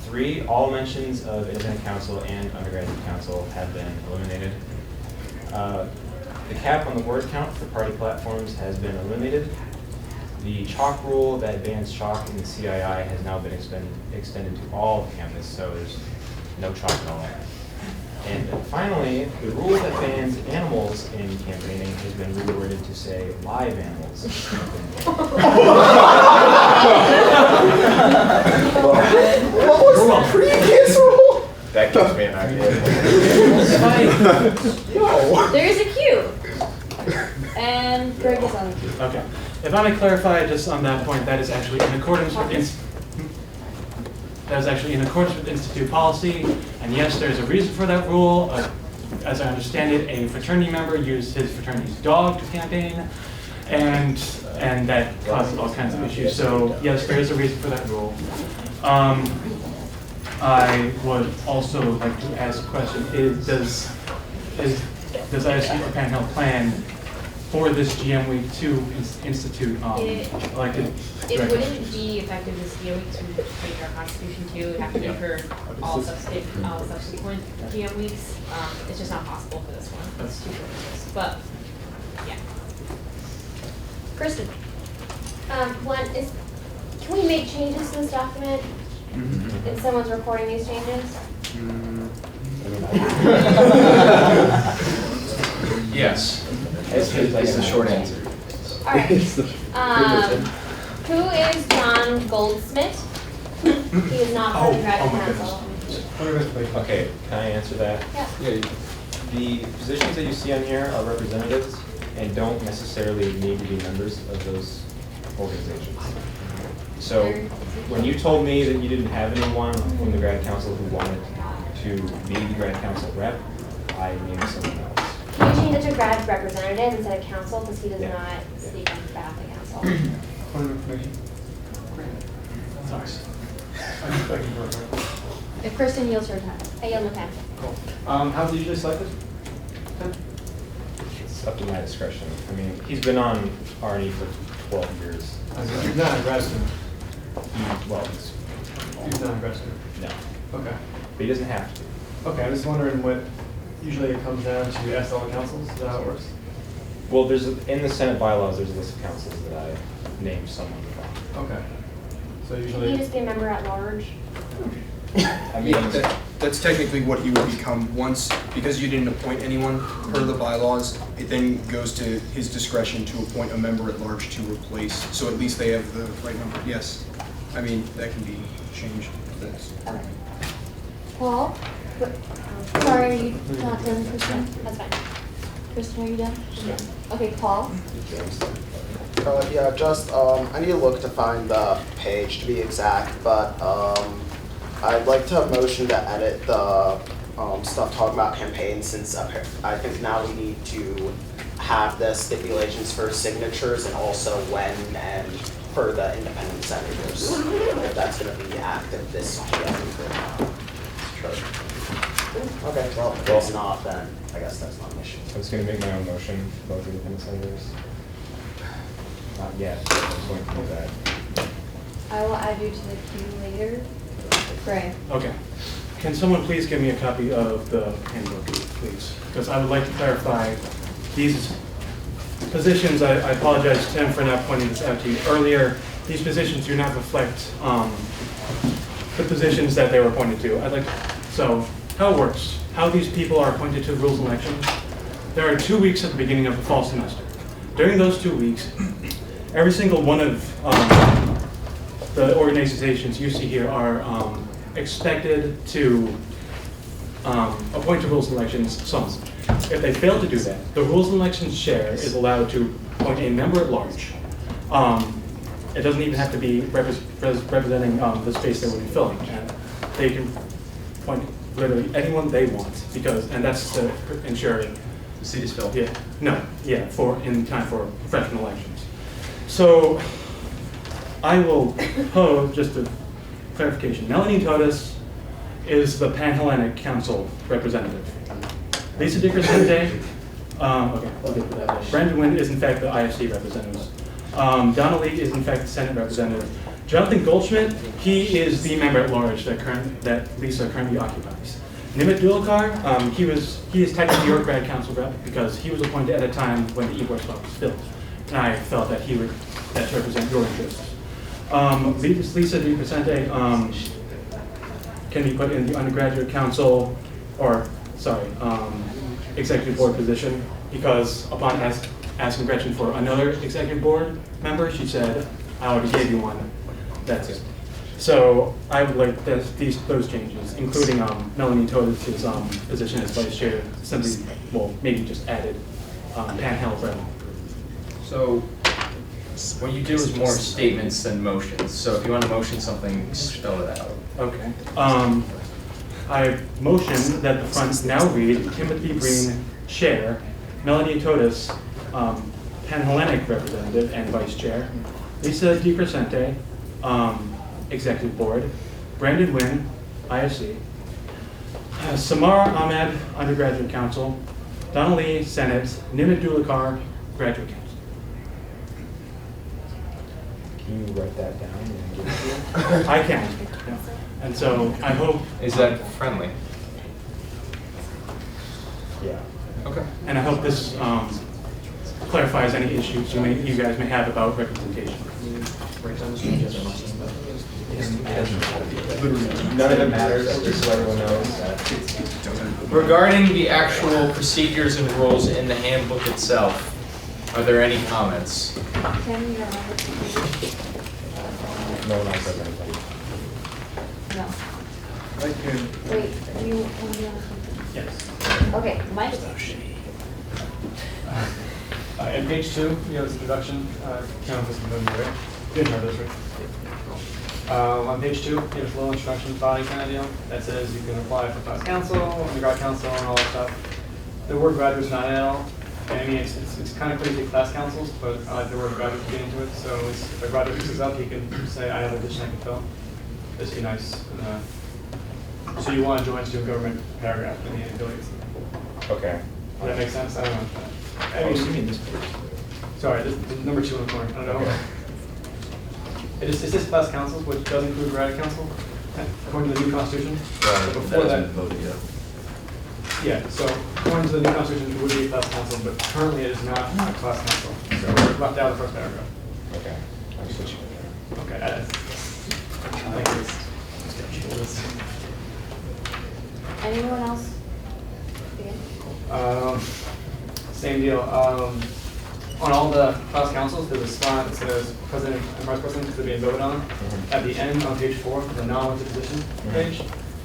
3, all mentions of independent counsel and undergraduate counsel have been eliminated. The cap on the word count for party platforms has been eliminated. The chalk rule that bans chalk in the CII has now been extended to all of campus, so there's no chalk at all. And finally, the rule that bans animals in campaigning has been reworded to say live animals. What was the previous rule? That gives me an idea. There's a queue. And Greg is on the queue. Okay. If I may clarify just on that point, that is actually in accordance with Institute policy. And yes, there's a reason for that rule. As I understand it, a fraternity member used his fraternity's dog to campaign, and that caused all kinds of issues. So yes, there is a reason for that rule. I would also like to ask a question: does ISU or Panhandle plan for this GM Week to institute elected It directors? wouldn't be effective this year because we would change our constitution too. It would have to be for all subsequent GM weeks. It's just not possible for this one. It's too short notice. But yeah. Kristen. Can we make changes to this document? If someone's recording these changes? Yes. It's the short answer. All right. Who is John Goldsmith? He is not part of graduate council. Okay, can I answer that? Yeah. The positions that you see on here are representatives and don't necessarily need to be members of those organizations. So when you told me that you didn't have anyone from the grad council who wanted to be the grad council rep, I named someone else. Can you change it to grad representative instead of council because he does not speak on behalf of the council? Point of information. Sorry. If Kristen yields her time. I yield my time. How do you usually select this? It's up to my discretion. I mean, he's been on R&E for 12 years. He's not a grad student. He's not a grad student. No. Okay. But he doesn't have to. Okay, I'm just wondering what, usually it comes down to SL councils, is that how it works? Well, in the Senate bylaws, there's a list of councils that I named someone from. Okay. So Can usually. he just be a member at large? I mean, That's technically what he would become once, because you didn't appoint anyone per the bylaws. It then goes to his discretion to appoint a member at large to replace. So at least they have the right number. Yes, I mean that can be changed. That's Paul? Sorry, are you not done, Kristen? That's fine. Kristen, are you done? Okay, Paul? Yeah, just, I need to look to find the page to be exact, but, I'd like to motion to edit the, stuff talking about campaigns, since I think now we need to have the stipulations for signatures and also when and for the independent senators, if that's gonna be active this PM. Okay, well, if it's not, then I guess that's not an issue. I was gonna make my own motion about the independent senators. Not yet, but I'm going to do that. I will add you to the queue later. Gray. Okay. Can someone please give me a copy of the handbook, please? Because I would like to clarify these positions. I apologize, Tim, for not pointing this out to you earlier. These positions do not reflect the positions that they were appointed to. So how it works, how these people are appointed to rules and elections. There are 2 weeks at the beginning of the fall semester. During those 2 weeks, every single one of the organizations you see here are expected to appoint to rules and elections someone. If they fail to do that, the rules and elections chair is allowed to appoint a member at large. It doesn't even have to be representing the space they will be filling. And they can appoint literally anyone they want, and that's to ensure The seat is filled. Yeah, no, yeah, in time for freshman elections. So I will pose just a clarification. Melanie Totis is the Pan-Hellenic Council representative. Lisa DiCrescente, okay, I'll get to that later. Brandon Wynn is in fact the IFC representative. Donna Lee is in fact the Senate representative. Jonathan Goldschmidt, he is the member at large that Lisa currently occupies. Nimit Dulkar, he is technically your grad council rep because he was appointed at a time when the e-board spot was filled. And I felt that he would best represent your interests. Lisa DiCrescente can be put in the undergraduate council, executive board position, because upon asking Gretchen for another executive board member, she said, I already gave you one, that's it. So I would like those changes, including Melanie Totis' position as vice chair, simply, well, maybe just added Pan-Hell rep. So what you do is more statements than motions. So if you want to motion something, spell it out. Okay. I motion that the front now read Timothy Green, chair, Melanie Totis, Pan-Hellenic representative and vice chair, Lisa DiCrescente, executive board, Brandon Wynn, IFC, Samara Ahmed, undergraduate council, Donna Lee, Senate, Nimit Dulkar, graduate council. Can you write that down and give it to you? I can. Yeah. And so I hope. Is that friendly? Yeah. Okay. And I hope this clarifies any issues you guys may have about representation. None of it matters, just so everyone knows. Regarding the actual procedures and rules in the handbook itself, are there any comments? Tim, you're on the queue. No one else has anything. No. Thank you. Wait, you want to be on the Yes. Okay, Mike? In page 2, you have this introduction. Canvas and right? Didn't have this, right? On page 2, you have this little introduction body kind of deal that says you can apply for class council, undergrad council, and all that stuff. The word graduate is not in it at all. And I mean, it's kind of crazy class councils, but I like the word graduate to get into it. So if a graduate picks up, he can say, I have a position I can fill. This would be nice. So you want to join student government paragraph in the affiliates. Okay. Does that make sense? I don't know. I mean, this page. Sorry, this number 2 in the corner. I don't know. Okay. It says class councils, which does include graduate council, according to the new constitution. Before that, voted yet. yeah. So according to the new constitution, it would be a class council, but currently it is not a class council. So we're left out of the first paragraph. Okay. I'm switching it there. Okay. Thank you. Anyone else? Same deal. On all the class councils, there's a spot that says president and vice president because they're being voted on. At the end on page 4, the non-elected position page,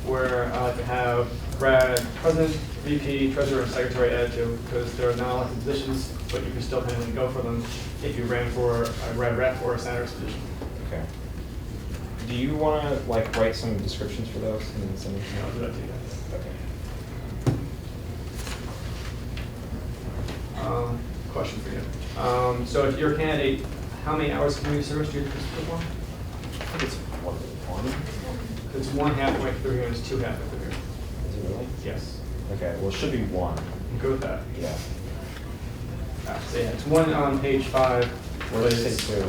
where I'd like to have Brad president, VP, treasurer, and secretary added to, because they're not elected positions, but you can still technically go for them if you ran for a Brad rep or a senator's position. Okay. Do you want to like write some descriptions for those and then send them? I'll do that to you guys. Okay. Question for you. So if you're a candidate, how many hours community service do you perform? I think it's one. It's 1/2 way through here, and it's 2/2 through here. Is it really? Yes. Okay, well, it should be one. I'm good with that. Yeah. So yeah, it's 1 on page 5. Where does it say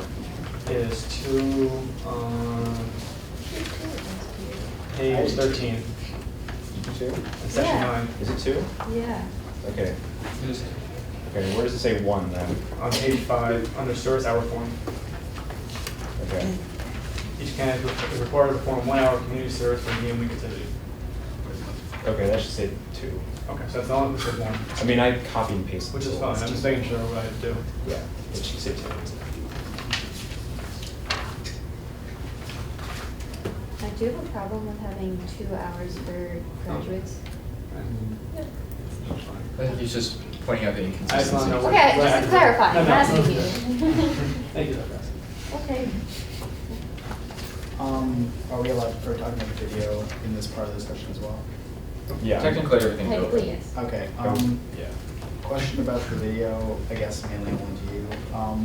2? Is 2 on page 13. 2? Section Yeah. 9. Is it 2? Yeah. Okay. Okay, where does it say 1 then? On page 5, under service hour form. Okay. Each candidate is required to perform 1 hour community service for a week activity. Okay, that should say 2. Okay, so that's all it says 1. I mean, I copy and paste. Which is fine, I'm just making sure what I do. Yeah, it should say 2. I do have a problem with having 2 hours for graduates. I think he's just pointing out the I just inconsistency. want to know what. Okay, what I just have to do. clarify, No, I'm no. asking you. Thank you, Dr. Bassett. Okay. Are we allowed, are we talking about the video in this part of the discussion as well? Yeah. Technically, everything goes. Technically, yes. Okay, Yeah. question about the video, I guess mainly only to you.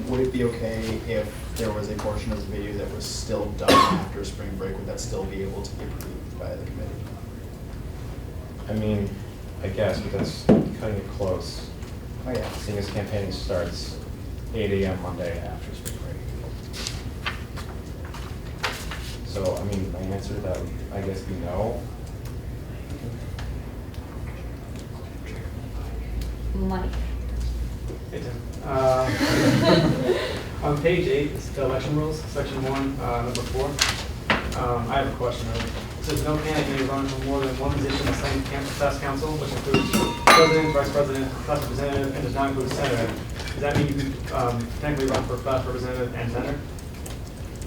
Would it be okay if there was a portion of the video that was still done after spring break? Would that still be able to be approved by the committee? I mean, I guess, but that's cutting it close. Oh, yeah. Seeing as campaigning starts 8 a.m. Monday after spring break. So, I mean, my answer to that would, I guess, be no. Mike. Hey, Tim. On page 8, it's the election rules, section 1, number 4. I have a question. It says no candidate may run for more than one position in the same class council, which includes president, vice president, class representative, and does not include senator. Does that mean you can technically run for class representative and senator?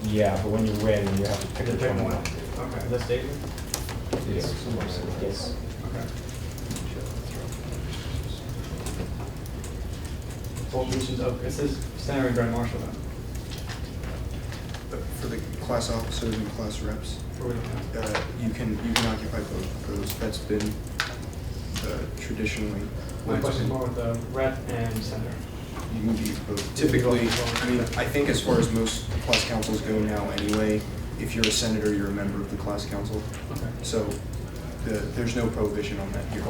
Yeah, but when you win, you have to pick To which pick one you one. want to. Okay, is that stated? Yes. Yes. Okay. Both positions of, it says senator and grand marshal then. But for the class officers and class reps, What are we looking at? you can occupy both of those. That's been traditionally. My question is more with the rep and senator. You can be both. Typically, I mean, I think as far as most class councils go now anyway, if you're a senator, you're a member of the class council. Okay. So there's no prohibition on that here.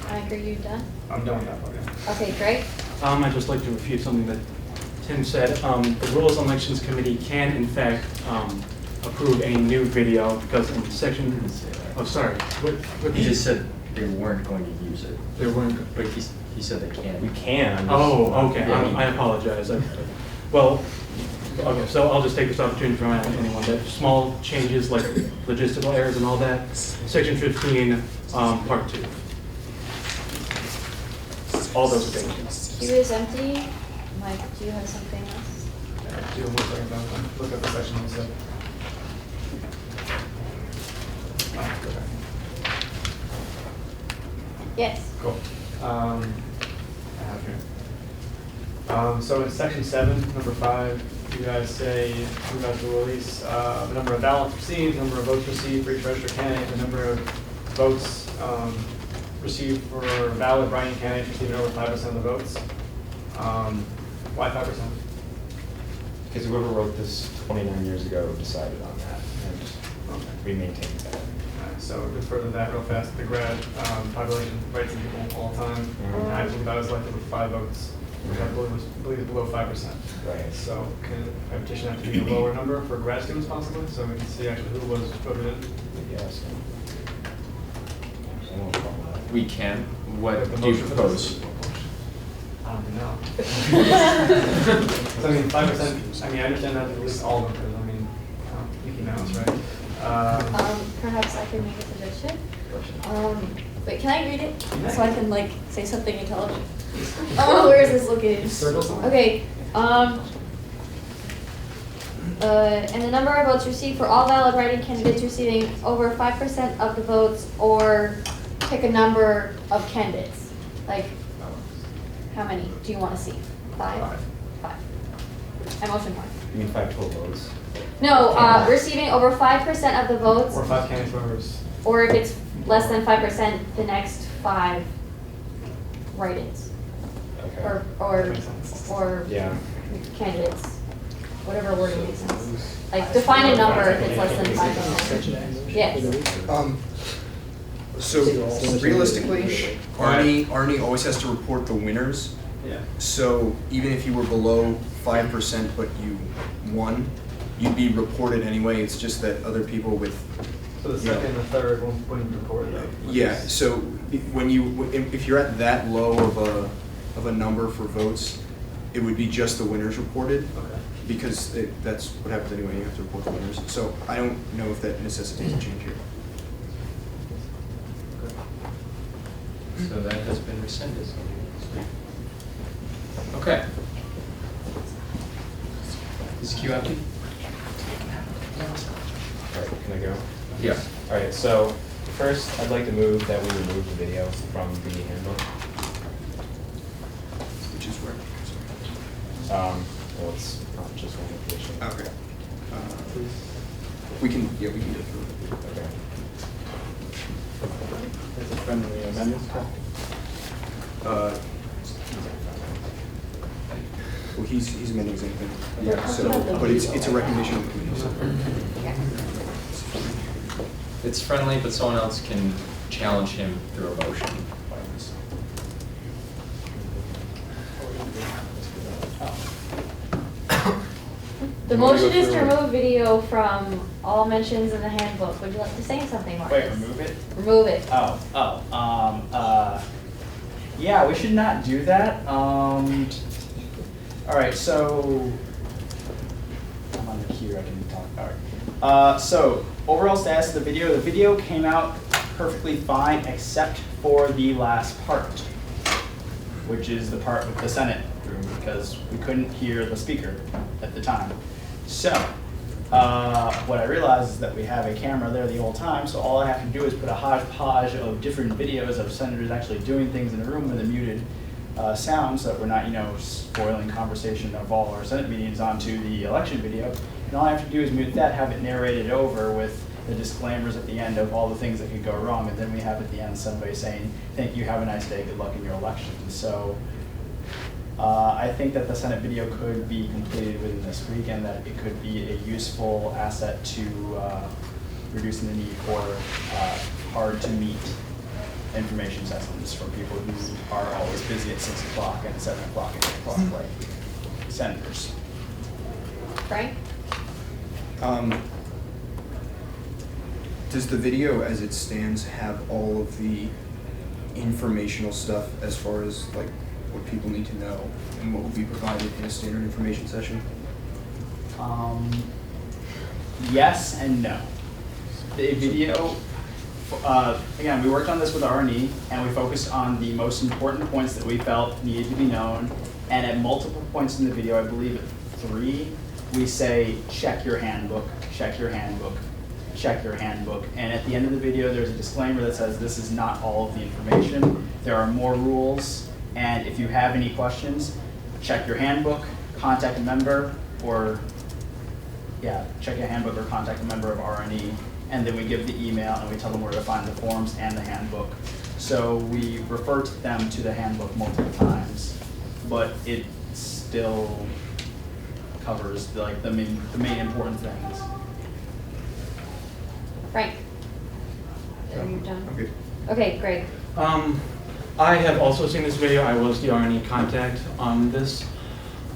Mike, are you done? I'm done with that part, yeah. Okay, Greg? I'd just like to refute something that Tim said. The Rules and Elections Committee can in fact approve a new video because in section, oh, sorry. What He just said they weren't going to use it. They weren't. But he said they can. We can. Oh, okay, Yeah, I apologize. Well, okay, so I'll just take this opportunity to remind anyone that small changes like logistical errors and all that, section 15, part 2. All those things. Queue is empty. Mike, do you have something else? Do one second, look at the section you said. Yes. Cool. I have here. So in section 7, number 5, you guys say you guys will release the number of ballots received, number of votes received for each registered candidate, the number of votes received for valid writing candidates receiving over 5% of the votes. Why 5%? Because whoever wrote this 29 years ago decided on that, and we maintained that. So to further that real fast, the grad population writes in people all the time. And I believe I was elected with 5 votes, which I believe is below 5%. Right. So can a petition have to be a lower number for grad students possibly, so we can see actually who was voted in? Yes. We can. What The do you motion for propose? this? I don't know. So I mean, 5%, I mean, I understand that at least all of them, because I mean, Mickey Mouse, right? Perhaps I can make a suggestion. Wait, can I read it so I can like say something intelligent? Oh, where is this located? Circle something. Okay. And the number of votes received for all valid writing candidates receiving over 5% of the votes, or pick a number of candidates. Like, how many do you want to see? 5? 5. I motion 5. You mean 5 total votes? No, receiving over 5% of the votes, Or 5 candidate voters? or if it's less than 5%, the next 5 write-ins. Okay. Or Yeah. candidates, whatever wording makes sense. Like, define a number if it's less than 5%. Yes. So realistically, Arnie always has to report the winners. Yeah. So even if you were below 5% but you won, you'd be reported anyway. It's just that other people with. So the second and the third wouldn't report them. Yeah. So if you're at that low of a number for votes, it would be just the winners reported. Okay. Because that's what happens anyway. You have to report the winners. So I don't know if that necessitates a change here. So that has been rescinded. Okay. Is queue empty? All right, can I go? Yeah. All right, so first, I'd like to move that we remove the video from the handbook. Which is where? Well, it's not just one location. Okay. We can do it. Okay. As a friendly amendment. Well, he's amending his own thing. Yeah. So, but it's a recommendation of the committee. So. It's friendly, but someone else can challenge him through a motion. The motion is to remove video from all mentions in the handbook. Would you like to say something, Marcus? Wait, remove it? Remove it. Yeah, we should not do that. All right, so I'm on the queue. I can talk. All right. So overall status of the video. The video came out perfectly fine, except for the last part, which is the part with the Senate room, because we couldn't hear the speaker at the time. So what I realized is that we have a camera there the whole time, so all I have to do is put a hodgepodge of different videos of senators actually doing things in the room with a muted sound, so that we're not, spoiling conversation of all our Senate meetings onto the election video. And all I have to do is mute that, have it narrated over with the disclaimers at the end of all the things that could go wrong, and then we have at the end somebody saying, "Thank you, have a nice day, good luck in your election." So I think that the Senate video could be completed within this week, and that it could be a useful asset to reducing the need for hard-to-meet information sessions for people who are always busy at 6 o'clock and 7 o'clock and 8 o'clock, like senators. Frank? Does the video as it stands have all of the informational stuff as far as like what people need to know and what will be provided in a standard information session? Yes and no. The video, again, we worked on this with R&E, and we focused on the most important points that we felt needed to be known. And at multiple points in the video, I believe at 3, we say, check your handbook, check your handbook, check your handbook. And at the end of the video, there's a disclaimer that says this is not all of the information. There are more rules. And if you have any questions, check your handbook, contact a member, or check your handbook or contact a member of R&E. And then we give the email and we tell them where to find the forms and the handbook. So we refer to them to the handbook multiple times, but it still covers the main important things. Frank? Are you done? I'm good. Okay, Greg. I have also seen this video. I was the R&E contact on this.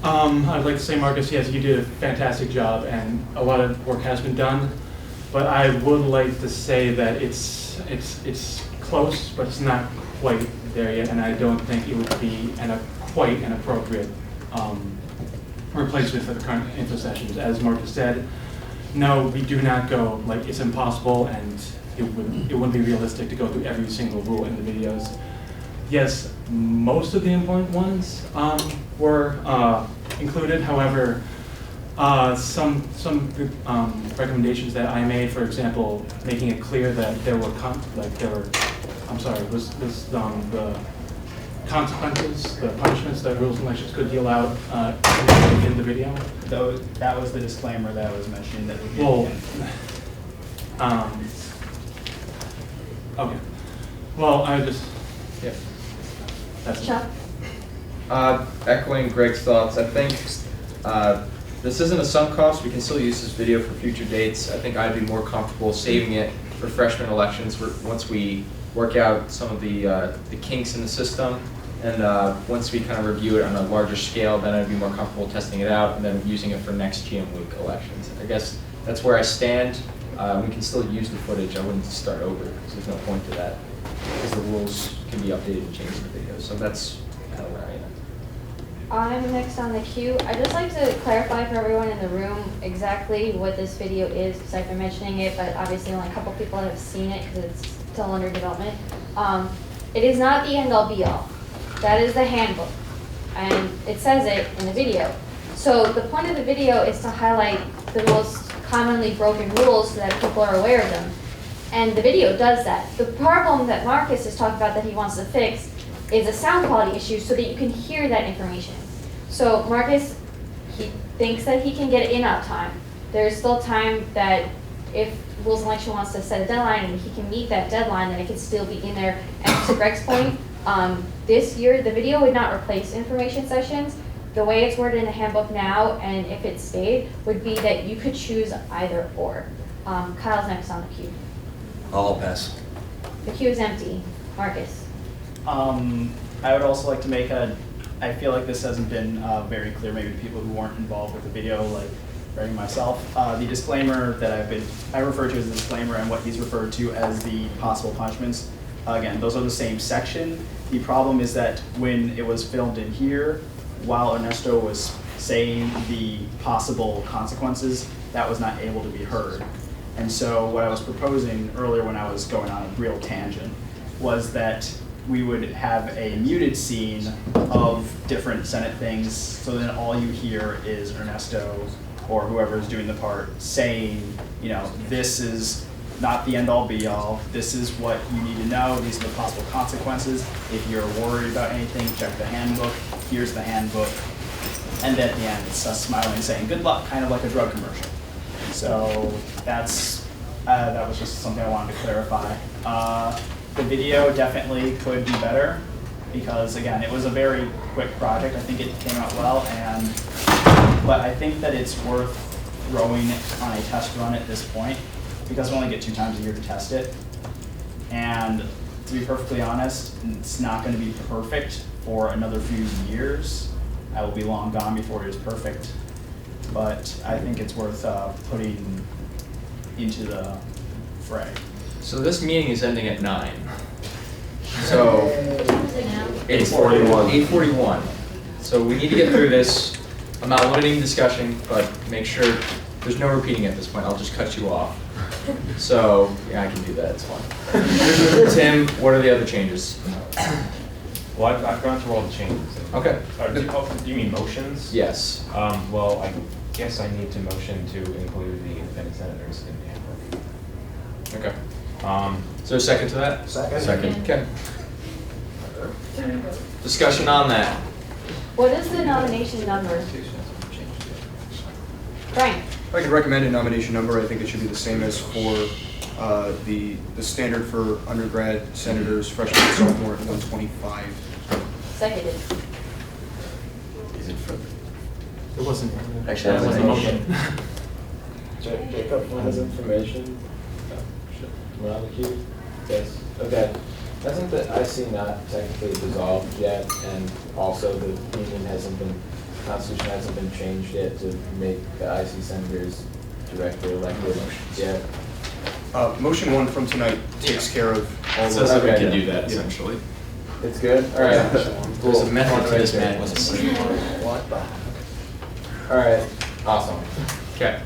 I'd like to say, Marcus, yes, you did a fantastic job, and a lot of work has been done. But I would like to say that it's close, but it's not quite there yet, and I don't think it would be quite an appropriate replacement for the current info sessions. As Marcus said, no, we do not go, it's impossible, and it wouldn't be realistic to go through every single rule in the videos. Yes, most of the important ones were included. However, Some good recommendations that I made, for example, making it clear that there were the consequences, the punishments that rules and regulations could deal out in the video. Though that was the disclaimer that I was mentioning that would be. Well, okay. Well, Yeah. That's it. Chuck? Echoing Greg's thoughts, I think this isn't a sunk cost. We can still use this video for future dates. I think I'd be more comfortable saving it for freshman elections once we work out some of the kinks in the system. And once we kind of review it on a larger scale, then I'd be more comfortable testing it out and then using it for next GM week elections. I guess that's where I stand. We can still use the footage. I wouldn't start over because there's no point to that because the rules can be updated and changed in the video. So that's kind of where I am. I'm next on the queue. I'd just like to clarify for everyone in the room exactly what this video is, because I've been mentioning it, but obviously only a couple people have seen it because it's still under development. It is not the end-all be-all. That is the handbook, and it says it in the video. So the point of the video is to highlight the most commonly broken rules so that people are aware of them. And the video does that. The problem that Marcus has talked about that he wants to fix is a sound quality issue so that you can hear that information. So Marcus, he thinks that he can get it in on time. There's still time that if Rules and Election wants to set a deadline and he can meet that deadline, then it can still be in there. And to Greg's point, this year the video would not replace information sessions. The way it's worded in the handbook now, and if it stayed, would be that you could choose either or. Kyle's next on the queue. I'll pass. The queue is empty. Marcus. I would also like to make I feel like this hasn't been very clear maybe to people who weren't involved with the video, like Greg and myself. The disclaimer that I refer to as the disclaimer and what he's referred to as the possible punishments. Again, those are the same section. The problem is that when it was filmed in here, while Ernesto was saying the possible consequences, that was not able to be heard. And so what I was proposing earlier when I was going on a real tangent was that we would have a muted scene of different Senate things, so then all you hear is Ernesto or whoever's doing the part saying, you know, this is not the end-all be-all, this is what you need to know, these are the possible consequences. If you're worried about anything, check the handbook, here's the handbook. And at the end, it's us smiling saying, good luck, kind of like a drug commercial. So that was just something I wanted to clarify. The video definitely could be better because, again, it was a very quick project. I think it came out well, but I think that it's worth throwing on a test run at this point because we only get 2 times a year to test it. And to be perfectly honest, it's not going to be perfect for another few years. I will be long gone before it is perfect. But I think it's worth putting into the fray. So this meeting is ending at 9. So 8:41. 8:41. So we need to get through this. I'm not limiting discussion, but make sure there's no repeating at this point. I'll just cut you off. So yeah, I can do that. It's fine. Tim, what are the other changes? Well, I've gone through all the changes. Okay. Do you mean motions? Yes. Well, I guess I need to motion to include the independent senators in the handbook. Okay. Is there a second to that? Second. Okay. Discussion on that. What is the nomination number? Frank. If I could recommend a nomination number, I think it should be the same as for the standard for undergrad senators, freshman and sophomore at 125. Seconded. Is it for? It wasn't. Actually, that was a motion. Jacob has information. We're on the queue? Yes. Okay. Hasn't the IC not technically dissolved yet, and also the Constitution hasn't been changed yet to make the IC senators directly elected yet? Motion 1 from tonight takes care of all So those. we can do that essentially. It's good? All right. There's a method to this madness. What the? All right. Awesome. Okay.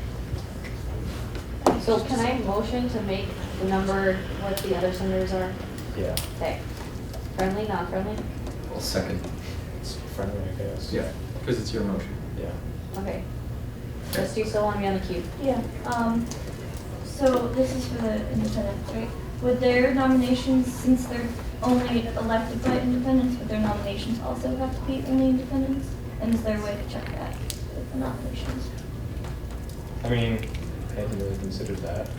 So can I motion to make the number what the other senators are? Yeah. Okay. Friendly, non-friendly? Well, second. It's friendly, I guess. Yeah, because it's your motion. Yeah. Okay. Just you still want to be on the queue? Yeah, so this is for the independents, right? Would their nominations, since they're only elected by independents, would their nominations also have to be only independents? And is there a way to check that with the nominations? I mean, I hadn't really considered that.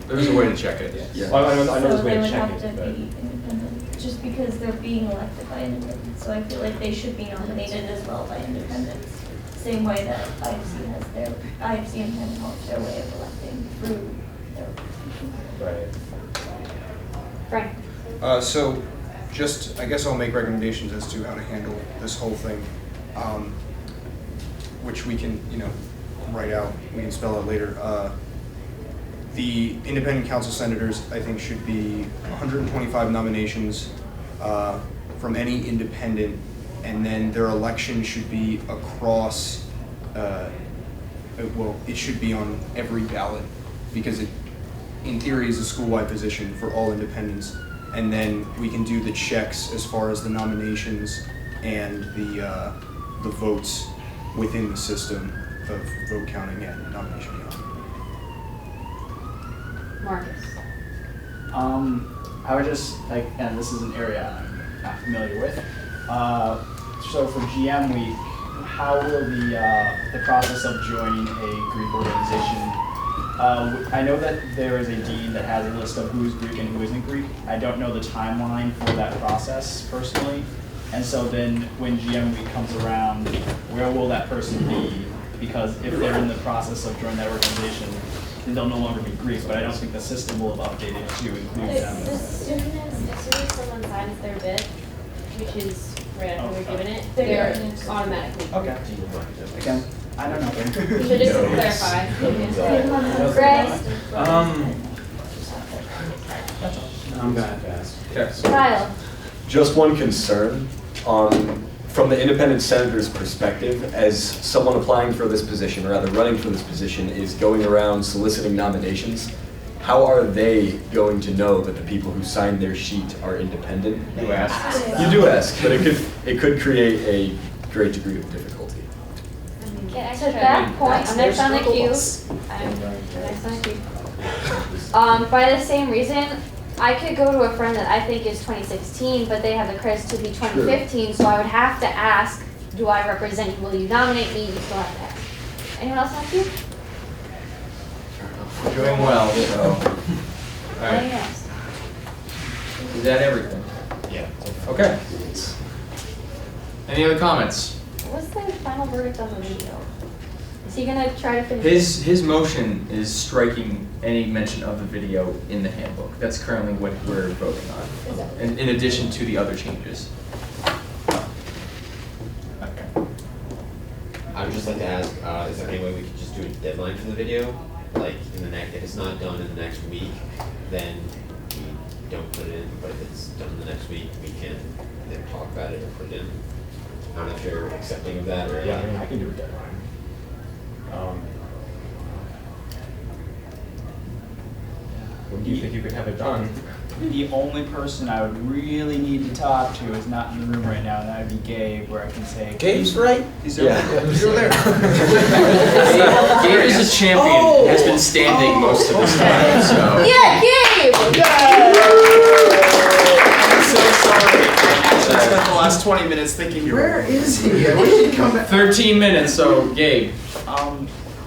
There's a way to check it. Yeah. Well, I know So there's a way they to would check have it, to but. be independent, just because they're being elected by independents, so I feel like they should be nominated as well by independents. Same way that IFC has their, IFC and Penn College, their way of electing through their. Right. Frank? So, just, I guess I'll make recommendations as to how to handle this whole thing, which we can, write out, we can spell out later. The independent council senators, I think, should be 125 nominations from any independent, and then their election should be across, well, it should be on every ballot, because it, in theory, is a school-wide position for all independents. And then we can do the checks as far as the nominations and the votes within the system of vote counting and nomination counting. Marcus? I would just, and this is an area I'm not familiar with. So for GM Week, how will the process of joining a Greek organization? I know that there is a dean that has a list of who's Greek and who isn't Greek. I don't know the timeline for that process personally. And so then when GM Week comes around, where will that person be? Because if they're in the process of joining that organization, then they'll no longer be Greek, but I don't think the system will have updated to include them. As soon as someone signs their bid, which is right after they're given it, They're they're automatically. Okay. Again, I don't know. You should just clarify. Greg? I'm gonna have to ask. Okay. Kyle? Just one concern from the independent senator's perspective, as someone applying for this position, or rather running for this position, is going around soliciting nominations. How are they going to know that the people who signed their sheet are independent? You asked. You do ask, but it could create a great degree of difficulty. To that point, I'm next on the queue. I'm next on the queue. By the same reason, I could go to a friend that I think is 2016, but they have the credits to be 2015, so I would have to ask, do I represent you? Will you nominate me? You still have to ask. Anyone else have to? We're doing well, so. All Anything right. else? Is that everything? Yeah. Okay. Any other comments? What's the final verdict on the video? Is he gonna try to finish? His motion is striking any mention of the video in the handbook. That's currently what we're voting on, in addition to the other changes. I would just like to ask, is there any way we could just do a deadline for the video? Like, in the next, if it's not done in the next week, then we don't put it in, but if it's done in the next week, we can then talk about it or put it in. I don't know if you're accepting of that or. Yeah, I mean, I can do a deadline. When do you think you could have it done? The only person I would really need to talk to is not in the room right now, and that would be Gabe, where I can say. Gabe's right. He's over there. He's over there. Gabe is a champion, has been standing most of the time, so. Yeah, Gabe! I'm so sorry. I spent the last 20 minutes thinking you were. Where is he? I wish he'd come back. 13 minutes, so Gabe.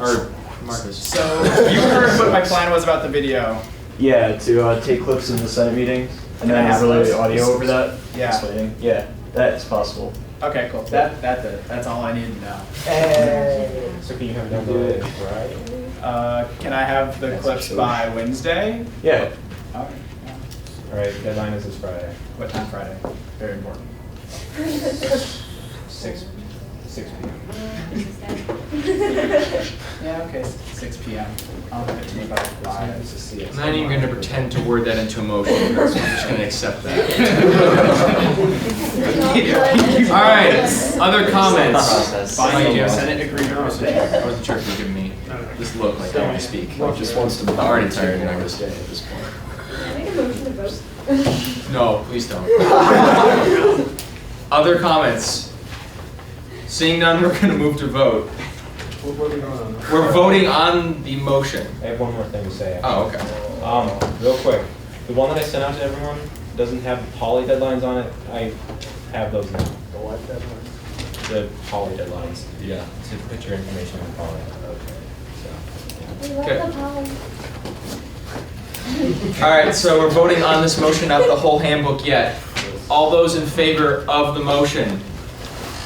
Or Marcus. So, you heard what my plan was about the video. Yeah, to take clips in the Senate meeting and Can I then have relay those? the audio over that. Yeah. Explaining. Yeah, that's possible. Okay, cool. That's all I needed to know. So can you have it done by Friday? Can I have the clips by Wednesday? Yeah. Okay. All right, deadline is this Friday. What time Friday? Very important. 6 p.m. Yeah, okay, 6 p.m. I'll have it to you by 5. I'm not even going to pretend to word that into a motion, so I'm just going to accept that. All right, other comments? Fine, you Senate agreement. I wasn't sure if you were giving me this look like I want to speak. Just wants to. I'm already tired and I to was stay at this point. Can I make a motion to vote? No, please don't. Other comments? Seeing none, we're going to move to vote. What are we going on? We're voting on the motion. I have one more thing to say. Oh, okay. Real quick, the one that I sent out to everyone doesn't have poly deadlines on it. I have those now. The what deadline? The poly deadlines. Yeah. To put your information in the poly. We love Okay. the poly. All right, so we're voting on this motion, not the whole handbook yet. All those in favor of the motion?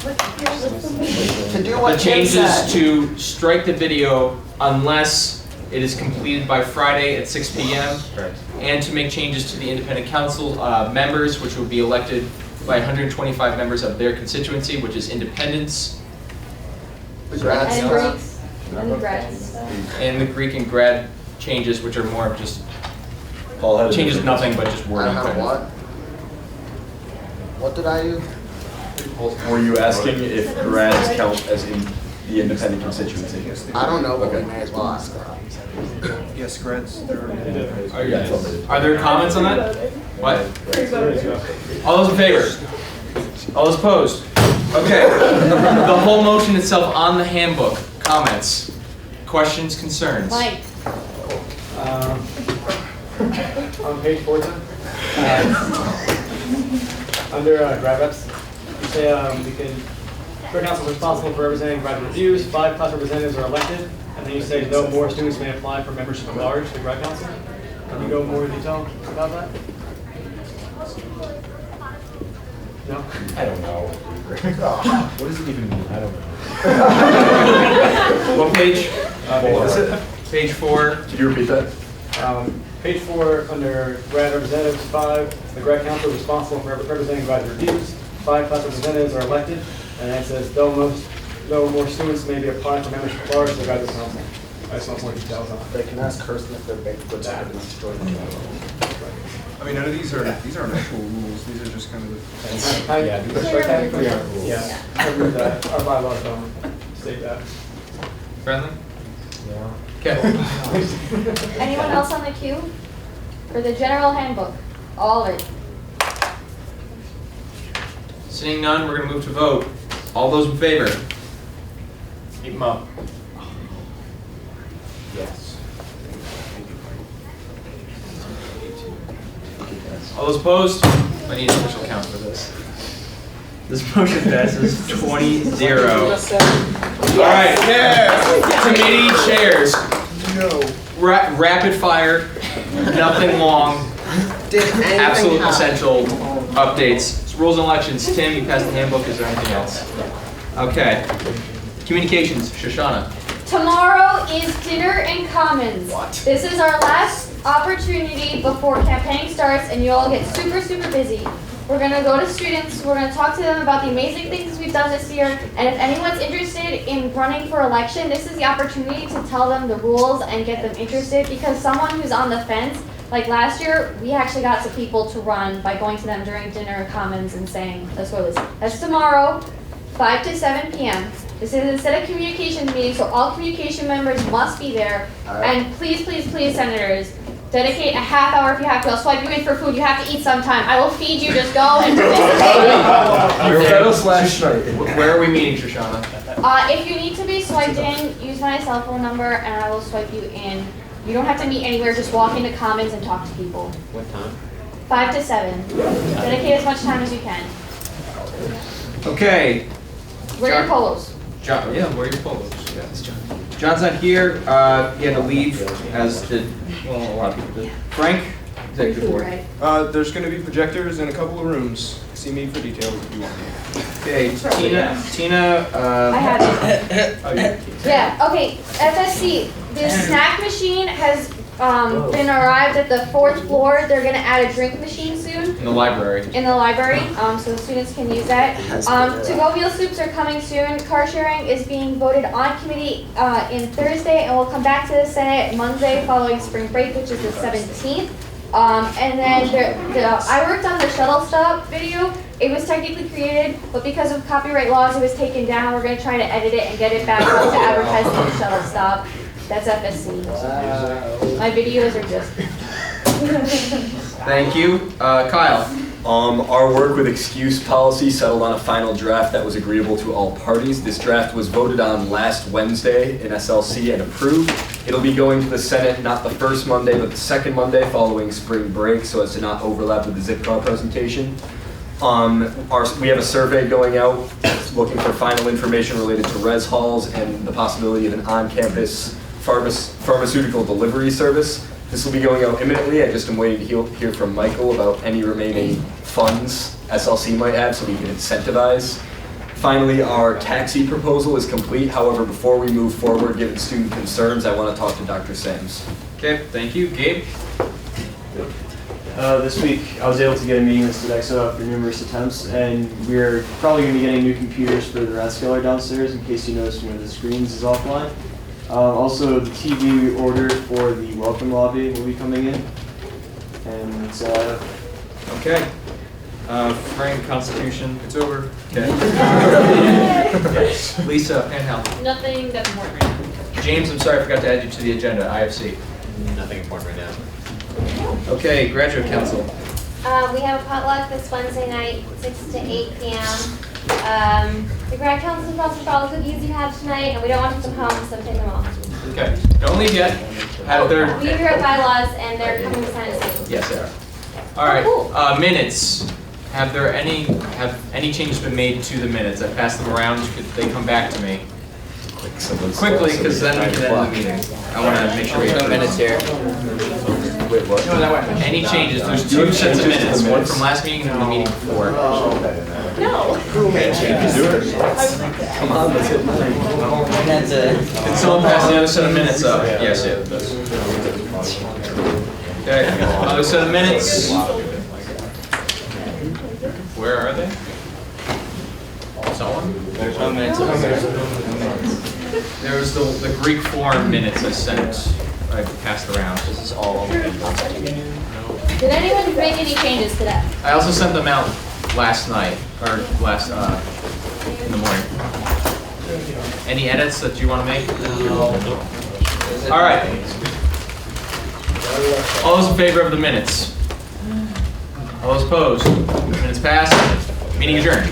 To do what The Tim changes said. to strike the video unless it is completed by Friday at 6 p.m. Correct. And to make changes to the independent council members, which will be elected by 125 members of their constituency, which is independents. The grad And stuff. Greeks, and the grads. And the Greek and grad changes, which are more of just Paul had a changes different- nothing but just I wording. have what? What did I do? Were you asking if grads count as in the independent constituency? I don't know, but we Okay. may as well ask her. Yes, grads, they're. Are there comments on that? What? All those in favor? All those opposed? Okay. The whole motion itself on the handbook. Comments? Questions? Concerns? Mike, On page 14, under grad reps, you say we can, per council is responsible for representing grad reviews, 5 class representatives are elected, and then you say no more students may apply for membership at large, the grad council. Can you go more in detail about that? No? I don't know. What does it even mean? I don't know. What page? Four. Page 4. Could you repeat that? Page 4, under grad representatives, 5, the grad council is responsible for representing grad reviews, 5 class representatives are elected, and then it says no more students may be applied for membership at large to the graduate council. I just want more details on it. They can ask Kirsten if they're big for that and to join the council. I mean, none of these aren't actual rules, these are just kind of the. Yeah, these are technically aren't rules. Yeah, I read that, our bylaws don't state that. Friendly? Yeah. Okay. anyone else on the queue? For the general handbook, all of it. Seeing none, we're going to move to vote. All those in favor? Keep them up. Yes. All those opposed? I need an official count for this. This motion passes 20-0. All right. Committee chairs. No. Rapid fire. Nothing long. Did anything Absolute happen? essential updates. So rules and elections. Tim, you passed the handbook. Is there anything else? Okay. Communications. Shoshana. Tomorrow is dinner and commons. What? This is our last opportunity before campaigning starts and you all get super, super busy. We're gonna go to students, we're gonna talk to them about the amazing things we've done this year, and if anyone's interested in running for election, this is the opportunity to tell them the rules and get them interested, because someone who's on the fence, like last year, we actually got some people to run by going to them during dinner and commons and saying, let's go this. That's tomorrow, 5 to 7 p.m. This is instead of communications meeting, so all communication members must be there. And please, please, please, senators, dedicate a half hour if you have to. I'll swipe you in for food. You have to eat sometime. I will feed you. Just go and participate. You're federal slash night. Where are we meeting, Shoshana? If you need to be swiped in, use my cell phone number and I will swipe you in. You don't have to meet anywhere. Just walk into Commons and talk to people. What time? 5 to 7. Dedicate as much time as you can. Okay. Wear your polos. John, yeah, wear your polos. John's not here. He had to leave, as did, well, a lot of people did. Frank, executive board. There's gonna be projectors in a couple of rooms. See me for details if you want. Okay, Tina, I have it. oh, yeah. Yeah, okay, FSC, the snack machine has been arrived at the 4th floor. They're gonna add a drink machine soon In the library. in the library, so the students can use that. To-go meal soups are coming soon. Car sharing is being voted on committee in Thursday, and will come back to the Senate Monday following spring break, which is the 17th. And then I worked on the shuttle stop video. It was technically created, but because of copyright laws, it was taken down. We're gonna try to edit it and get it back up to advertise the shuttle stop. That's FSC. My videos are just. Thank you. Kyle. Our work with excuse policy settled on a final draft that was agreeable to all parties. This draft was voted on last Wednesday in SLC and approved. It'll be going to the Senate not the first Monday, but the second Monday following spring break, so as to not overlap with the Zipcar presentation. We have a survey going out looking for final information related to res halls and the possibility of an on-campus pharmaceutical delivery service. This will be going out imminently. I just am waiting to hear from Michael about any remaining funds SLC might have so we can incentivize. Finally, our taxi proposal is complete. However, before we move forward, given student concerns, I want to talk to Dr. Sams. Okay, thank you. Gabe? This week, I was able to get a meeting with Sodexo after numerous attempts, and we're probably going to be getting new computers for the Rathskeller downstairs in case you notice one of the screens is offline. Also, the TV we ordered for the welcome lobby will be coming in. And Okay. Frank, Constitution, it's over. Okay. Lisa, handheld. Nothing that's important right now. James, I'm sorry, I forgot to add you to the agenda, IFC. Nothing important right now. Okay, graduate council. We have a potluck this Wednesday night, 6 to 8 p.m. The grad council is also for all the cookies you have tonight, and we don't want to come home, so take them all. Okay, don't leave yet. Have their... We have bylaws, and they're coming to sign it soon. Yes, they are. All right, minutes. Have any changes been made to the minutes? I passed them around. Could they come back to me? Quickly, because then we can end the meeting. I want to make sure we have no minutes here. Wait, what? Any changes? There's two sets of minutes, one from last meeting and the meeting before. No. Who made changes? Come on, let's hit mine. Can someone pass the other set of minutes up? Yes, yeah. Okay, other set of minutes. Where are they? Someone? There's no minutes. There was the Greek form minutes I sent, I passed around. This is all. Did anyone make any changes to that? I also sent them out last night, or last, in the morning. Any edits that you want to make? All right. All those in favor of the minutes? All those opposed? Minutes passed. Meeting adjourned.